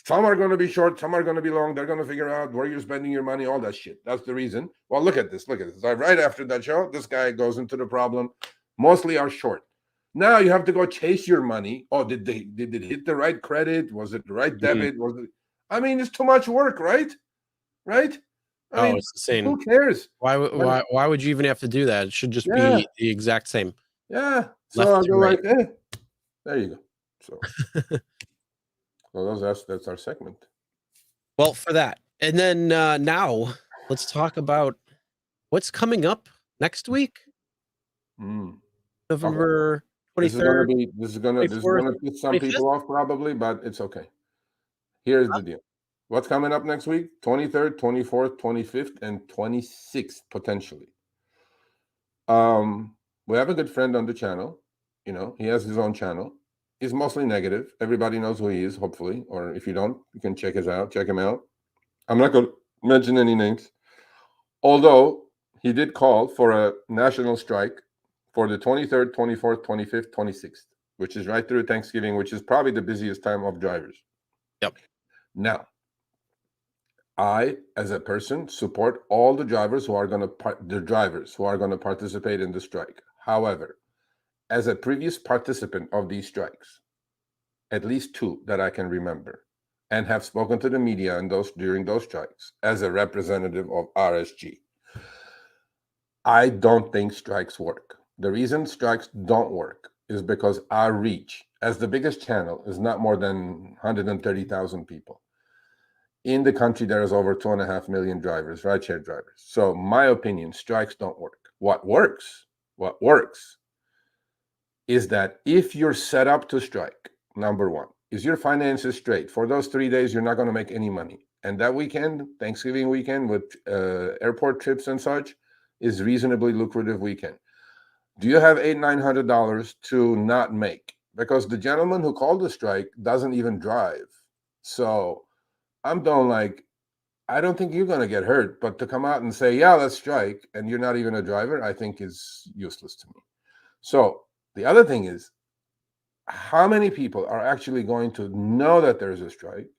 Some are going to be short. Some are going to be long. They're going to figure out where you're spending your money, all that shit. That's the reason. Well, look at this. Right after that show, this guy goes into the problem. Mostly are short. Now you have to go chase your money. Oh, did it hit the right credit? Was it the right debit? Was it? I mean, it's too much work, right? Right? I mean, it's insane. Who cares? Why would you even have to do that? It should just be the exact same. Yeah. So I go right. There you go. So that's our segment. Well, for that. And then now let's talk about what's coming up next week. November 23rd. This is gonna piss some people off probably, but it's okay. Here's the deal. What's coming up next week? 23rd, 24th, 25th, and 26th, potentially. We have a good friend on the channel. He has his own channel. He's mostly negative. Everybody knows who he is, hopefully. Or if you don't, you can check him out. I'm not going to mention any names. Although he did call for a national strike for the 23rd, 24th, 25th, 26th, which is right through Thanksgiving, which is probably the busiest time of drivers. Yep. Now, I, as a person, support all the drivers who are going to participate in the strike. However, as a previous participant of these strikes, at least 2 that I can remember, and have spoken to the media during those strikes as a representative of RSG, I don't think strikes work. The reason strikes don't work is because our reach as the biggest channel is not more than 130,000 people. In the country, there is over 2.5 million drivers, rideshare drivers. So my opinion, strikes don't work. What works is that if you're set up to strike, number one, is your finances straight. For those 3 days, you're not going to make any money. And that weekend, Thanksgiving weekend with airport trips and such, is reasonably lucrative weekend. Do you have $800-900 to not make? Because the gentleman who called the strike doesn't even drive. So I'm doing like, I don't think you're going to get hurt, but to come out and say, yeah, let's strike, and you're not even a driver, I think is useless to me. So the other thing is, how many people are actually going to know that there's a strike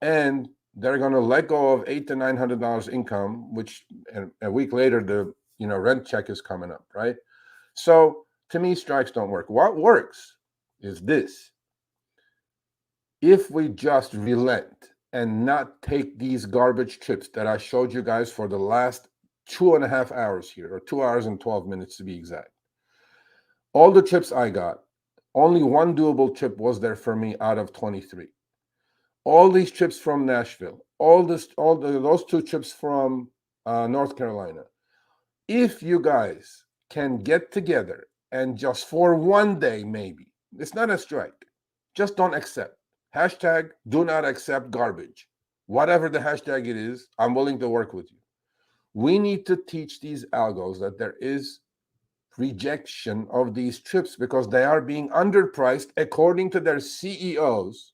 and they're going to let go of $800-900 income, which a week later, the rent check is coming up, right? So to me, strikes don't work. What works is this. If we just relent and not take these garbage trips that I showed you guys for the last 2.5 hours here, or 2 hours and 12 minutes to be exact. All the trips I got, only one doable trip was there for me out of 23. All these trips from Nashville, those 2 trips from North Carolina. If you guys can get together and just for one day, maybe, it's not a strike, just don't accept. Hashtag do not accept garbage. Whatever the hashtag it is, I'm willing to work with you. We need to teach these algos that there is rejection of these trips because they are being underpriced according to their CEOs.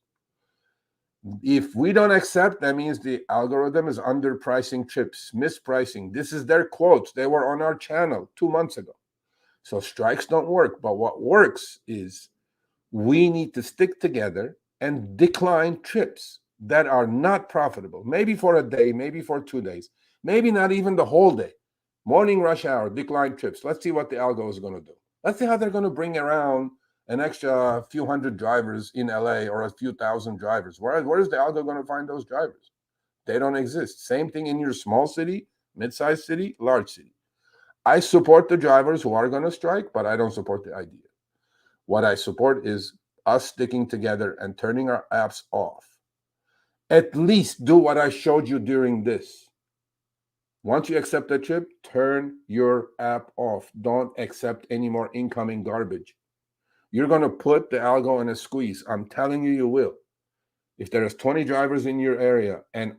If we don't accept, that means the algorithm is underpricing trips, mispricing. This is their quotes. They were on our channel 2 months ago. So strikes don't work. But what works is we need to stick together and decline trips that are not profitable. Maybe for a day, maybe for 2 days, maybe not even the whole day. Morning rush hour, decline trips. Let's see what the algo is going to do. Let's see how they're going to bring around an extra few hundred drivers in LA or a few thousand drivers. Where is the algo going to find those drivers? They don't exist. Same thing in your small city, mid-sized city, large city. I support the drivers who are going to strike, but I don't support the idea. What I support is us sticking together and turning our apps off. At least do what I showed you during this. Once you accept the trip, turn your app off. Don't accept any more incoming garbage. You're going to put the algo in a squeeze. I'm telling you, you will. If there's 20 drivers in your area and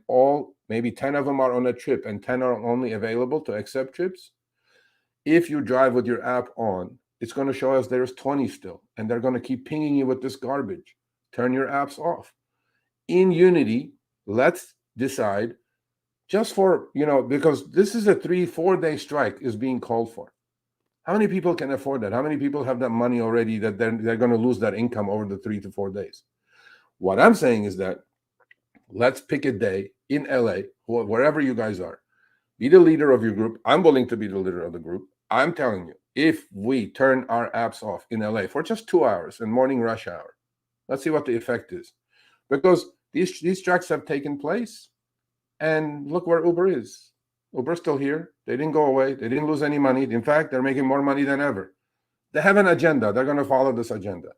maybe 10 of them are on a trip and 10 are only available to accept trips, if you drive with your app on, it's going to show us there's 20 still, and they're going to keep pinging you with this garbage. Turn your apps off. In Unity, let's decide just for, because this is a 3-4 day strike is being called for. How many people can afford that? How many people have that money already that they're going to lose that income over the 3 to 4 days? What I'm saying is that let's pick a day in LA, wherever you guys are. Be the leader of your group. I'm willing to be the leader of the group. I'm telling you, if we turn our apps off in LA for just 2 hours in morning rush hour, let's see what the effect is. Because these strikes have taken place, and look where Uber is. Uber's still here. They didn't go away. They didn't lose any money. In fact, they're making more money than ever. They have an agenda. They're going to follow this agenda.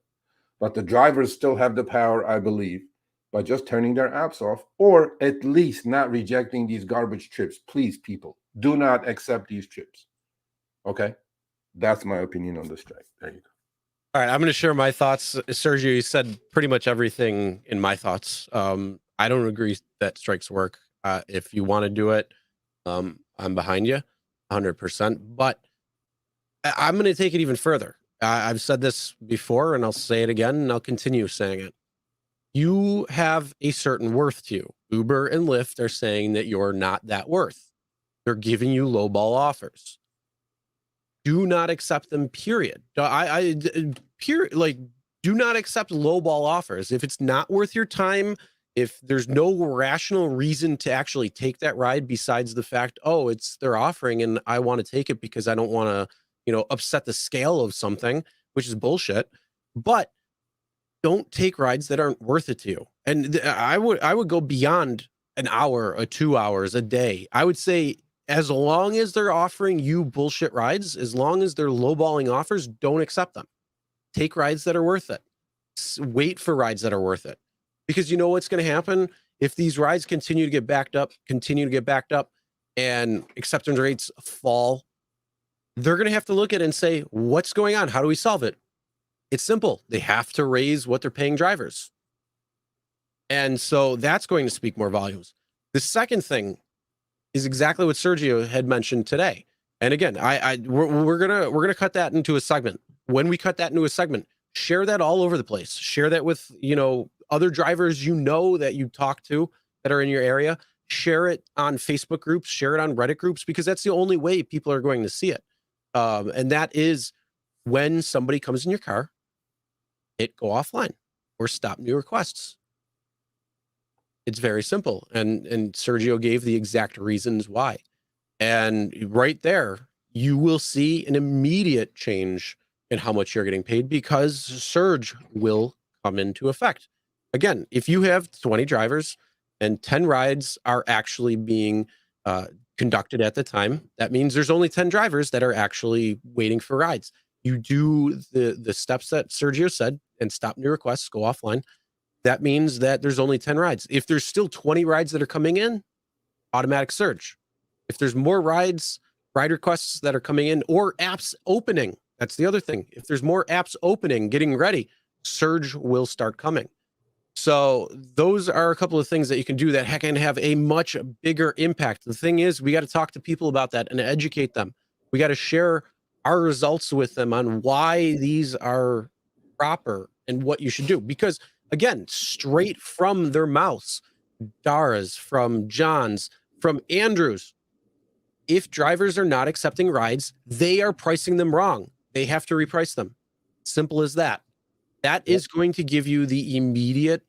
But the drivers still have the power, I believe, by just turning their apps off, or at least not rejecting these garbage trips. Please, people, do not accept these trips. Okay? That's my opinion on the strike. There you go. All right, I'm going to share my thoughts. Sergio, you said pretty much everything in my thoughts. I don't agree that strikes work. If you want to do it, I'm behind you 100%. But I'm going to take it even further. I've said this before, and I'll say it again, and I'll continue saying it. You have a certain worth to you. Uber and Lyft are saying that you're not that worth. They're giving you lowball offers. Do not accept them, period. Do not accept lowball offers. If it's not worth your time, if there's no rational reason to actually take that ride besides the fact, they're offering and I want to take it because I don't want to, upset the scale of something, which is bullshit. But don't take rides that aren't worth it to you. And I would go beyond an hour or 2 hours a day. I would say, as long as they're offering you bullshit rides, as long as they're lowballing offers, don't accept them. Take rides that are worth it. Wait for rides that are worth it. Because you know what's going to happen? If these rides continue to get backed up, and acceptance rates fall, they're going to have to look at it and say, what's going on? How do we solve it? It's simple. They have to raise what they're paying drivers. And so that's going to speak more volumes. The second thing is exactly what Sergio had mentioned today. And again, we're gonna cut that into a segment. When we cut that into a segment, share that all over the place. Share that with other drivers that you talk to that are in your area. Share it on Facebook groups. Share it on Reddit groups, because that's the only way people are going to see it. And that is when somebody comes in your car, hit go offline or stop new requests. It's very simple. And Sergio gave the exact reasons why. And right there, you will see an immediate change in how much you're getting paid, because surge will come into effect. Again, if you have 20 drivers and 10 rides are actually being conducted at the time, that means there's only 10 drivers that are actually waiting for rides. You do the steps that Sergio said and stop new requests, go offline. That means that there's only 10 rides. If there's still 20 rides that are coming in, automatic surge. If there's more ride requests that are coming in, or apps opening, that's the other thing. If there's more apps opening, getting ready, surge will start coming. So those are a couple of things that you can do that can have a much bigger impact. The thing is, we got to talk to people about that and educate them. We got to share our results with them on why these are proper and what you should do. Because again, straight from their mouths, Dara's, from John's, from Andrew's, if drivers are not accepting rides, they are pricing them wrong. They have to reprice them. Simple as that. That is going to give you the immediate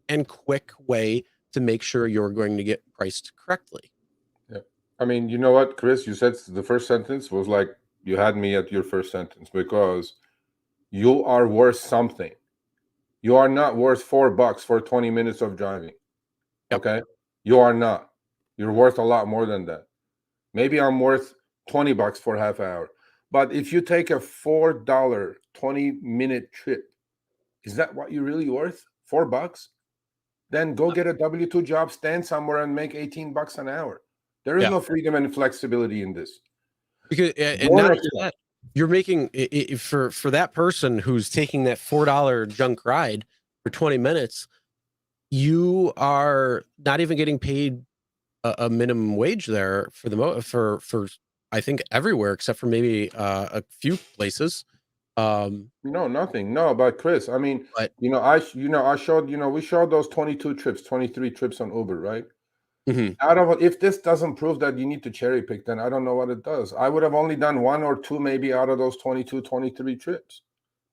and quick way to make sure you're going to get priced correctly. Yeah. I mean, you know what, Chris, you said the first sentence was like, you had me at your first sentence, because you are worth something. You are not worth $4 for 20 minutes of driving. Yep. Okay. You are not. You're worth a lot more than that. Maybe I'm worth $20 for half hour. But if you take a $4 20-minute trip, is that what you're really worth? $4? Then go get a W-2 job, stand somewhere and make $18 an hour. There is no freedom and flexibility in this. Because and not only that, you're making for that person who's taking that $4 junk ride for 20 minutes, you are not even getting paid a minimum wage there for I think everywhere except for maybe a few places. No, nothing. No, but Chris, I mean, I showed, we showed those 22 trips, 23 trips on Uber, right? Out of if this doesn't prove that you need to cherry pick, then I don't know what it does. I would have only done 1 or 2 maybe out of those 22, 23 trips,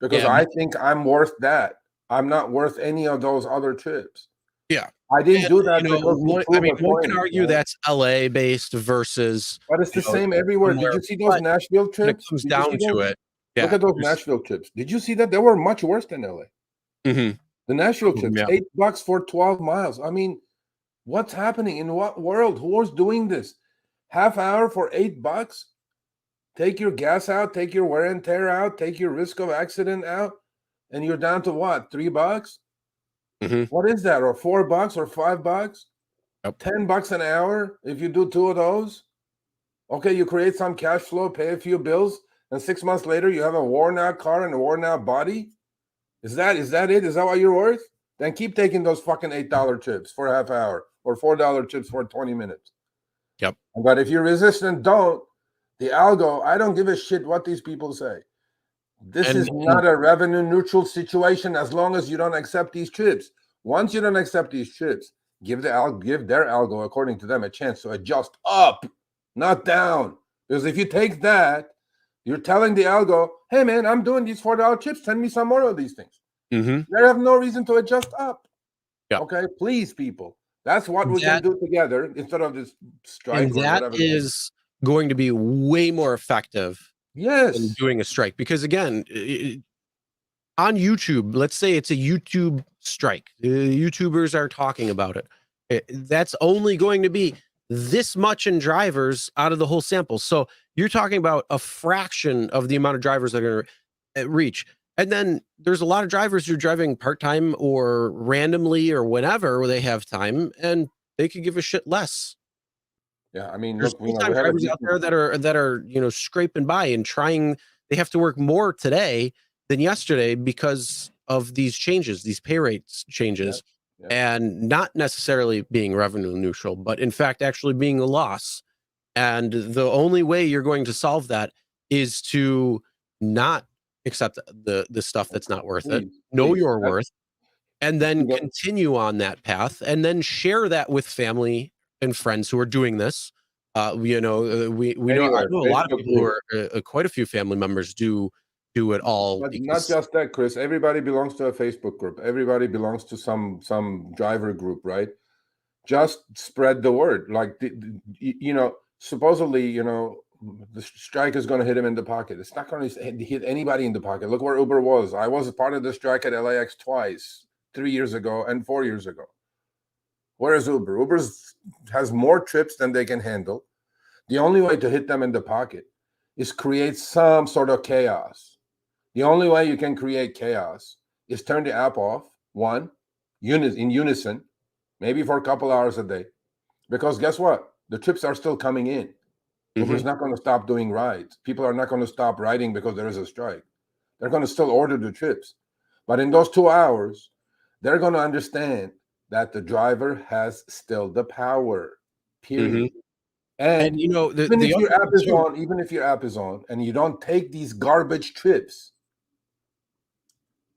because I think I'm worth that. I'm not worth any of those other trips. Yeah. I didn't do that. One can argue that's LA based versus, but it's the same everywhere. Did you see those Nashville trips? It comes down to it. Yeah. Look at those Nashville trips. Did you see that? They were much worse than LA. The Nashville trips, $8 for 12 miles. I mean, what's happening? In what world? Who was doing this? Half hour for $8? Take your gas out, take your wear and tear out, take your risk of accident out, and you're down to what? $3? What is that? Or $4 or $5? $10 an hour if you do 2 of those. Okay, you create some cash flow, pay a few bills, and 6 months later you have a worn out car and a worn out body. Is that it? Is that what you're worth? Then keep taking those fucking $8 trips for a half hour or $4 trips for 20 minutes. Yep. But if you're resistant, don't. The algo, I don't give a shit what these people say. This is not a revenue neutral situation as long as you don't accept these trips. Once you don't accept these trips, give their algo, according to them, a chance to adjust up, not down. Because if you take that, you're telling the algo, hey man, I'm doing these $4 trips. Send me some more of these things. They have no reason to adjust up. Okay, please, people. That's what we can do together instead of this strike. And that is going to be way more effective than doing a strike. Because again, on YouTube, let's say it's a YouTube strike. YouTubers are talking about it. That's only going to be this much in drivers out of the whole sample. So you're talking about a fraction of the amount of drivers that are going to reach. And then there's a lot of drivers who are driving part-time or randomly or whenever where they have time, and they could give a shit less. Yeah, I mean, there's full-time drivers out there that are scraping by and trying. They have to work more today than yesterday because of these changes, these pay rates changes. and not necessarily being revenue neutral, but in fact actually being a loss. And the only way you're going to solve that is to not accept the stuff that's not worth it, know your worth, and then continue on that path, and then share that with family and friends who are doing this. We know I know a lot of people who are quite a few family members do it all. But not just that, Chris. Everybody belongs to a Facebook group. Everybody belongs to some driver group, right? Just spread the word. Like supposedly, the strike is going to hit him in the pocket. It's not going to hit anybody in the pocket. Look where Uber was. I was a part of the strike at LAX twice, 3 years ago and 4 years ago. Where is Uber? Uber has more trips than they can handle. The only way to hit them in the pocket is create some sort of chaos. The only way you can create chaos is turn the app off, in unison, maybe for a couple hours a day. Because guess what? The trips are still coming in. Uber's not going to stop doing rides. People are not going to stop riding because there is a strike. They're going to still order the trips. But in those 2 hours, they're going to understand that the driver has still the power, period. And even if your app is on and you don't take these garbage trips,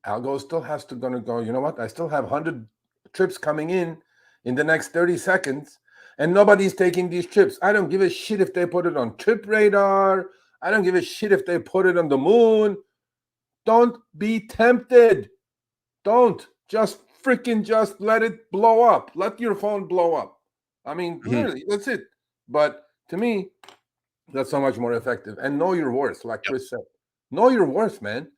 Algo still has to go, you know what? I still have 100 trips coming in the next 30 seconds, and nobody's taking these trips. I don't give a shit if they put it on Trip Radar. I don't give a shit if they put it on the moon. Don't be tempted. Don't. Just let it blow up. Let your phone blow up. I mean, literally, that's it. But to me, that's so much more effective. And know your worth, like Chris said. Know your worth, man.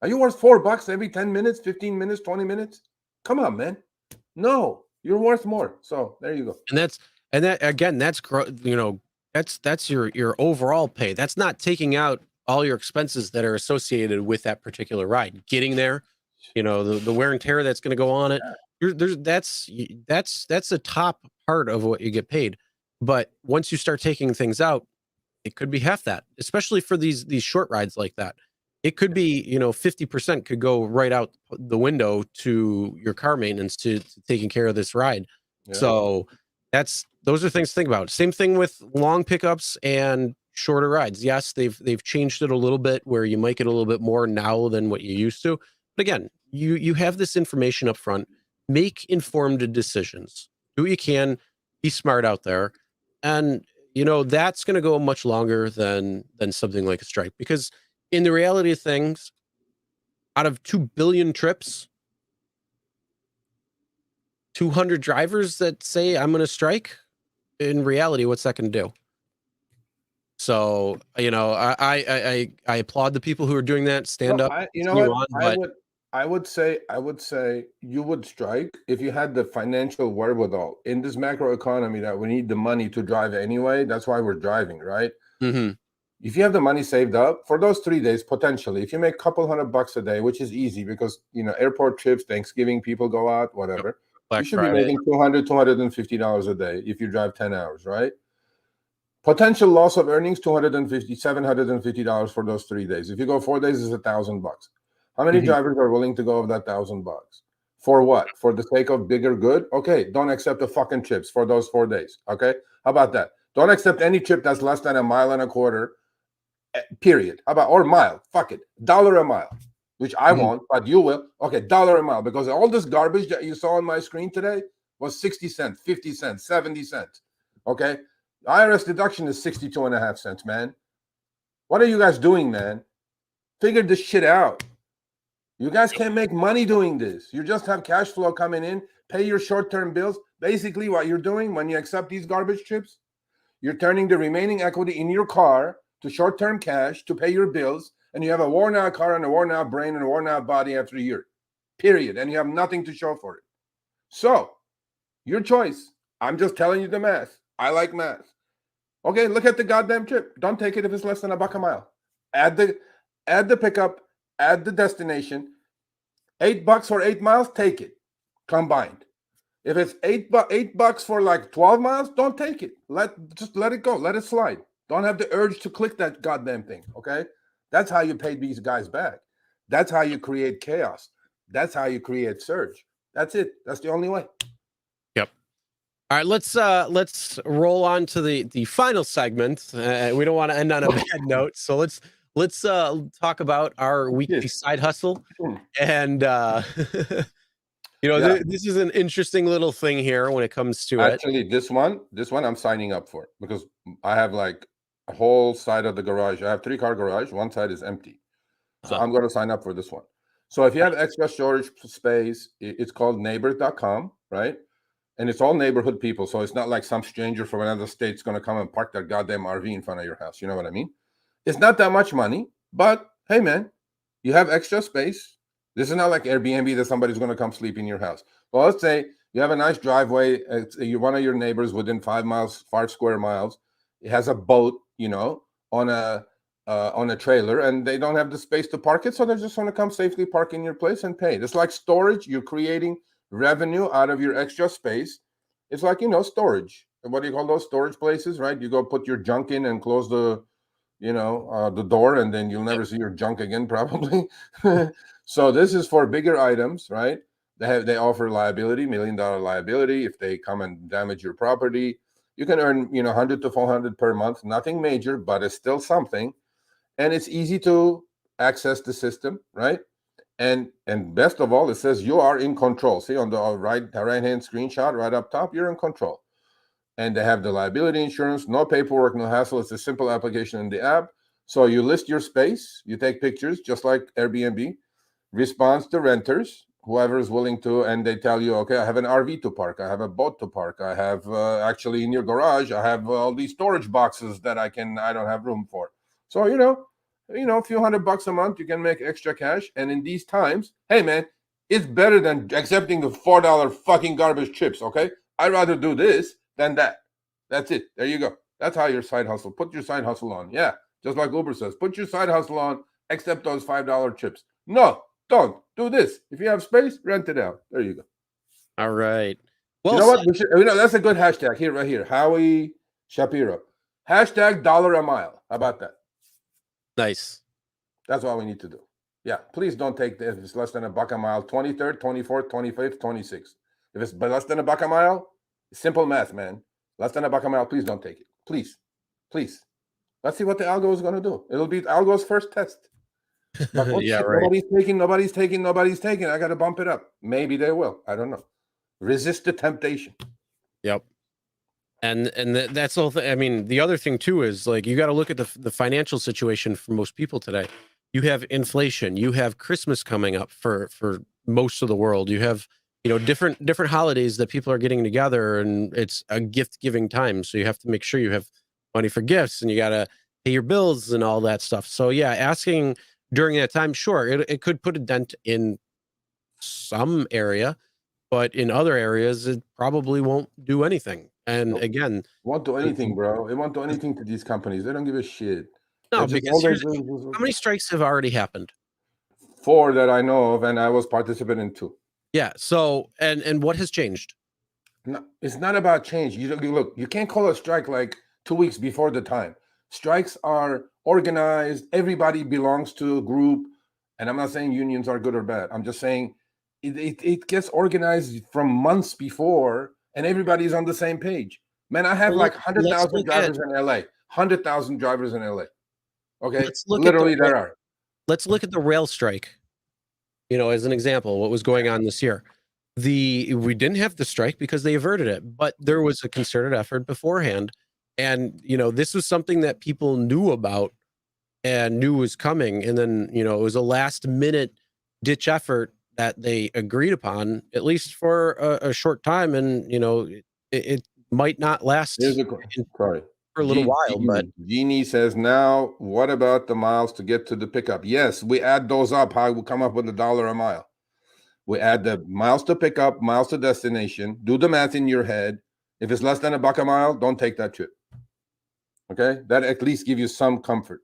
Are you worth $4 every 10 minutes, 15 minutes, 20 minutes? Come on, man. No, you're worth more. So there you go. That's your overall pay. That's not taking out all your expenses that are associated with that particular ride. Getting there, the wear and tear that's going to go on it. That's the top part of what you get paid. But once you start taking things out, it could be half that, especially for these short rides like that. It could be, 50% could go right out the window to your car maintenance to taking care of this ride. Yeah. So those are things to think about. Same thing with long pickups and shorter rides. Yes, they've changed it a little bit where you might get a little bit more now than what you used to. But again, you have this information up front. Make informed decisions. Do what you can. Be smart out there. And, that's going to go much longer than something like a strike, because in the reality of things, out of 2 billion trips, 200 drivers that say I'm going to strike, in reality, what's that going to do? So, I applaud the people who are doing that. Stand up. I would say you would strike if you had the financial wherewithal. In this macro economy that we need the money to drive anyway, that's why we're driving, right? If you have the money saved up for those 3 days, potentially, if you make a couple $100 a day, which is easy because, airport trips, Thanksgiving, people go out, whatever. You should be making $200, $250 a day if you drive 10 hours, right? Potential loss of earnings, $250, $750 for those 3 days. If you go 4 days, it's $1,000. How many drivers are willing to go of that $1,000? For what? For the sake of bigger good? Okay, don't accept the fucking trips for those 4 days. Okay, how about that? Don't accept any trip that's less than 1.25 miles. Period. How about, or mile? Fuck it, $1 a mile, which I won't, but you will. Okay, $1 a mile, because all this garbage that you saw on my screen today was 60 cents, 50 cents, 70 cents. Okay, IRS deduction is 62.5 cents, man. What are you guys doing, man? Figure this shit out. You guys can't make money doing this. You just have cash flow coming in, pay your short-term bills. Basically, what you're doing when you accept these garbage trips, you're turning the remaining equity in your car to short-term cash to pay your bills, and you have a worn-out car and a worn-out brain and a worn-out body after a year, period, and you have nothing to show for it. So, your choice. I'm just telling you the math. I like math. Okay, look at the goddamn trip. Don't take it if it's less than $1 a mile. Add the pickup, add the destination. $8 for 8 miles, take it combined. If it's $8 for like 12 miles, don't take it. Just let it go. Let it slide. Don't have the urge to click that goddamn thing. Okay, that's how you pay these guys back. That's how you create chaos. That's how you create surge. That's it. That's the only way. Yep. All right, let's roll on to the final segment. We don't want to end on a bad note, so let's talk about our weekly side hustle. And this is an interesting little thing here when it comes to Actually, this one I'm signing up for, because I have like a whole side of the garage. I have 3-car garage. One side is empty. So I'm going to sign up for this one. So if you have extra storage space, it's called neighbors.com, right? And it's all neighborhood people. So it's not like some stranger from another state's going to come and park their goddamn RV in front of your house. You know what I mean? It's not that much money, but hey, man, you have extra space. This is not like Airbnb that somebody's going to come sleep in your house. Well, let's say you have a nice driveway. You're one of your neighbors within 5 square miles. It has a boat, on a trailer, and they don't have the space to park it. So they're just going to come safely park in your place and pay. It's like storage. You're creating revenue out of your extra space. It's like, storage. What do you call those storage places, right? You go put your junk in and close the door, and then you'll never see your junk again, probably. So this is for bigger items, right? They offer liability, $1 million liability. If they come and damage your property, you can earn, 100 to 400 per month. Nothing major, but it's still something. And it's easy to access the system, right? And best of all, it says you are in control. See on the right-hand screenshot right up top, you're in control. And they have the liability insurance, no paperwork, no hassle. It's a simple application in the app. So you list your space, you take pictures, just like Airbnb, responds to renters, whoever is willing to, and they tell you, okay, I have an RV to park, I have a boat to park, I have actually in your garage, I have all these storage boxes that I don't have room for. So, a few $100 a month, you can make extra cash. And in these times, hey, man, it's better than accepting the $4 fucking garbage chips, okay? I'd rather do this than that. That's it. There you go. That's how your side hustle. Put your side hustle on. Yeah, just like Uber says, put your side hustle on, accept those $5 chips. No, don't. Do this. If you have space, rent it out. There you go. All right. Well, you know what? That's a good hashtag here, right here. Howie Shapiro. Hashtag dollar a mile. How about that? Nice. That's all we need to do. Yeah, please don't take this. If it's less than $1 a mile, 23rd, 24th, 25th, 26th. If it's less than $1 a mile, simple math, man. Less than $1 a mile, please don't take it. Please. Let's see what the algo is going to do. It'll be algo's first test. But yeah, right. Nobody's taking. I got to bump it up. Maybe they will. I don't know. Resist the temptation. Yep. And that's the whole thing. I mean, the other thing too is like you got to look at the financial situation for most people today. You have inflation. You have Christmas coming up for most of the world. You have different holidays that people are getting together, and it's a gift giving time. So you have to make sure you have money for gifts, and you got to pay your bills and all that stuff. So yeah, asking during that time, sure, it could put a dent in some area, but in other areas, it probably won't do anything. And again, it won't do anything, bro. It won't do anything to these companies. They don't give a shit. No, because how many strikes have already happened? 4 that I know of, and I was participant in 2. Yeah. So, and what has changed? No, it's not about change. Look, you can't call a strike like 2 weeks before the time. Strikes are organized. Everybody belongs to a group. And I'm not saying unions are good or bad. I'm just saying it gets organized from months before, and everybody's on the same page. Man, I have like 100,000 drivers in LA. 100,000 drivers in LA. Okay, literally there are. Let's look at the rail strike. As an example, what was going on this year. We didn't have the strike because they averted it, but there was a concerted effort beforehand. And, this was something that people knew about and knew was coming. And then, it was a last minute ditch effort that they agreed upon, at least for a short time. And, it might not last for a little while. But Jeannie says, now, what about the miles to get to the pickup? Yes, we add those up. How we come up with $1 a mile? We add the miles to pick up, miles to destination. Do the math in your head. If it's less than $1 a mile, don't take that trip. Okay? That at least give you some comfort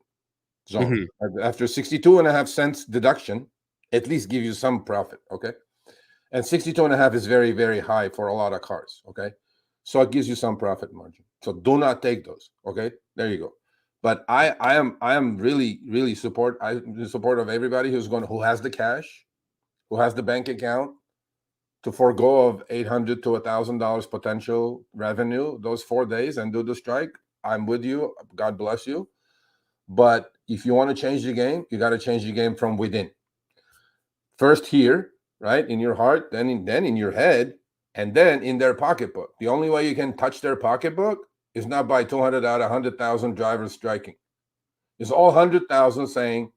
zone. After 62.5 cents deduction, at least give you some profit. Okay? And 62.5 is very, very high for a lot of cars. Okay? So it gives you some profit margin. So do not take those. Okay? There you go. But I am really, really in support of everybody who has the cash, who has the bank account, to forego of $800 to $1,000 potential revenue those 4 days and do the strike, I'm with you. God bless you. But if you want to change the game, you got to change the game from within. First here, right, in your heart, then in your head, and then in their pocketbook. The only way you can touch their pocketbook is not by 200 out of 100,000 drivers striking. It's all 100,000 saying,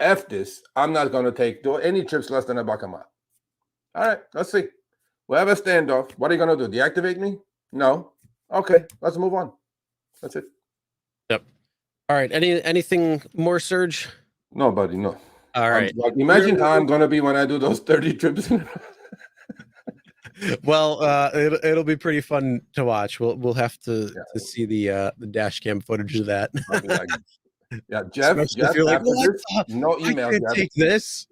F this, I'm not going to do any trips less than $1 a mile. All right, let's see. We'll have a standoff. What are you going to do? Deactivate me? No. Okay, let's move on. That's it. Yep. All right. Anything more, Serge? No, buddy, no. All right. Imagine how I'm going to be when I do those 30 trips. Well, it'll be pretty fun to watch. We'll have to see the dash cam footage of that. Yeah, Jeff, if you're like, this, no email. I can't take this.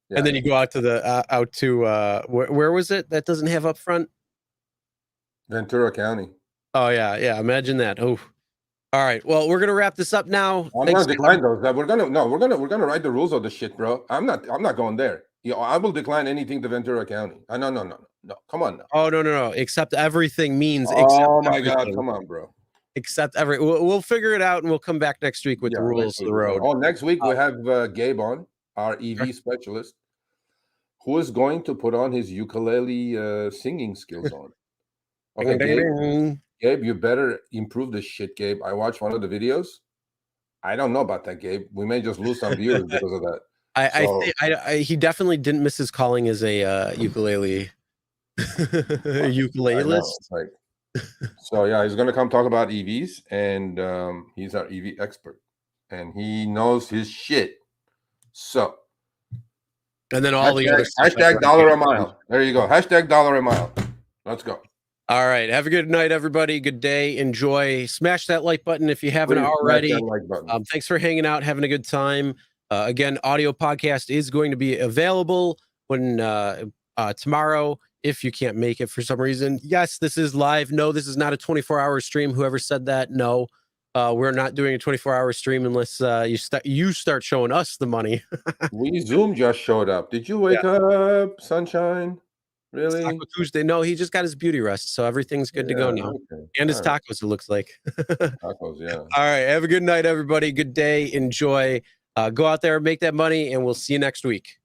And then you go out to where was it? That doesn't have Upfront. Ventura County. Oh yeah. Imagine that. Oh, all right. Well, we're gonna wrap this up now. I'm gonna decline those. We're gonna write the rules of the shit, bro. I'm not going there. I will decline anything to Ventura County. No. Come on now. Oh no. Accept everything means. Oh my God, come on, bro. Accept we'll figure it out and we'll come back next week with the rules of the road. Oh, next week we have Gabe on, our EV specialist, who is going to put on his ukulele singing skills on. Okay, Gabe, you better improve this shit, Gabe. I watched one of the videos. I don't know about that, Gabe. We may just lose some viewers because of that. He definitely didn't miss his calling as a ukulele ukulelist. So yeah, he's gonna come talk about EVs, and he's our EV expert, and he knows his shit. So, and then all the other hashtag dollar a mile. There you go. Hashtag dollar a mile. Let's go. All right. Have a good night, everybody. Good day. Enjoy. Smash that like button if you haven't already. Thanks for hanging out, having a good time. Again, audio podcast is going to be available when tomorrow. If you can't make it for some reason, yes, this is live. No, this is not a 24-hour stream. Whoever said that, no, we're not doing a 24-hour stream unless you start showing us the money. Zoom just showed up. Did you wake up, sunshine? Really? Taco Tuesday. No, he just got his beauty rest, so everything's good to go now. Okay. And his tacos, it looks like. Tacos, yeah. All right. Have a good night, everybody. Good day. Enjoy. Go out there, make that money, and we'll see you next week.